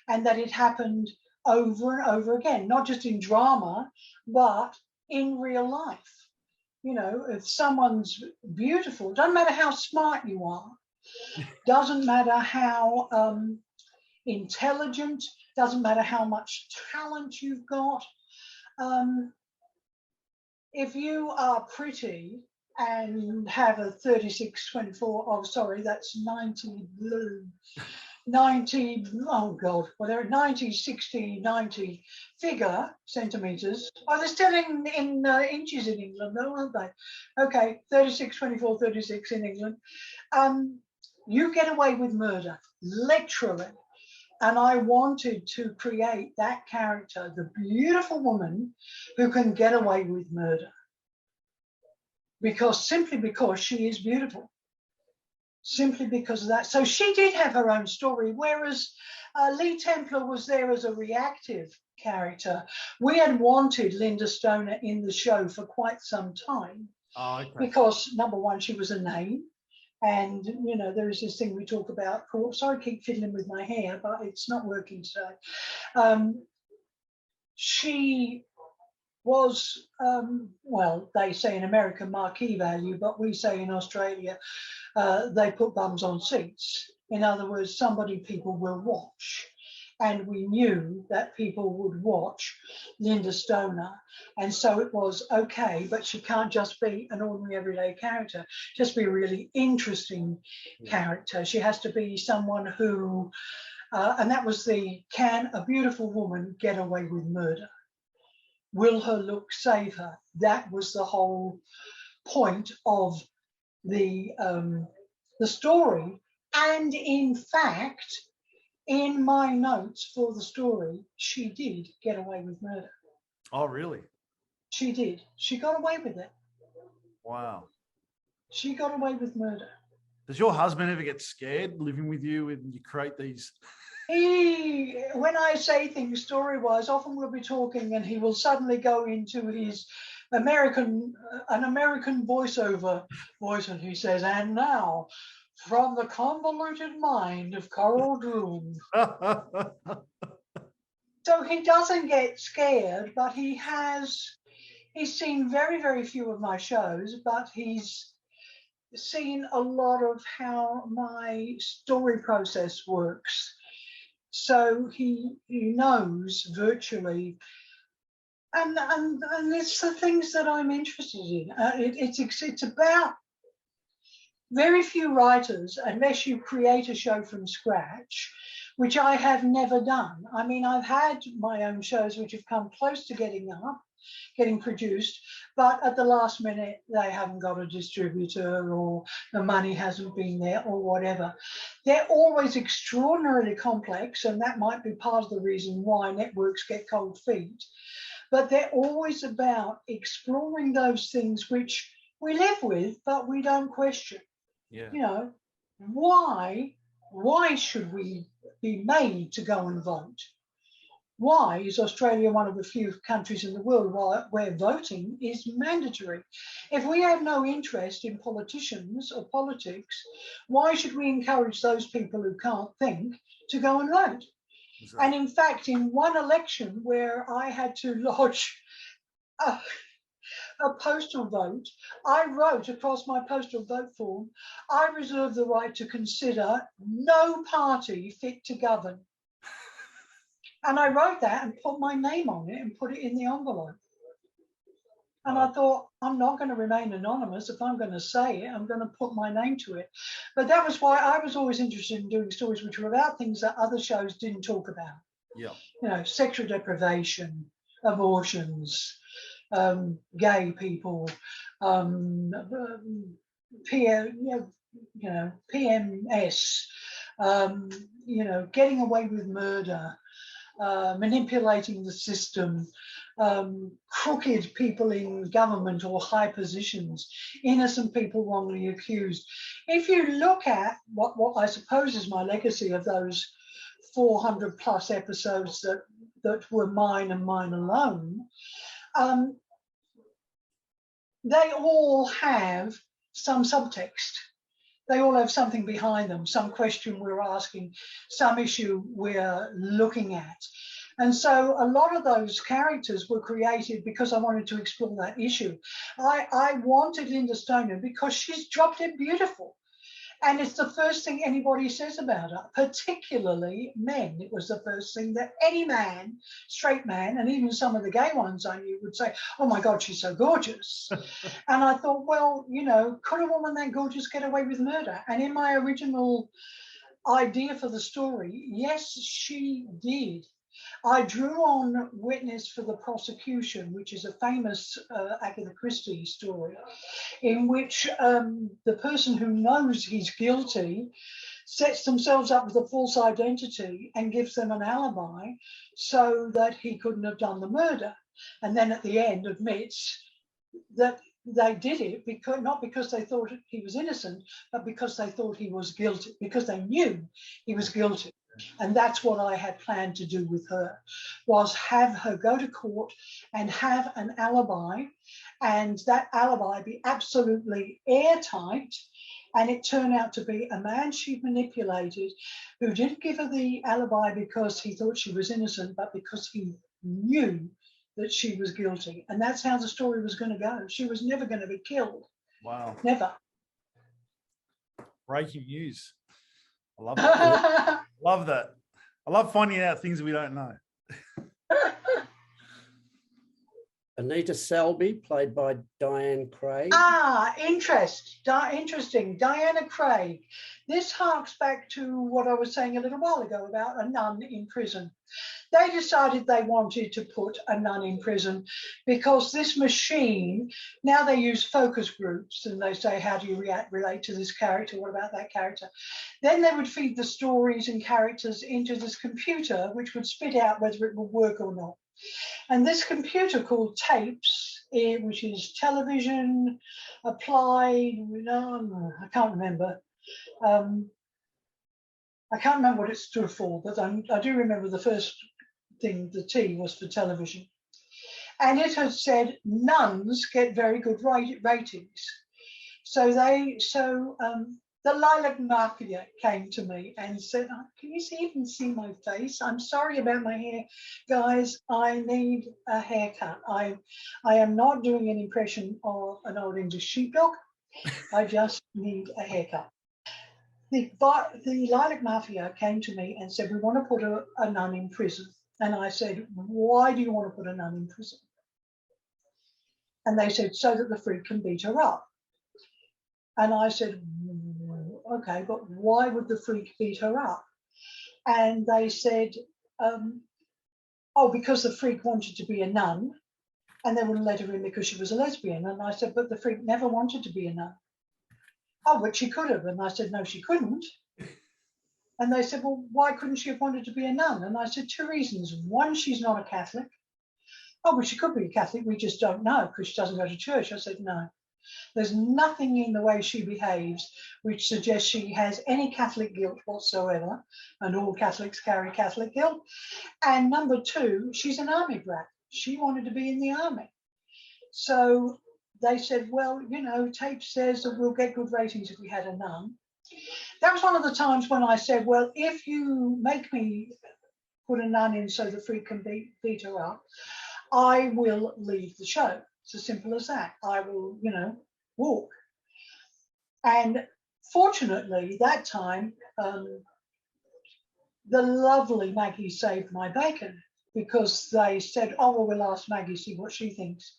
and that it happened over and over again, not just in drama, but in real life. You know, if someone's beautiful, doesn't matter how smart you are, doesn't matter how intelligent, doesn't matter how much talent you've got. If you are pretty and have a 36-24, oh, sorry, that's 90, oh God, whatever, 90, 60, 90 figure centimeters. Oh, they're still in inches in England, though, aren't they? Okay, 36, 24, 36 in England. You get away with murder, literally. And I wanted to create that character, the beautiful woman who can get away with murder. Simply because she is beautiful. Simply because of that. So she did have her own story, whereas Lee Templar was there as a reactive character. We had wanted Linda Stoner in the show for quite some time. Oh, okay. Because, number one, she was a name. And, you know, there is this thing we talk about called, sorry, I keep fiddling with my hair, but it's not working today. She was, well, they say in America marquee value, but we say in Australia, they put bums on seats. In other words, somebody people will watch. And we knew that people would watch Linda Stoner. And so it was okay, but she can't just be an ordinary everyday character, just be a really interesting character. She has to be someone who, and that was can a beautiful woman get away with murder? Will her look save her? That was the whole point of the story. And in fact, in my notes for the story, she did get away with murder. Oh, really? She did. She got away with it. Wow. She got away with murder. Does your husband ever get scared living with you when you create these? When I say things story-wise, often we'll be talking and he will suddenly go into his an American voiceover voice, and he says, and now, from the convoluted mind of Coral Drouyn. So he doesn't get scared, but he's seen very, very few of my shows, but he's seen a lot of how my story process works. So he knows virtually, and it's the things that I'm interested in. It's about very few writers, unless you create a show from scratch, which I have never done. I mean, I've had my own shows which have come close to getting produced, but at the last minute, they haven't got a distributor or the money hasn't been there or whatever. They're always extraordinarily complex, and that might be part of the reason why networks get cold feet. But they're always about exploring those things which we live with, but we don't question. Yeah. You know, why should we be made to go and vote? Why is Australia one of the few countries in the world where voting is mandatory? If we have no interest in politicians or politics, why should we encourage those people who can't think to go and vote? Exactly. And in fact, in one election where I had to lodge a postal vote, I wrote across my postal vote form, I reserve the right to consider no party fit to govern. And I wrote that and put my name on it and put it in the envelope. And I thought, I'm not going to remain anonymous. If I'm going to say it, I'm going to put my name to it. But that was why I was always interested in doing stories which were about things that other shows didn't talk about. Yeah. You know, sexual deprivation, abortions, gay people, PMS, getting away with murder, manipulating the system, crooked people in government or high positions, innocent people wrongly accused. If you look at what I suppose is my legacy of those 400 plus episodes that were mine and mine alone, they all have some subtext. They all have something behind them, some question we're asking, some issue we're looking at. And so a lot of those characters were created because I wanted to explore that issue. I wanted Linda Stoner because she's drop dead beautiful. And it's the first thing anybody says about her, particularly men. It was the first thing that any man, straight man, and even some of the gay ones I knew would say, oh my God, she's so gorgeous. And I thought, well, could a woman that gorgeous get away with murder? And in my original idea for the story, yes, she did. I drew on witness for the prosecution, which is a famous Agatha Christie story, in which the person who knows he's guilty sets themselves up with a false identity and gives them an alibi so that he couldn't have done the murder. And then at the end admits that they did it not because they thought he was innocent, but because they thought he was guilty, because they knew he was guilty. And that's what I had planned to do with her, was have her go to court and have an alibi, and that alibi be absolutely airtight. And it turned out to be a man she manipulated who didn't give her the alibi because he thought she was innocent, but because he knew that she was guilty. And that's how the story was going to go. She was never going to be killed. Wow. Never. Breaking news. I love that. Love that. I love finding out things we don't know. Anita Selby, played by Diane Craig. Interesting. Diana Craig. This harks back to what I was saying a little while ago about a nun in prison. They decided they wanted to put a nun in prison because this machine, now they use focus groups and they say, how do you relate to this character? What about that character? Then they would feed the stories and characters into this computer, which would spit out whether it would work or not. And this computer called tapes, which is television, applied, I can't remember. I can't remember what it stood for, but I do remember the first thing, the T was for television. And it had said nuns get very good ratings. So the Lilac Mafia came to me and said, oh, can you even see my face? I'm sorry about my hair. Guys, I need a haircut. I am not doing an impression of an old English sheepdog. I just need a haircut. The Lilac Mafia came to me and said, we want to put a nun in prison. And I said, why do you want to put a nun in prison? And they said, so that the freak can beat her up. And I said, okay, but why would the freak beat her up? And they said, because the freak wanted to be a nun and they wouldn't let her in because she was a lesbian. And I said, but the freak never wanted to be a nun. Oh, but she could have. And I said, no, she couldn't. And they said, well, why couldn't she have wanted to be a nun? And I said, two reasons. One, she's not a Catholic. Oh, but she could be a Catholic. We just don't know because she doesn't go to church. I said, no. There's nothing in the way she behaves which suggests she has any Catholic guilt whatsoever. And all Catholics carry Catholic guilt. And number two, she's an army brat. She wanted to be in the army. So they said, well, tape says that we'll get good ratings if we had a nun. That was one of the times when I said, well, if you make me put a nun in so the freak can beat her up, I will leave the show. It's as simple as that. I will, walk. And fortunately, that time, the lovely Maggie saved my bacon, because they said, oh, well, we'll ask Maggie, see what she thinks.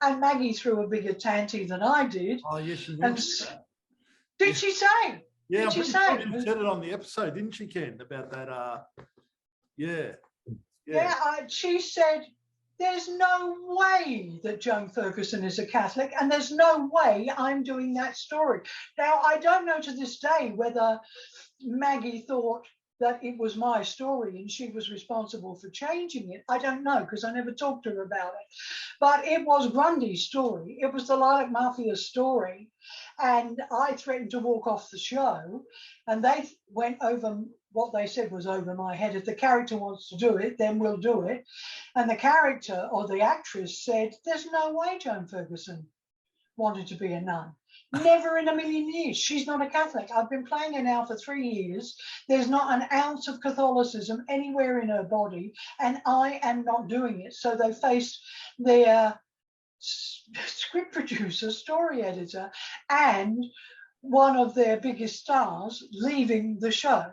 And Maggie threw a bigger tanty than I did. Oh, yes, she And mentioned that. did she say? Yeah, Did I'm she pretty say? sure she said it on the episode, didn't she, Ken, about that? Yeah. Yeah, she said, there's no way that Joan Ferguson is a Catholic, and there's no way I'm doing that story. Now, I don't know to this day whether Maggie thought that it was my story and she was responsible for changing it. I don't know, because I never talked to her about it. But it was Grundy's story. It was the Lilac Mafia story. And I threatened to walk off the show, and they went over what they said was over my head. If the character wants to do it, then we'll do it. And the character, or the actress, said, there's no way Joan Ferguson wanted to be a nun. Never in a million years. She's not a Catholic. I've been playing her now for 3 years. There's not an ounce of Catholicism anywhere in her body, and I am not doing it. So they faced their script producer, story editor, and one of their biggest stars leaving the show.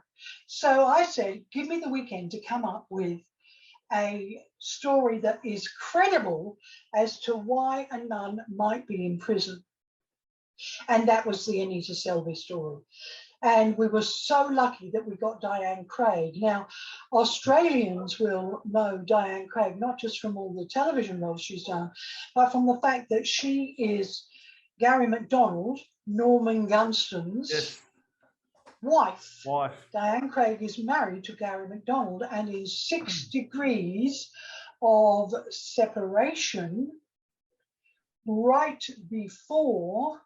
So I said, give me the weekend to come up with a story that is credible as to why a nun might be in prison. And that was the Anita Selby story. And we were so lucky that we got Diane Craig. Now, Australians will know Diane Craig, not just from all the television roles she's done, but from the fact that she is Gary MacDonald, Norman Gunston's wife. Diane Craig is married to Gary MacDonald, and in 6 degrees of separation, right before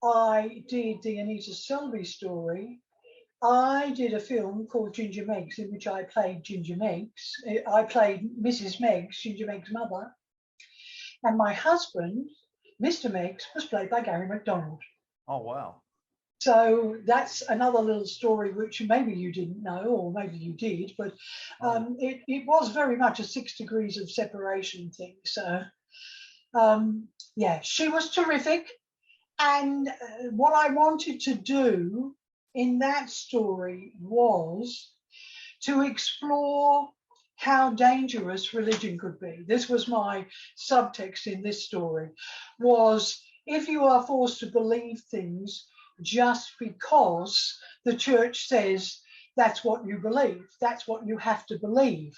I did the Anita Selby story, I did a film called Ginger Meggs, in which I played Ginger Meggs. I played Mrs. Meggs, Ginger Meggs' mother. And my husband, Mr. Meggs, was played by Gary MacDonald. Oh, wow. So that's another little story which maybe you didn't know, or maybe you did, but it was very much a 6 degrees of separation thing. So, yeah, she was terrific. And what I wanted to do in that story was to explore how dangerous religion could be. This was my subtext in this story, was if you are forced to believe things just because the church says that's what you believe, that's what you have to believe.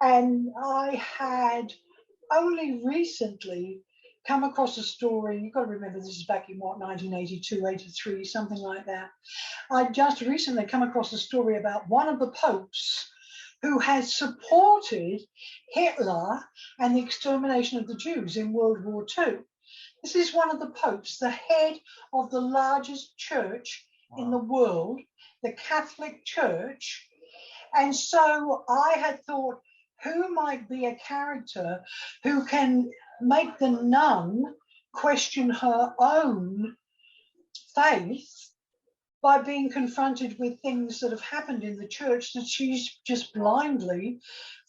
And I had only recently come across a story, you've got to remember this is back in what, 1982, 83, something like that. I just recently come across a story about one of the popes who has supported Hitler and the extermination of the Jews in World War II. This is one of the popes, the head of the largest church in the world, the Catholic Church. And so I had thought, who might be a character who can make the nun question her own faith by being confronted with things that have happened in the church that she's just blindly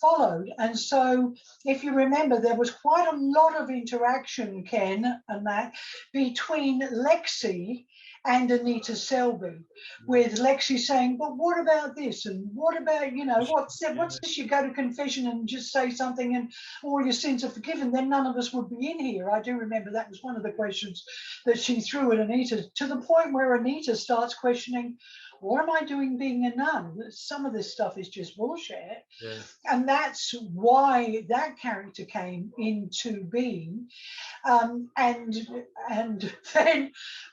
followed. And so, if you remember, there was quite a lot of interaction, Ken, and that, between Lexi and Anita Selby, with Lexi saying, but what about this? And what about, you know, what's this? You go to confession and just say something and all your sins are forgiven, then none of us would be in here. I do remember that was one of the questions that she threw at Anita, to the point where Anita starts questioning, what am I doing being a nun? Some of this stuff is just bullshit. Yeah. And that's why that character came into being. And then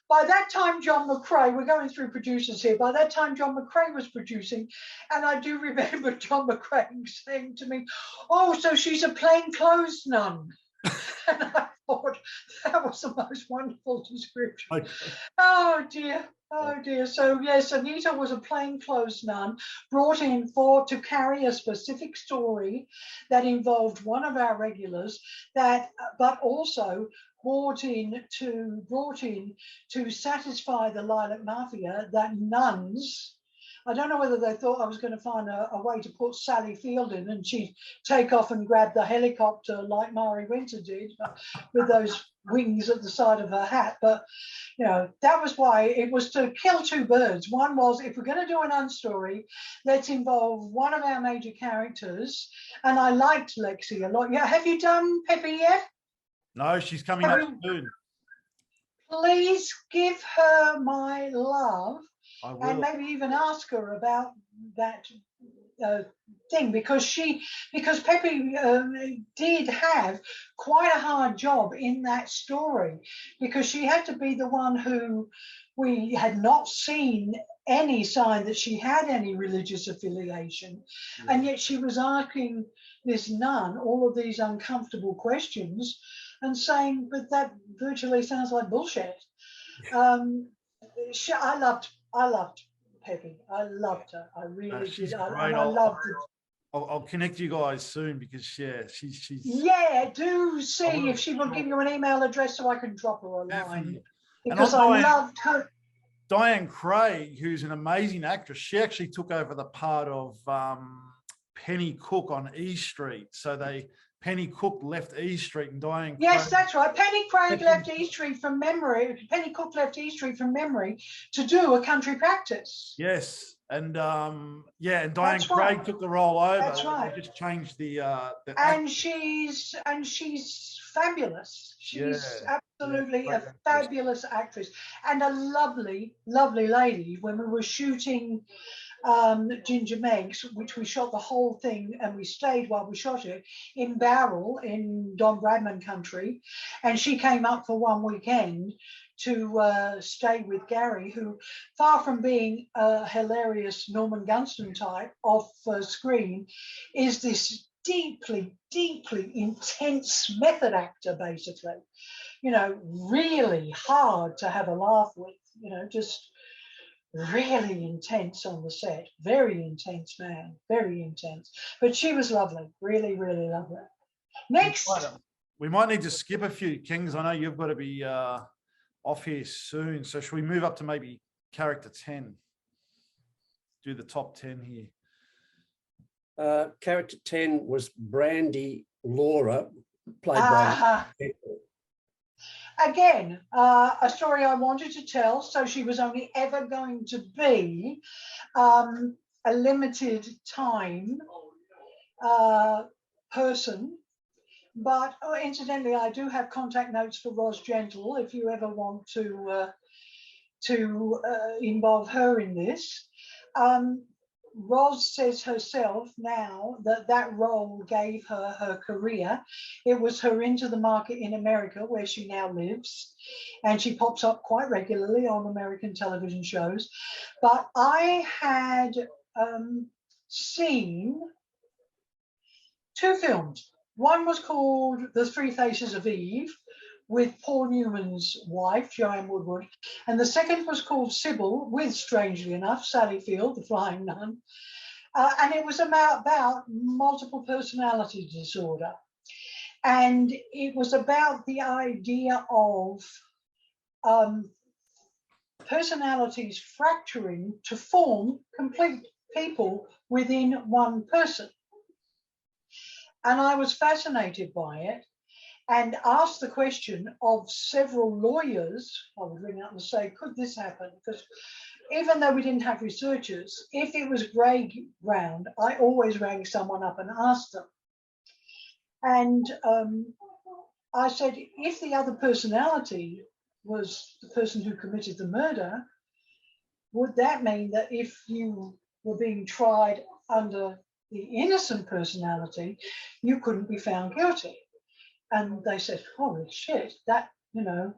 by that time, John McCrae, we're going through producers here, by that time John McCrae was producing, and I do remember John McCrae saying to me, oh, so she's a plainclothes nun. And I thought that was the most wonderful description. Okay. Oh dear. Oh dear. So yes, Anita was a plainclothes nun brought in to carry a specific story that involved one of our regulars, that, but also brought in to satisfy the Lilac Mafia that nuns I don't know whether they thought I was going to find a way to put Sally Field in and she'd take off and grab the helicopter like Mari Winter did with those wings at the side of her hat. But, you know, that was why it was to kill two birds. One was, if we're going to do an unstory, let's involve one of our major characters. And I liked Lexi a lot. Yeah, have you done Peppy yet? No, she's coming up soon. Please give her my love. I will. And maybe even ask her about that thing, because Peppy did have quite a hard job in that story, because she had to be the one who we had not seen any sign that she had any religious affiliation, and yet she was asking this nun all of these uncomfortable questions and saying, but that virtually sounds like bullshit. I loved Peppy. I loved her. I really did. I loved it. I'll connect you guys soon, because she's. Yeah, do see if she will give you an email address so I can drop her a line. Because I loved her. Diane Craig, who's an amazing actress, she actually took over the part of Penny Cook on E Street. So Penny Cook left E Street and Diane. Yes, that's right. Penny Craig left E Street from memory. Penny Cook left E Street from memory to do a country practice. Yes, and and Diane Craig took the role over. That's right. They just changed the and she's fabulous. She's absolutely a fabulous actress and a lovely, lovely lady. When we were shooting Ginger Meggs, which we shot the whole thing, and we stayed while we shot it in Barrel in Don Bradman country, and she came up for one weekend to stay with Gary, who, far from being a hilarious Norman Gunston type off screen, is this deeply, deeply intense method actor, basically. You know, really hard to have a laugh with, you know, just really intense on the set. Very intense man, very intense. But she was lovely, really, really lovely. Next. We might need to skip a few, Kings. I know you've got to be off here soon. So should we move up to maybe character 10? Do the top 10 here. Character 10 was Brandy Laura, played by again, a story I wanted to tell, so she was only ever going to be a limited time person. But incidentally, I do have contact notes for Ros Gentle if you ever want to involve her in this. Ros says herself now that role gave her her career. It was her into the market in America, where she now lives, and she pops up quite regularly on American television shows. But I had seen two films. One was called The Three Faces of Eve, with Paul Newman's wife, Joanne Woodward. And the second was called Sybil, with, strangely enough, Sally Field, the flying nun. And it was about multiple personality disorder. And it was about the idea of personalities fracturing to form complete people within one person. And I was fascinated by it, and asked the question of several lawyers. I would ring up and say, could this happen? Because even though we didn't have researchers, if it was grey ground, I always rang someone up and asked them. And I said, if the other personality was the person who committed the murder, would that mean that if you were being tried under the innocent personality, you couldn't be found guilty? And they said, holy shit, that, you know,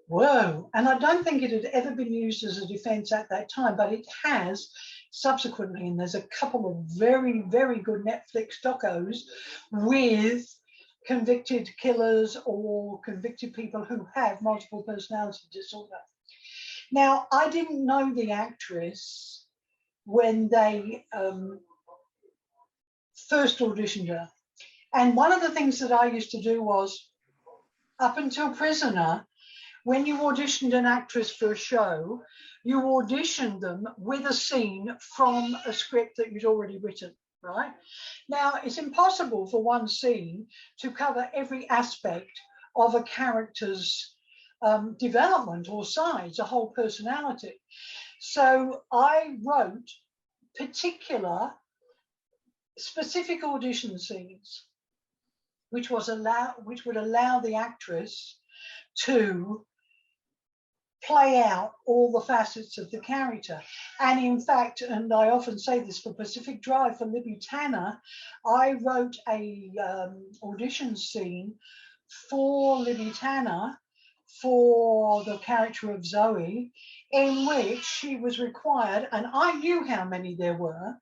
whoa. And I don't think it had ever been used as a defense at that time, but it has subsequently. And there's a couple of very, very good Netflix docos with convicted killers or convicted people who have multiple personality disorder. Now, I didn't know the actress when they first auditioned her. And one of the things that I used to do was, up until Prisoner, when you auditioned an actress for a show, you auditioned them with a scene from a script that you'd already written, right? Now, it's impossible for one scene to cover every aspect of a character's development or sides, a whole personality. So I wrote specific audition scenes, which would allow the actress to play out all the facets of the character. And in fact, and I often say this for Pacific Drive, for Libby Tanner, I wrote a audition scene for Libby Tanner for the character of Zoe, in which she was required, and I knew how many there were,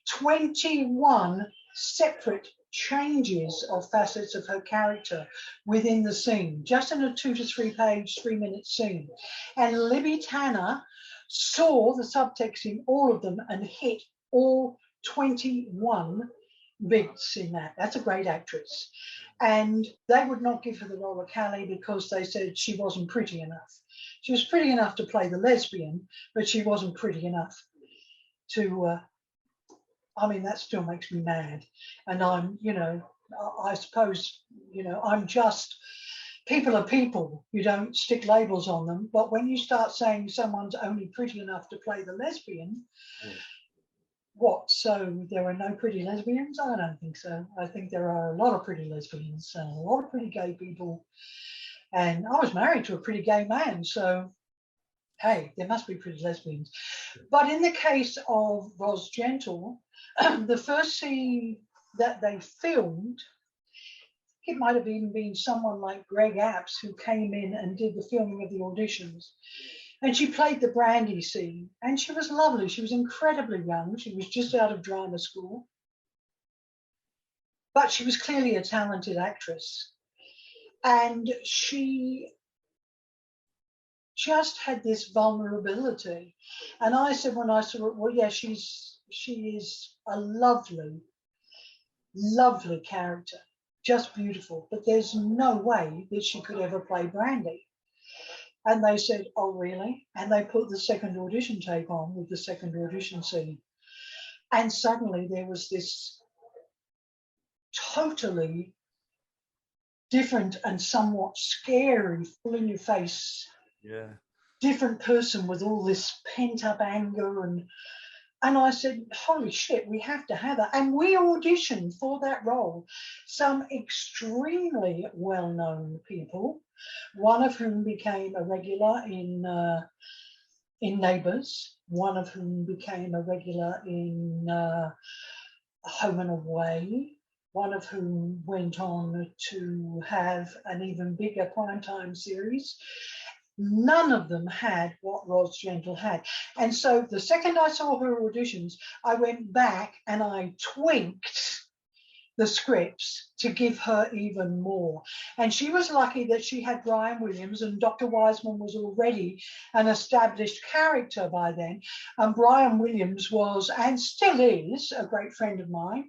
21 separate changes of facets of her character within the scene, just in a 2 to 3 page, 3-minute scene. And Libby Tanner saw the subtext in all of them and hit all 21 bits in that. That's a great actress. And they would not give her the role of Callie because they said she wasn't pretty enough. She was pretty enough to play the lesbian, but she wasn't pretty enough to I mean, that still makes me mad. And I'm, I suppose, I'm just, people are people. You don't stick labels on them. But when you start saying someone's only pretty enough to play the lesbian, what? So there are no pretty lesbians? I don't think so. I think there are a lot of pretty lesbians and a lot of pretty gay people. And I was married to a pretty gay man. So, hey, there must be pretty lesbians. But in the case of Ros Gentle, the first scene that they filmed, it might have even been someone like Greg Apps who came in and did the filming of the auditions. And she played the Brandy scene, and she was lovely. She was incredibly young. She was just out of drama school. But she was clearly a talented actress. And she just had this vulnerability. And I said when I saw it, well, yeah, she is a lovely, lovely character, just beautiful. But there's no way that she could ever play Brandy. And they said, oh, really? And they put the second audition tape on with the second audition scene. And suddenly there was this totally different and somewhat scary, full in your face, different person with all this pent up anger. And I said, holy shit, we have to have that. And we auditioned for that role some extremely well-known people, one of whom became a regular in Neighbours, one of whom became a regular in Home and Away, one of whom went on to have an even bigger primetime series. None of them had what Ros Gentle had. And so the second I saw her auditions, I went back and I tweaked the scripts to give her even more. And she was lucky that she had Brian Williams, and Dr. Wiseman was already an established character by then. And Brian Williams was, and still is, a great friend of mine,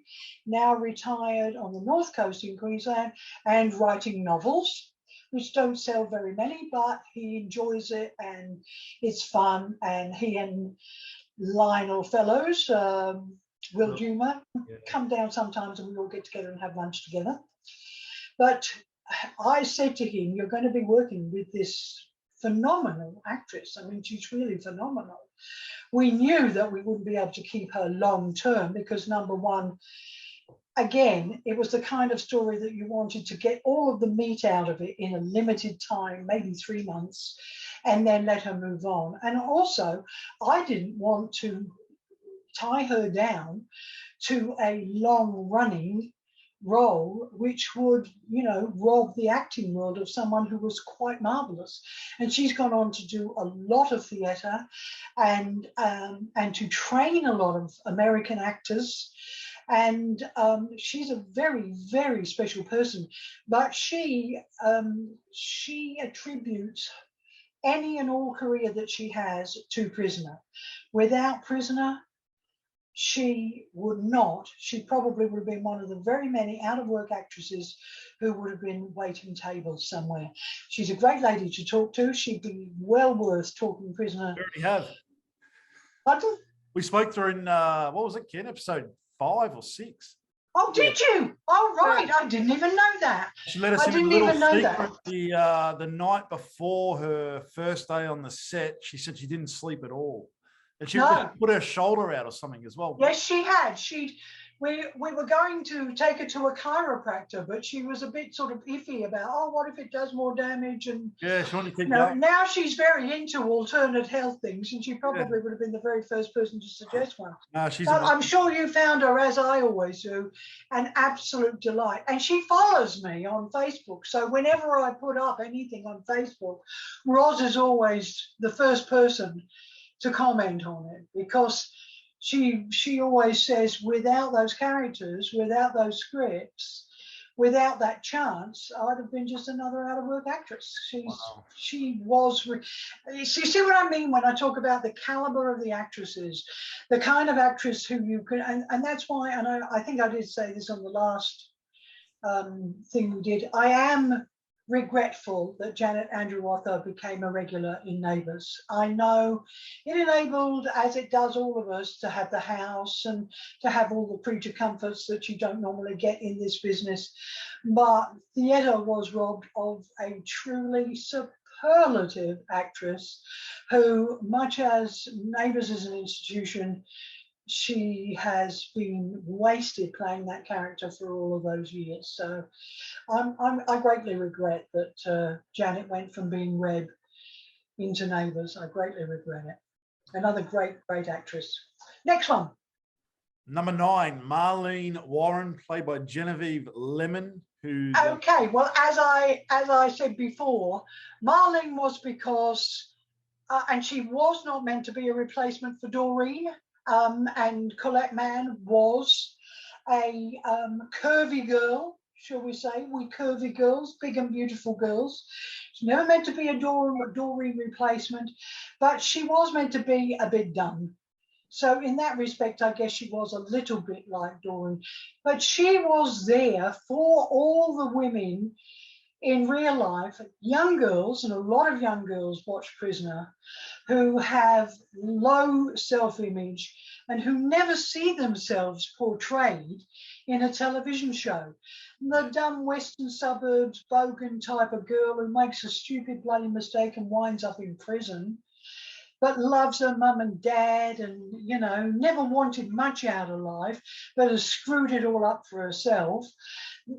now retired on the North Coast in Queensland and writing novels, which don't sell very many, but he enjoys it and it's fun. And he and Lionel Fellows, Will Dumer, come down sometimes and we all get together and have lunch together. But I said to him, you're going to be working with this phenomenal actress. I mean, she's really phenomenal. We knew that we wouldn't be able to keep her long term because, number one, again, it was the kind of story that you wanted to get all of the meat out of it in a limited time, maybe 3 months, and then let her move on. And also, I didn't want to tie her down to a long-running role, which would, rob the acting world of someone who was quite marvelous. And she's gone on to do a lot of theatre and to train a lot of American actors. And she's a very, very special person. But she attributes any and all career that she has to Prisoner. Without Prisoner, she would not. She probably would have been one of the very many out-of-work actresses who would have been waiting tables somewhere. She's a great lady to talk to. She'd be well worth talking prisoner. We already have. Pardon? We spoke to her in, what was it, Ken? Episode 5 or 6. Oh, did you? Oh, right. I didn't even know that. She let us I in a didn't little even know secret that. the night before her first day on the set. She said she didn't sleep at all. And she No. put her shoulder out or something as well. Yes, she had. We were going to take her to a chiropractor, but she was a bit sort of iffy about, oh, what if it does more damage? And Yeah, she wanted to keep going. now she's very into alternate health things, and she probably would have been the very first person to suggest one. No, she's But I'm sure you found her, as I always do, an absolute delight. And she follows me on Facebook. So whenever I put up anything on Facebook, Roz is always the first person to comment on it, because she always says, without those characters, without those scripts, without that chance, I'd have been just another out-of-work actress. She was. You see what I mean when I talk about the caliber of the actresses, the kind of actress who you could, and that's why, and I think I did say this on the last thing we did, I am regretful that Janet Andrew-Otho became a regular in Neighbours. I know it enabled, as it does all of us, to have the house and to have all the creature comforts that you don't normally get in this business. But theatre was robbed of a truly superlative actress who, much as Neighbours is an institution, she has been wasted playing that character for all of those years. So I greatly regret that Janet went from being Reb into Neighbours. I greatly regret it. Another great actress. Next one. Number 9, Marlene Warren, played by Genevieve Lemon, who's okay. Well, as I said before, Marlene was because, and she was not meant to be a replacement for Doreen. And Colette Mann was a curvy girl, shall we say? We curvy girls, big and beautiful girls. She's never meant to be a Doreen replacement, but she was meant to be a bit dumb. So in that respect, I guess she was a little bit like Doreen. But she was there for all the women in real life, young girls, and a lot of young girls watch Prisoner, who have low self-image and who never see themselves portrayed in a television show. The dumb Western suburbs, bogan type of girl who makes a stupid bloody mistake and winds up in prison, but loves her mum and dad and, you know, never wanted much out of life, but has screwed it all up for herself.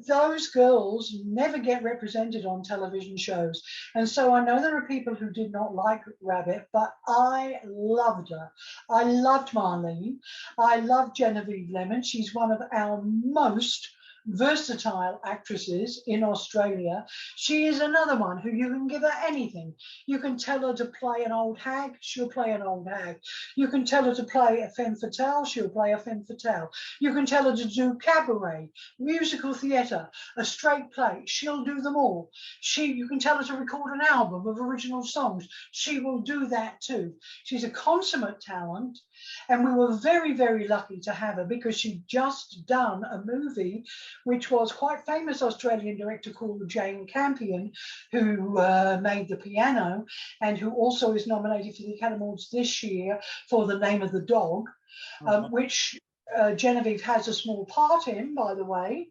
Those girls never get represented on television shows. And so I know there are people who did not like Rabbit, but I loved her. I loved Marlene. I loved Genevieve Lemon. She's one of our most versatile actresses in Australia. She is another one who you can give her anything. You can tell her to play an old hag, she'll play an old hag. You can tell her to play a femme fatale, she'll play a femme fatale. You can tell her to do cabaret, musical theatre, a straight play, she'll do them all. You can tell her to record an album of original songs, she will do that too. She's a consummate talent, and we were very, very lucky to have her because she'd just done a movie which was quite famous Australian director called Jane Campion, who made The Piano and who also is nominated for the Academy Awards this year for The Name of the Dog, which Genevieve has a small part in, by the way.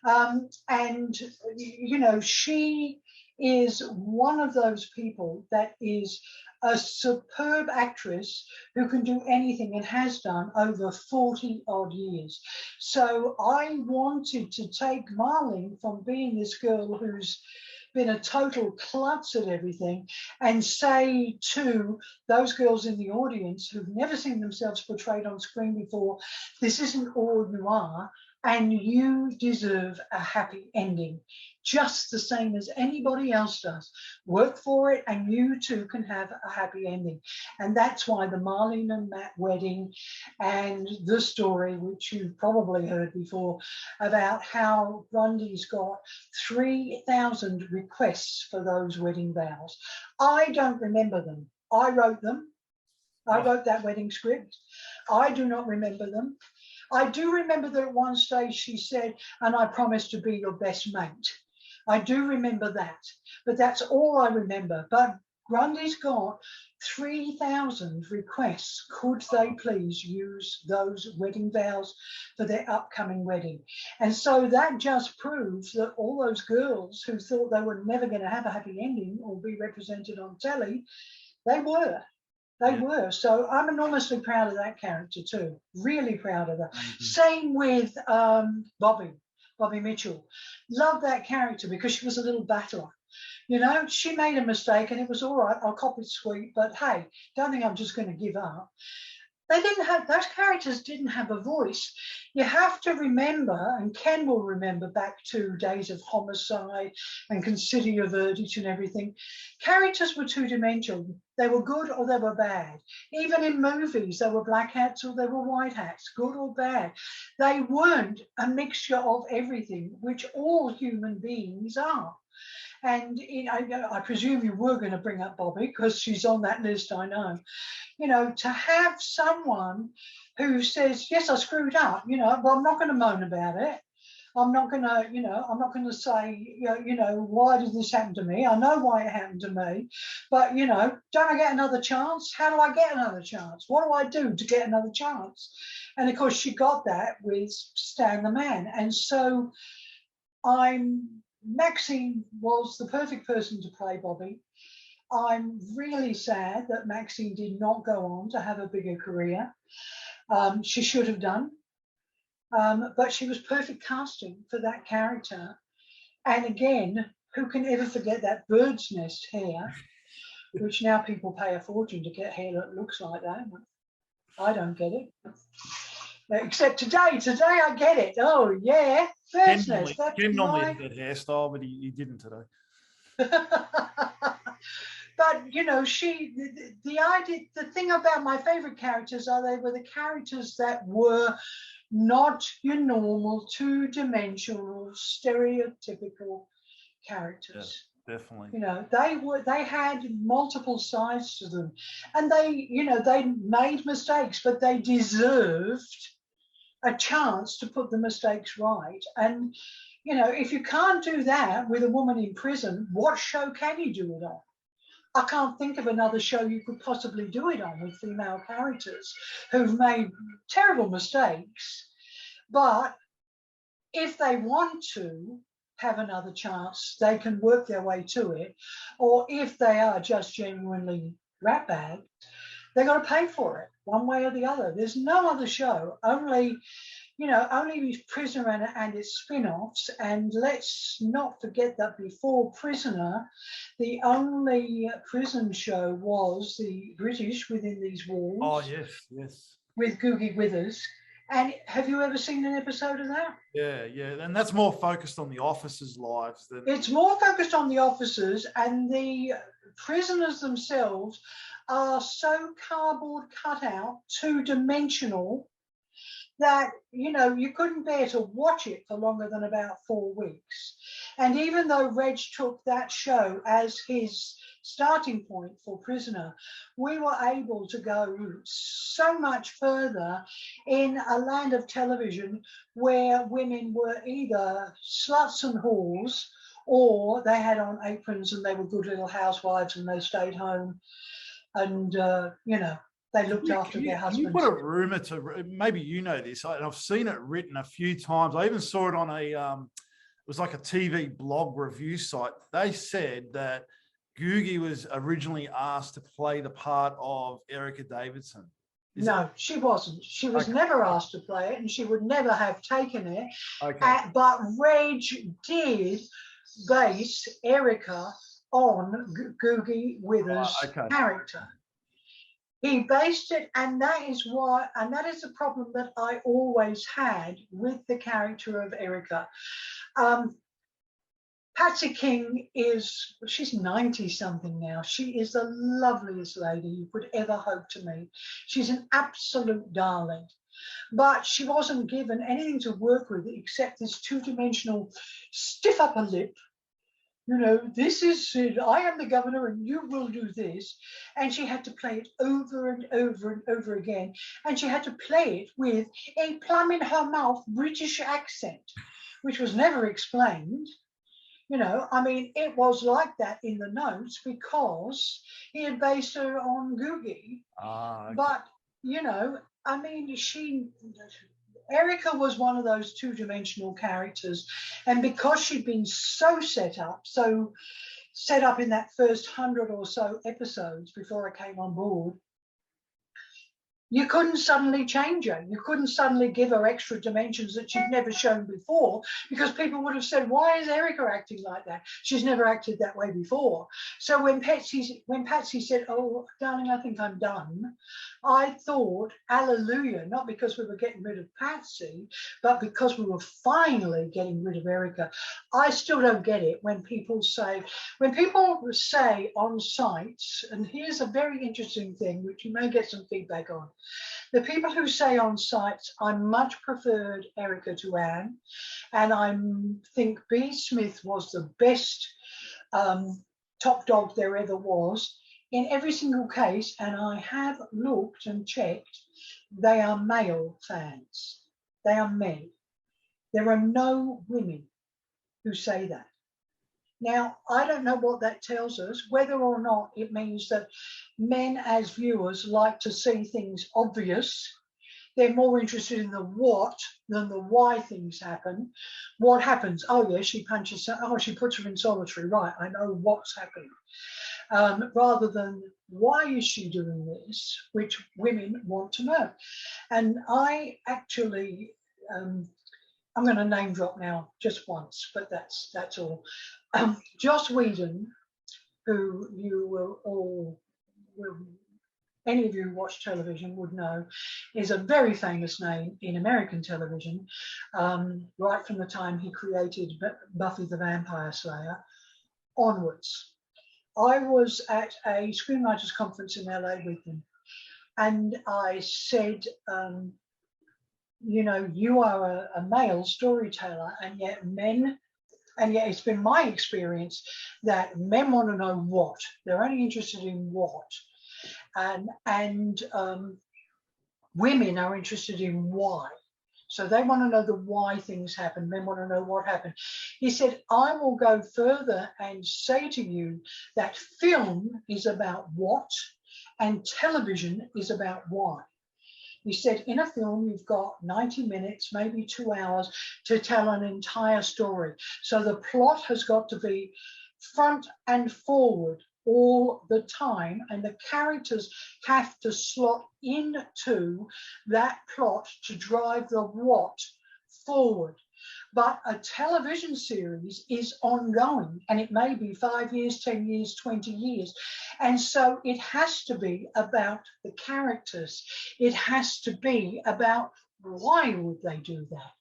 And, you know, she is one of those people that is a superb actress who can do anything and has done over 40 odd years. So I wanted to take Marlene from being this girl who's been a total klutz at everything and say to those girls in the audience who've never seen themselves portrayed on screen before, this isn't all you are, and you deserve a happy ending, just the same as anybody else does. Work for it and you too can have a happy ending. And that's why the Marlene and Matt wedding and the story, which you've probably heard before, about how Grundy's got 3,000 requests for those wedding vows. I don't remember them. I wrote them. I wrote that wedding script. I do not remember them. I do remember that at one stage she said, and I promise to be your best mate. I do remember that, but that's all I remember. But Grundy's got 3,000 requests. Could they please use those wedding vows for their upcoming wedding? And so that just proves that all those girls who thought they were never going to have a happy ending or be represented on telly, they were. They were. So I'm enormously proud of that character too. Really proud of that. Same with Bobby Mitchell. Love that character because she was a little battler. You know, she made a mistake and it was all right. I'll cop it sweet, but hey, don't think I'm just going to give up. They didn't have, those characters didn't have a voice. You have to remember, and Ken will remember back to days of Homicide and Consider Your Verdict and everything. Characters were two-dimensional. They were good or they were bad. Even in movies, they were black hats or they were white hats, good or bad. They weren't a mixture of everything, which all human beings are. And I presume you were going to bring up Bobby because she's on that list, I know. You know, to have someone who says, yes, I screwed up, you know, but I'm not going to moan about it. I'm not going to, you know, I'm not going to say, you know, why did this happen to me? I know why it happened to me, but, you know, don't I get another chance? How do I get another chance? What do I do to get another chance? And of course, she got that with Stan the Man. And so Maxine was the perfect person to play Bobby. I'm really sad that Maxine did not go on to have a bigger career. She should have done. But she was perfect casting for that character. And again, who can ever forget that bird's nest hair, which now people pay a fortune to get hair that looks like that. I don't get it. Except today I get it. Oh, yeah. Bird's nest. Ken normally had that hairstyle, but he didn't today. But, you know, the thing about my favorite characters are they were the characters that were not your normal two-dimensional stereotypical characters. Yeah, definitely. You know, they had multiple sides to them, and they made mistakes, but they deserved a chance to put the mistakes right. And, you know, if you can't do that with a woman in prison, what show can you do it on? I can't think of another show you could possibly do it on with female characters who've made terrible mistakes. But if they want to have another chance, they can work their way to it. Or if they are just genuinely rat bags, they've got to pay for it one way or the other. There's no other show, only Prisoner and its spin-offs. And let's not forget that before Prisoner, the only prison show was the British Within These Walls. Oh, yes. With Googie Withers. And have you ever seen an episode of that? Yeah. And that's more focused on the officers' lives. It's more focused on the officers, and the prisoners themselves are so cardboard cut out, two-dimensional, that, you know, you couldn't bear to watch it for longer than about 4 weeks. And even though Reg took that show as his starting point for Prisoner, we were able to go so much further in a land of television where women were either sluts and whores, or they had on aprons and they were good little housewives and they stayed home and, you know, they looked after their husbands. You put a rumor to, maybe you know this, and I've seen it written a few times. I even saw it on it was like a TV blog review site. They said that Googie was originally asked to play the part of Erica Davidson. No, she wasn't. She was never asked to play it, and she would never have taken it. Okay. But Reg did base Erica on Googie Withers' character. He based it, and that is the problem that I always had with the character of Erica. Patsy King she's 90-something now. She is the loveliest lady you could ever hope to meet. She's an absolute darling. But she wasn't given anything to work with except this two-dimensional stiff upper lip, you know, this is, I am the governor and you will do this. And she had to play it over and over and over again. And she had to play it with a plum in her mouth British accent, which was never explained. You know, I mean, it was like that in the notes because he had based her on Googie. Okay. But, you know, I mean, Erica was one of those two-dimensional characters, and because she'd been so set up in that first 100 or so episodes before I came on board, you couldn't suddenly change her. You couldn't suddenly give her extra dimensions that she'd never shown before, because people would have said, why is Erica acting like that? She's never acted that way before. So when Patsy said, oh, darling, I think I'm done, I thought, hallelujah, not because we were getting rid of Patsy, but because we were finally getting rid of Erica. I still don't get it when people say on sites, and here's a very interesting thing, which you may get some feedback on. The people who say on sites, I much preferred Erica to Anne, and I think B. Smith was the best top dog there ever was. In every single case, and I have looked and checked, they are male fans. They are men. There are no women who say that. Now, I don't know what that tells us, whether or not it means that men as viewers like to see things obvious. They're more interested in the what than the why things happen. What happens? Oh, yeah, she punches her. Oh, she puts her in solitary. Right, I know what's happening. Rather than why is she doing this, which women want to know. And I actually, I'm going to name drop now just once, but that's all. Joss Whedon, who you will any of you who watch television would know, is a very famous name in American television, right from the time he created Buffy the Vampire Slayer onwards. I was at a screenwriters conference in LA with them, and I said, you know, you are a male storyteller, and yet it's been my experience that men want to know what. They're only interested in what. And women are interested in why. So they want to know the why things happen. Men want to know what happened. He said, I will go further and say to you that film is about what and television is about why. He said, in a film, you've got 90 minutes, maybe 2 hours to tell an entire story. So the plot has got to be front and forward all the time, and the characters have to slot into that plot to drive the what forward. But a television series is ongoing, and it may be 5 years, 10 years, 20 years. And so it has to be about the characters. It has to be about why would they do that?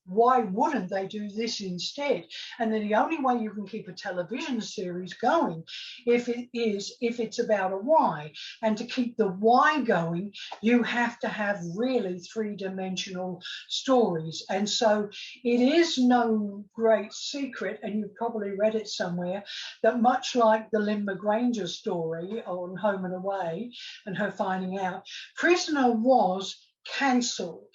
Why wouldn't they do this instead? And then the only way you can keep a television series going if it's about a why. And to keep the why going, you have to have really three-dimensional stories. And so it is no great secret, and you've probably read it somewhere, that much like the Lynn Granger story on Home and Away and her finding out, Prisoner was cancelled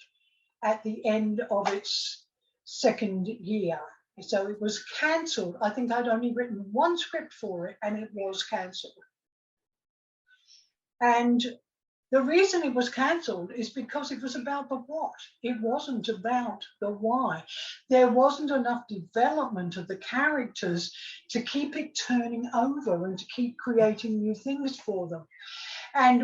at the end of its second year. So it was cancelled. I think I'd only written one script for it, and it was cancelled. And the reason it was cancelled is because it was about the what. It wasn't about the why. There wasn't enough development of the characters to keep it turning over and to keep creating new things for them. And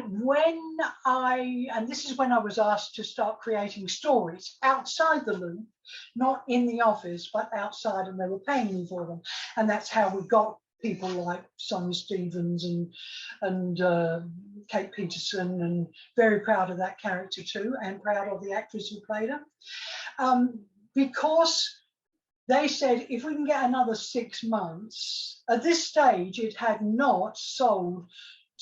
this is when I was asked to start creating stories outside the loop, not in the office, but outside, and they were paying me for them. And that's how we got people like Sonia Stevens and Kate Peterson, and very proud of that character too, and proud of the actress who played her. Because they said, if we can get another 6 months, at this stage, it had not sold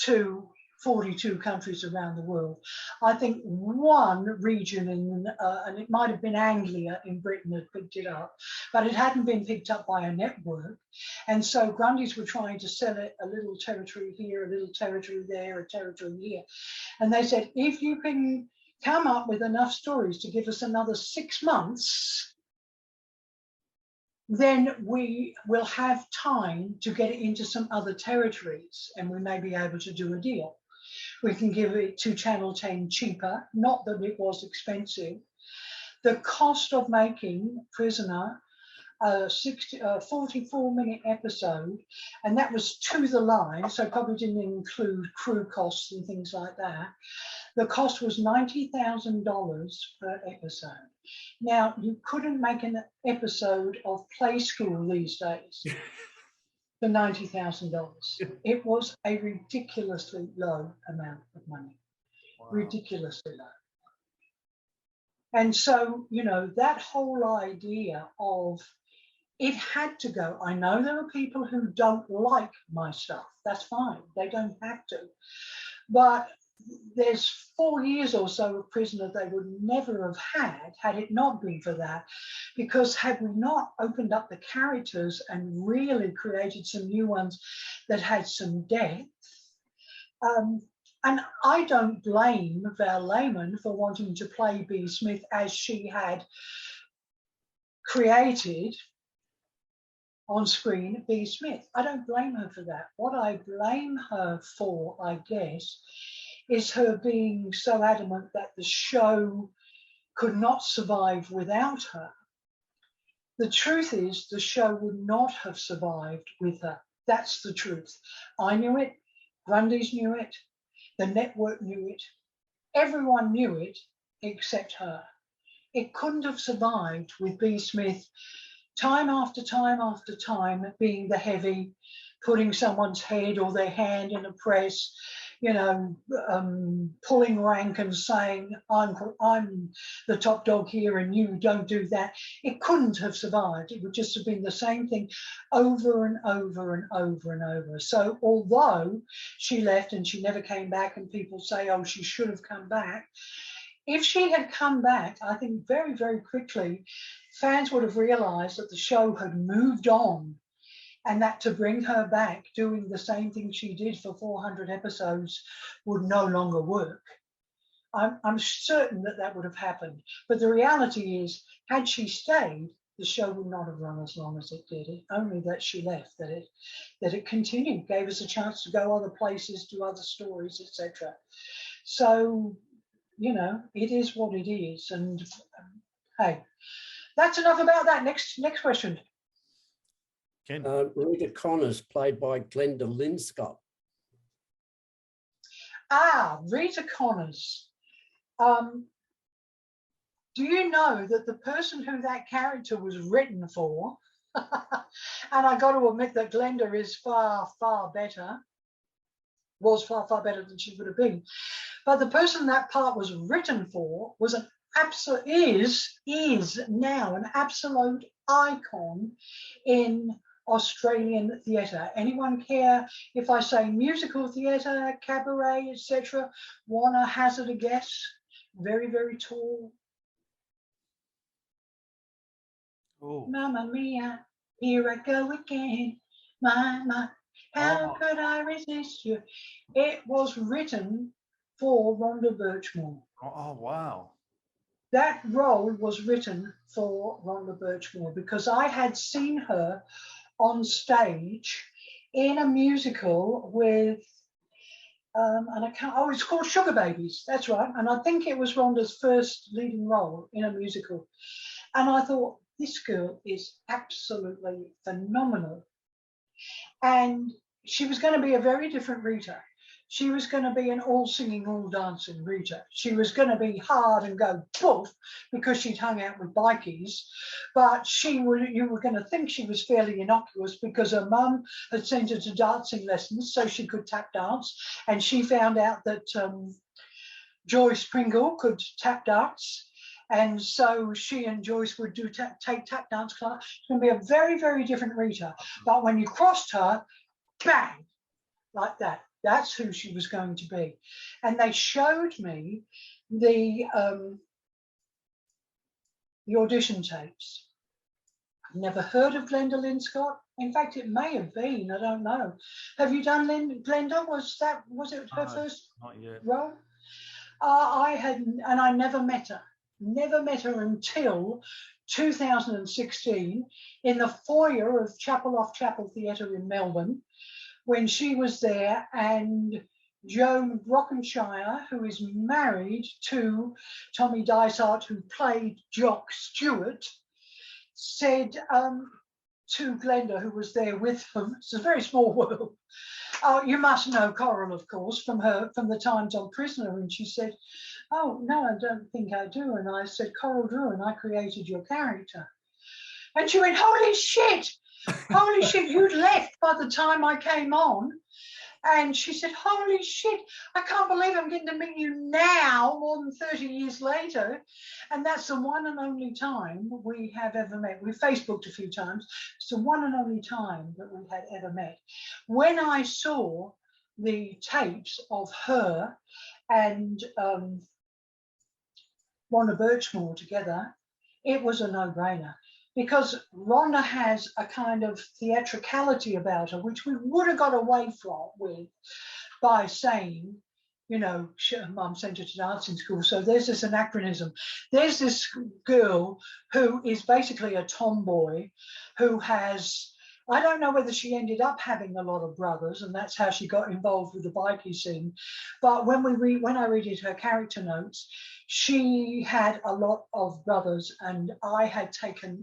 to 42 countries around the world. I think one region in, and it might have been Anglia in Britain that picked it up, but it hadn't been picked up by a network. And so Grundys were trying to sell it a little territory here, a little territory there, a territory here. And they said, if you can come up with enough stories to give us another 6 months, then we will have time to get it into some other territories and we may be able to do a deal. We can give it to Channel 10 cheaper, not that it was expensive. The cost of making Prisoner a 44-minute episode, and that was to the line, so probably didn't include crew costs and things like that. The cost was $90,000 per episode. Now, you couldn't make an episode of Play School these days for $90,000. It was a ridiculously low amount of money. Wow. Ridiculously low. And so, you know, that whole idea of it had to go. I know there are people who don't like my stuff. That's fine. They don't have to. But there's 4 years or so of Prisoner they would never have had it not been for that. Because had we not opened up the characters and really created some new ones that had some depth, and I don't blame Val Lehman for wanting to play B. Smith as she had created on screen B. Smith. I don't blame her for that. What I blame her for, I guess, is her being so adamant that the show could not survive without her. The truth is the show would not have survived with her. That's the truth. I knew it, Grundys knew it, the network knew it, everyone knew it except her. It couldn't have survived with B. Smith time after time after time being the heavy, putting someone's head or their hand in a press, you know, pulling rank and saying, I'm the top dog here and you don't do that. It couldn't have survived. It would just have been the same thing over and over and over and over. So although she left and she never came back and people say, oh, she should have come back, if she had come back, I think very, very quickly, fans would have realized that the show had moved on and that to bring her back doing the same thing she did for 400 episodes would no longer work. I'm certain that that would have happened. But the reality is, had she stayed, the show would not have run as long as it did. It, only that she left, that it continued, gave us a chance to go other places, do other stories, etc. So, you know, it is what it is. And hey, that's enough about that. Next question. Rita Connors, played by Glenda Linscott. Rita Connors. Do you know that the person who that character was written for, and I got to admit that Glenda is far, far better, was far, far better than she would have been. But the person that part was written for was an absolute, is now an absolute icon in Australian theatre. Anyone care if I say musical theatre, cabaret, etc.? Wanna hazard a guess? Very, very tall. Oh. Mamma mia, here I go again. My, how could I resist you? It was written for Rhonda Birchmore. Oh, wow. That role was written for Rhonda Birchmore because I had seen her on stage in a musical with, and I can't, oh, it's called Sugar Babies, that's right. And I think it was Rhonda's first leading role in a musical. And I thought, this girl is absolutely phenomenal. And she was going to be a very different Rita. She was going to be an all singing, all dancing Rita. She was going to be hard and go poof because she'd hung out with bikies. But you were going to think she was fairly innocuous because her mum had sent her to dancing lessons so she could tap dance. And she found out that Joyce Pringle could tap dance. And so she and Joyce would take tap dance class. It's going to be a very, very different Rita. But when you crossed her, bang, like that. That's who she was going to be. And they showed me the audition tapes. I've never heard of Glenda Linscott. In fact, it may have been, I don't know. Have you done Glenda? Was it her first Not yet. role? I hadn't, and I never met her. Never met her until 2016 in the foyer of Chapel Theatre in Melbourne, when she was there, and Joan Brockenshire, who is married to Tommy Dysart, who played Jock Stewart, said to Glenda, who was there with them, it's a very small world, you must know Coral, of course, from the times on Prisoner. And she said, oh, no, I don't think I do. And I said, Coral Drouyn, I created your character. And she went, holy shit, you'd left by the time I came on. And she said, holy shit, I can't believe I'm getting to meet you now, more than 30 years later. And that's the one and only time we have ever met. We Facebooked a few times. It's the one and only time that we had ever met. When I saw the tapes of her and Rhonda Birchmore together, it was a no-brainer. Because Rhonda has a kind of theatricality about her, which we would have got away with by saying, you know, Mum sent her to dancing school. So there's this anachronism. There's this girl who is basically a tomboy who has, I don't know whether she ended up having a lot of brothers, and that's how she got involved with the bikie scene. But when I read her character notes, she had a lot of brothers, and I had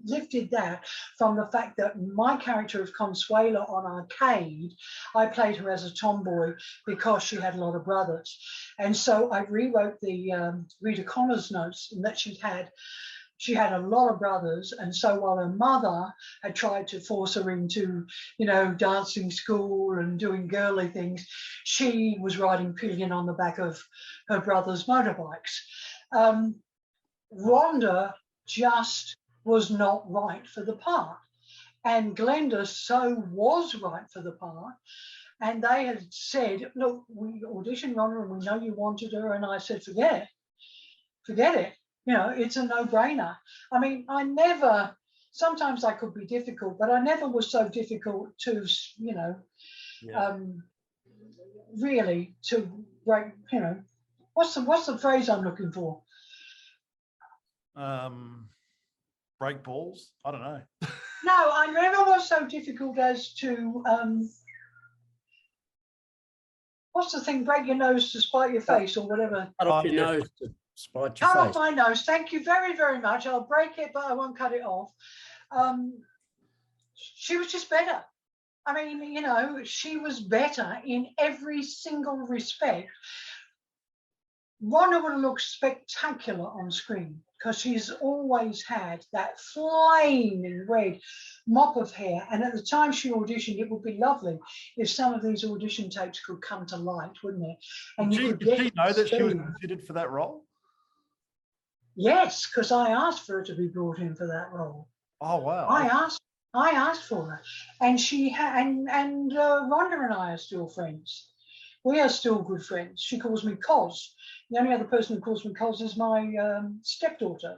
lifted that from the fact that my character of Consuela on Arcade, I played her as a tomboy because she had a lot of brothers. And so I rewrote the Rita Connors notes, and that she had a lot of brothers. And so while her mother had tried to force her into, you know, dancing school and doing girly things, she was riding pillion on the back of her brother's motorbikes. Rhonda just was not right for the part. And Glenda so was right for the part. And they had said, look, we auditioned Rhonda and we know you wanted her. And I said, forget it. You know, it's a no-brainer. I mean, sometimes I could be difficult, but I never was so difficult to, you know, really to break, you know, what's the phrase I'm looking for? Break balls? I don't know. No, I never was so difficult as to, what's the thing, break your nose to spite your face or whatever. Cut off your nose to spite your Cut face. off my nose. Thank you very, very much. I'll break it, but I won't cut it off. She was just better. I mean, you know, she was better in every single respect. Rhonda would have looked spectacular on screen because she's always had that flaming red mop of hair. And at the time she auditioned, it would be lovely if some of these audition tapes could come to light, wouldn't it? And did she know that she was considered for that role? Yes, because I asked for her to be brought in for that role. Oh, wow. I asked for her, and Rhonda and I are still friends. We are still good friends. She calls me Cos. The only other person who calls me Cos is my stepdaughter.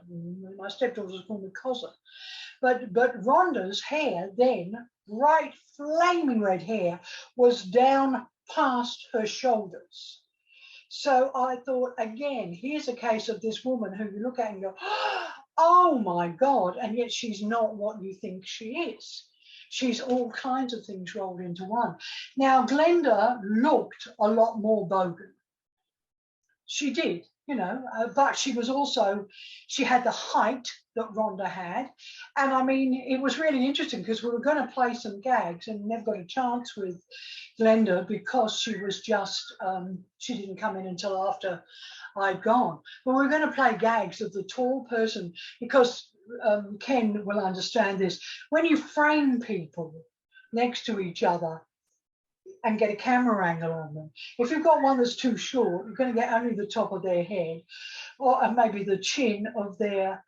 My stepdaughters call me Cosa. But Rhonda's hair then, bright flaming red hair, was down past her shoulders. So I thought, again, here's a case of this woman who you look at and go, oh my God, and yet she's not what you think she is. She's all kinds of things rolled into one. Now, Glenda looked a lot more bogan. She did, you know, but she was also, she had the height that Rhonda had. And I mean, it was really interesting because we were going to play some gags and never got a chance with Glenda because she was just, she didn't come in until after I'd gone. But we were going to play gags of the tall person because Ken will understand this. When you frame people next to each other and get a camera angle on them, if you've got one that's too short, you're going to get only the top of their head or maybe the chin of the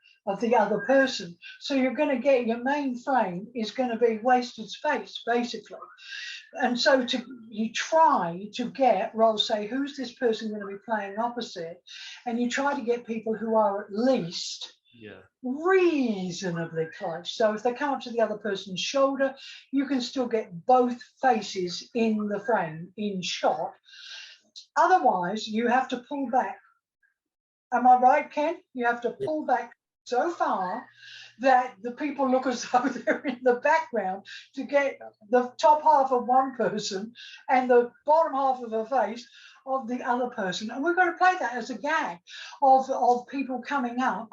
other person. So you're going to get, your main frame is going to be wasted space, basically. And so you try to get roles, say, who's this person going to be playing opposite? And you try to get people who are at least reasonably close. So if they come up to the other person's shoulder, you can still get both faces in the frame, in shot. Otherwise, you have to pull back. Am I right, Ken? You have to pull back so far that the people look as though they're in the background to get the top half of one person and the bottom half of the face of the other person. And we're going to play that as a gag of people coming up.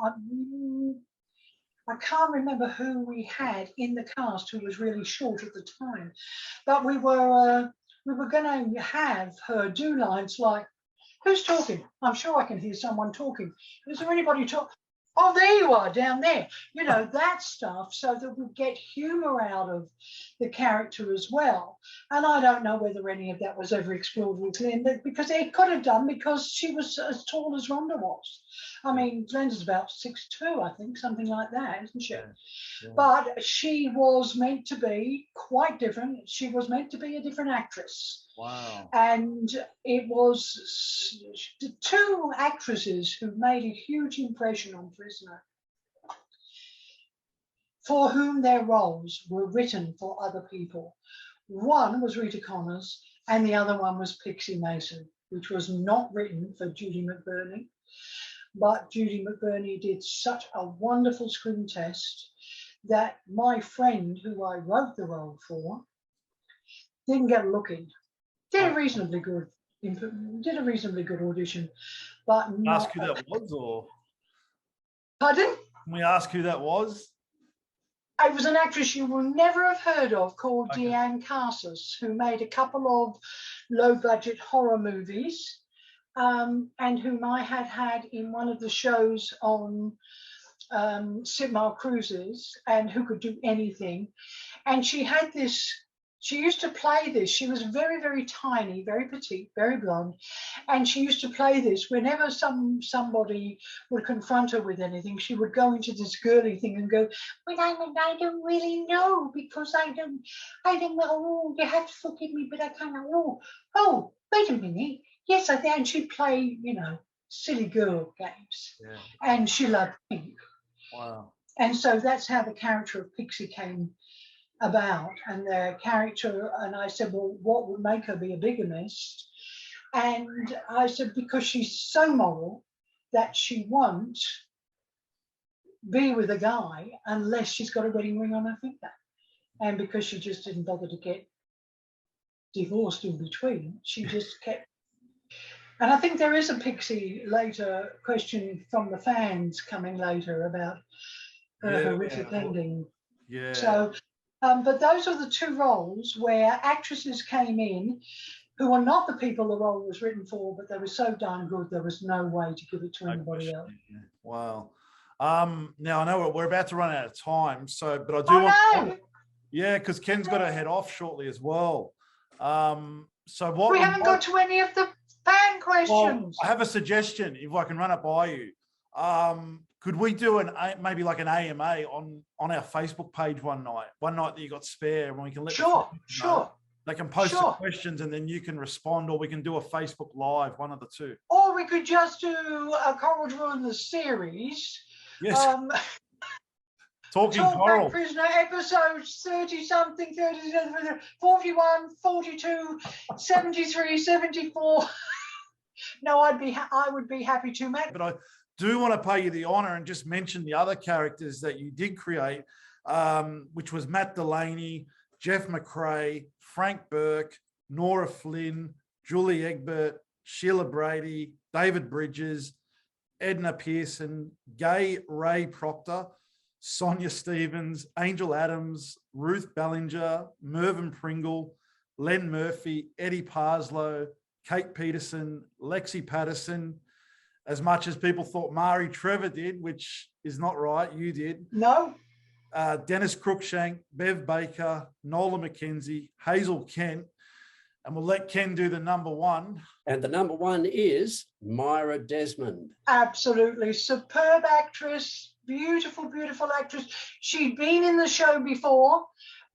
I can't remember who we had in the cast who was really short at the time, but we were going to have her do lines like, "Who's talking? I'm sure I can hear someone talking. Is there anybody talking? Oh, there you are down there." You know, that stuff, so that we get humor out of the character as well. And I don't know whether any of that was ever explored with Glenn, because it could have done, because she was as tall as Rhonda was. I mean, Glenn's about 6'2", I think, something like that, isn't she? Yeah. But she was meant to be quite different. She was meant to be a different actress. Wow. And it was two actresses who made a huge impression on Prisoner, for whom their roles were written for other people. One was Rita Connors and the other one was Pixie Mason, which was not written for Judy McBurney. But Judy McBurney did such a wonderful screen test that my friend, who I wrote the role for, didn't get a look in. Did a reasonably good audition, but not. Ask who that was, or? Pardon? Can we ask who that was? It was an actress you will never have heard of called Deanne Carsus, who made a couple of low-budget horror movies, and whom I had in one of the shows on Sidmar Cruises, and who could do anything. And she had this. She used to play this. She was very, very tiny, very petite, very blonde. And she used to play this whenever somebody would confront her with anything. She would go into this girly thing and go, "Well, I don't really know, because I don't know. Oh, you have to forgive me, but I can't know. Oh, wait a minute. Yes, I think." And she'd play, you know, silly girl games. Yeah. And she loved pink. Wow. And so that's how the character of Pixie came about, and their character. And I said, well, what would make her be a bigamist? And I said, because she's so moral that she won't be with a guy unless she's got a wedding ring on her finger. And because she just didn't bother to get divorced in between, she just kept. And I think there is a Pixie later question from the fans coming later about her horrific ending. Yeah. So but those are the two roles where actresses came in who are not the people the role was written for, but they were so darn good there was no way to give it to anybody else. Wow. Now I know we're about to run out of time, so but I do want. Yeah, because Ken's got to head off shortly as well. So what we haven't got to any of the fan questions. Well, I have a suggestion, if I can run it by you. Could we do maybe like an AMA on our Facebook page one night that you got spare, and we can let sure. They can post the questions and then you can respond, or we can do a Facebook Live, one of the two. Or we could just do a Coraldrouyn the series. Yes. Talking Coral. Prisoner episodes 30-something, 37, 41, 42, 73, 74. No, I would be happy to, Matt. But I do want to pay you the honour and just mention the other characters that you did create, which was Matt Delaney, Jeff McRae, Frank Burke, Nora Flynn, Julie Egbert, Sheila Brady, David Bridges, Edna Pearson, Gay Ray Proctor, Sonia Stevens, Angel Adams, Ruth Bellinger, Mervyn Pringle, Len Murphy, Eddie Parslow, Kate Peterson, Lexi Patterson. As much as people thought Mari Trevor did, which is not right, you did. No. Dennis Cruikshank, Bev Baker, Nola McKenzie, Hazel Kent, and we'll let Ken do the number one. And the number one is Myra Desmond. Absolutely. Superb actress, beautiful, beautiful actress. She'd been in the show before,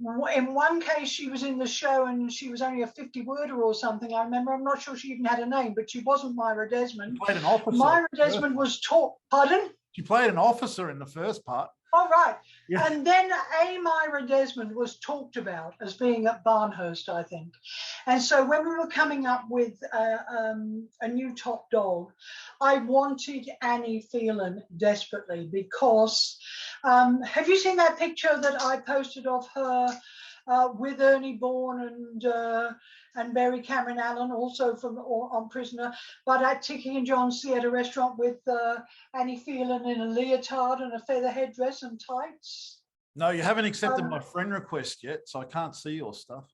In one case, she was in the show and she was only a 50-worder or something. I remember. I'm not sure she even had a name, but she wasn't Myra Desmond. She played an officer. Myra Desmond was taught. Pardon? She played an officer in the first part. Oh, right. Yeah. And then a Myra Desmond was talked about as being at Barnhurst, I think. And so when we were coming up with a new top dog, I wanted Annie Phelan desperately because have you seen that picture that I posted of her with Ernie Bourne and Mary Cameron Allen, also on Prisoner, but at Tiki and John's Theatre Restaurant with Annie Phelan in a leotard and a feather headdress and tights? No, you haven't accepted my friend request yet, so I can't see your stuff.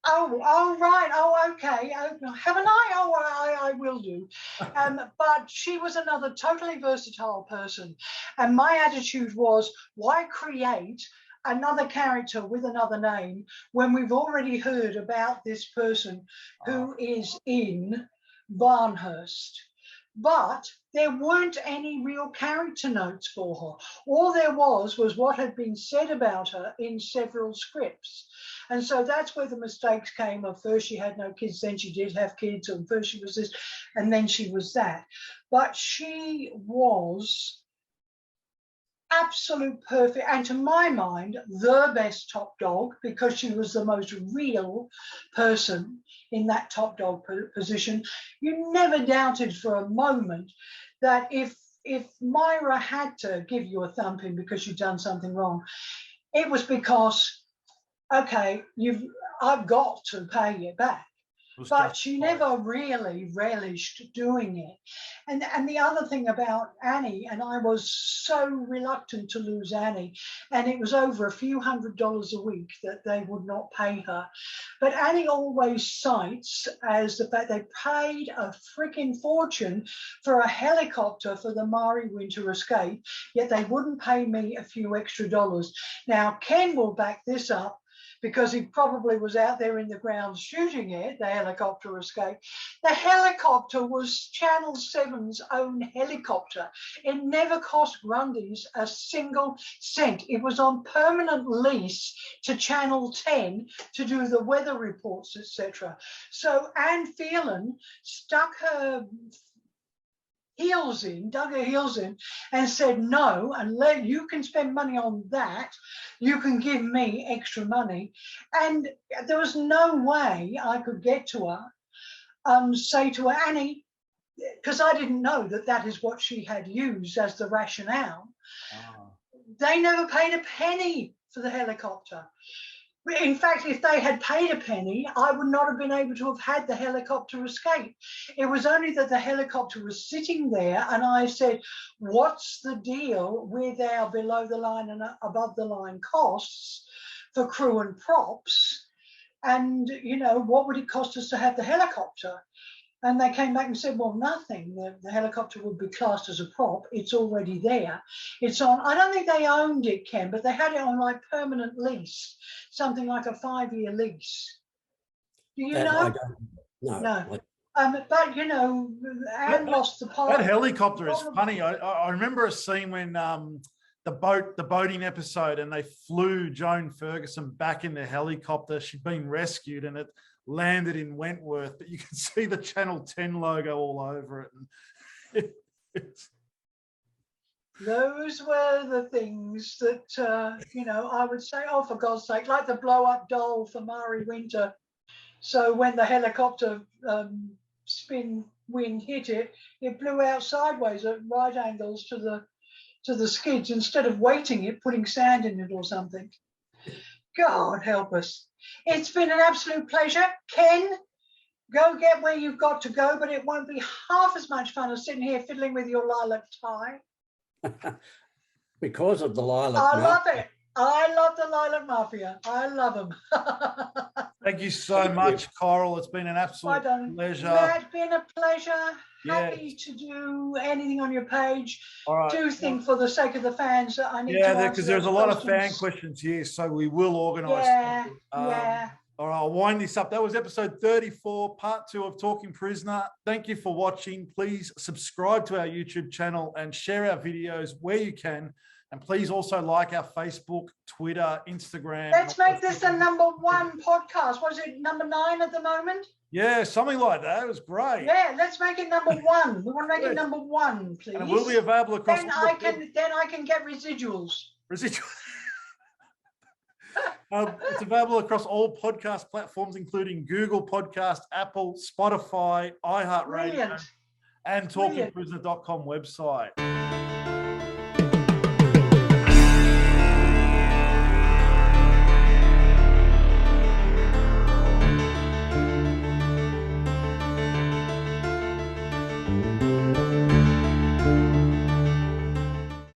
Oh, right. Oh, okay. Haven't I? Oh, I will do. But she was another totally versatile person. And my attitude was, why create another character with another name when we've already heard about this person who is in Barnhurst? But there weren't any real character notes for her. All there was what had been said about her in several scripts. And so that's where the mistakes came of first she had no kids, then she did have kids, and first she was this, and then she was that. But she was absolute perfect, and to my mind, the best top dog, because she was the most real person in that top dog position. You never doubted for a moment that if Myra had to give you a thumping because you'd done something wrong, it was because, okay, I've got to pay you back. But she never really relished doing it. And the other thing about Annie, and I was so reluctant to lose Annie, and it was over a few $100s a week that they would not pay her. But Annie always cites as the fact they paid a freaking fortune for a helicopter for the Mari Winter escape, yet they wouldn't pay me a few extra dollars. Now, Ken will back this up, because he probably was out there in the ground shooting it, the helicopter escape. The helicopter was Channel 7's own helicopter. It never cost Grundy's a single cent. It was on permanent lease to Channel 10 to do the weather reports, etc. So Anne Phelan dug her heels in and said, no, and you can spend money on that, you can give me extra money. And there was no way I could get to her, say to her, Annie, because I didn't know that is what she had used as the rationale. They never paid a penny for the helicopter. In fact, if they had paid a penny, I would not have been able to have had the helicopter escape. It was only that the helicopter was sitting there, and I said, what's the deal with our below the line and above the line costs for crew and props? And, you know, what would it cost us to have the helicopter? And they came back and said, well, nothing. The helicopter would be classed as a prop. It's already there. It's on, I don't think they owned it, Ken, but they had it on like permanent lease, something like a 5-year lease. Do you know? No. But, you know, Anne lost the pilot. That helicopter is funny. I remember a scene when the boating episode, and they flew Joan Ferguson back in the helicopter. She'd been rescued, and it landed in Wentworth, but you can see the Channel 10 logo all over it. Those were the things that, you know, I would say, oh, for God's sake, like the blow-up doll for Mari Winter. So when the helicopter spin wind hit it, it blew out sideways at right angles to the skids, instead of weighting it, putting sand in it or something. God help us. It's been an absolute pleasure. Ken, go get where you've got to go, but it won't be half as much fun as sitting here fiddling with your lilac tie. Because of the lilac. I love it. I love the Lilac Mafia. I love them. Thank you so much, Coral. It's been an absolute pleasure. It's been a pleasure. Happy to do anything on your page. All right. Do think for the sake of the fans that I need to answer because there's a lot of fan questions here, so we will organise. All right, I'll wind this up. That was episode 34, part 2 of Talking Prisoner. Thank you for watching. Please subscribe to our YouTube channel and share our videos where you can. And please also like our Facebook, Twitter, Instagram. Let's make this the #1 podcast. Was it #9 at the moment? Yeah, something like that. It was great. Yeah, let's make it #1. We want to make it #1, please. And it will be available across. Then I can get residuals. Residual. It's available across all podcast platforms, including Google Podcast, Apple, Spotify, iHeartRadio, Brilliant. and talkingprisoner.com website.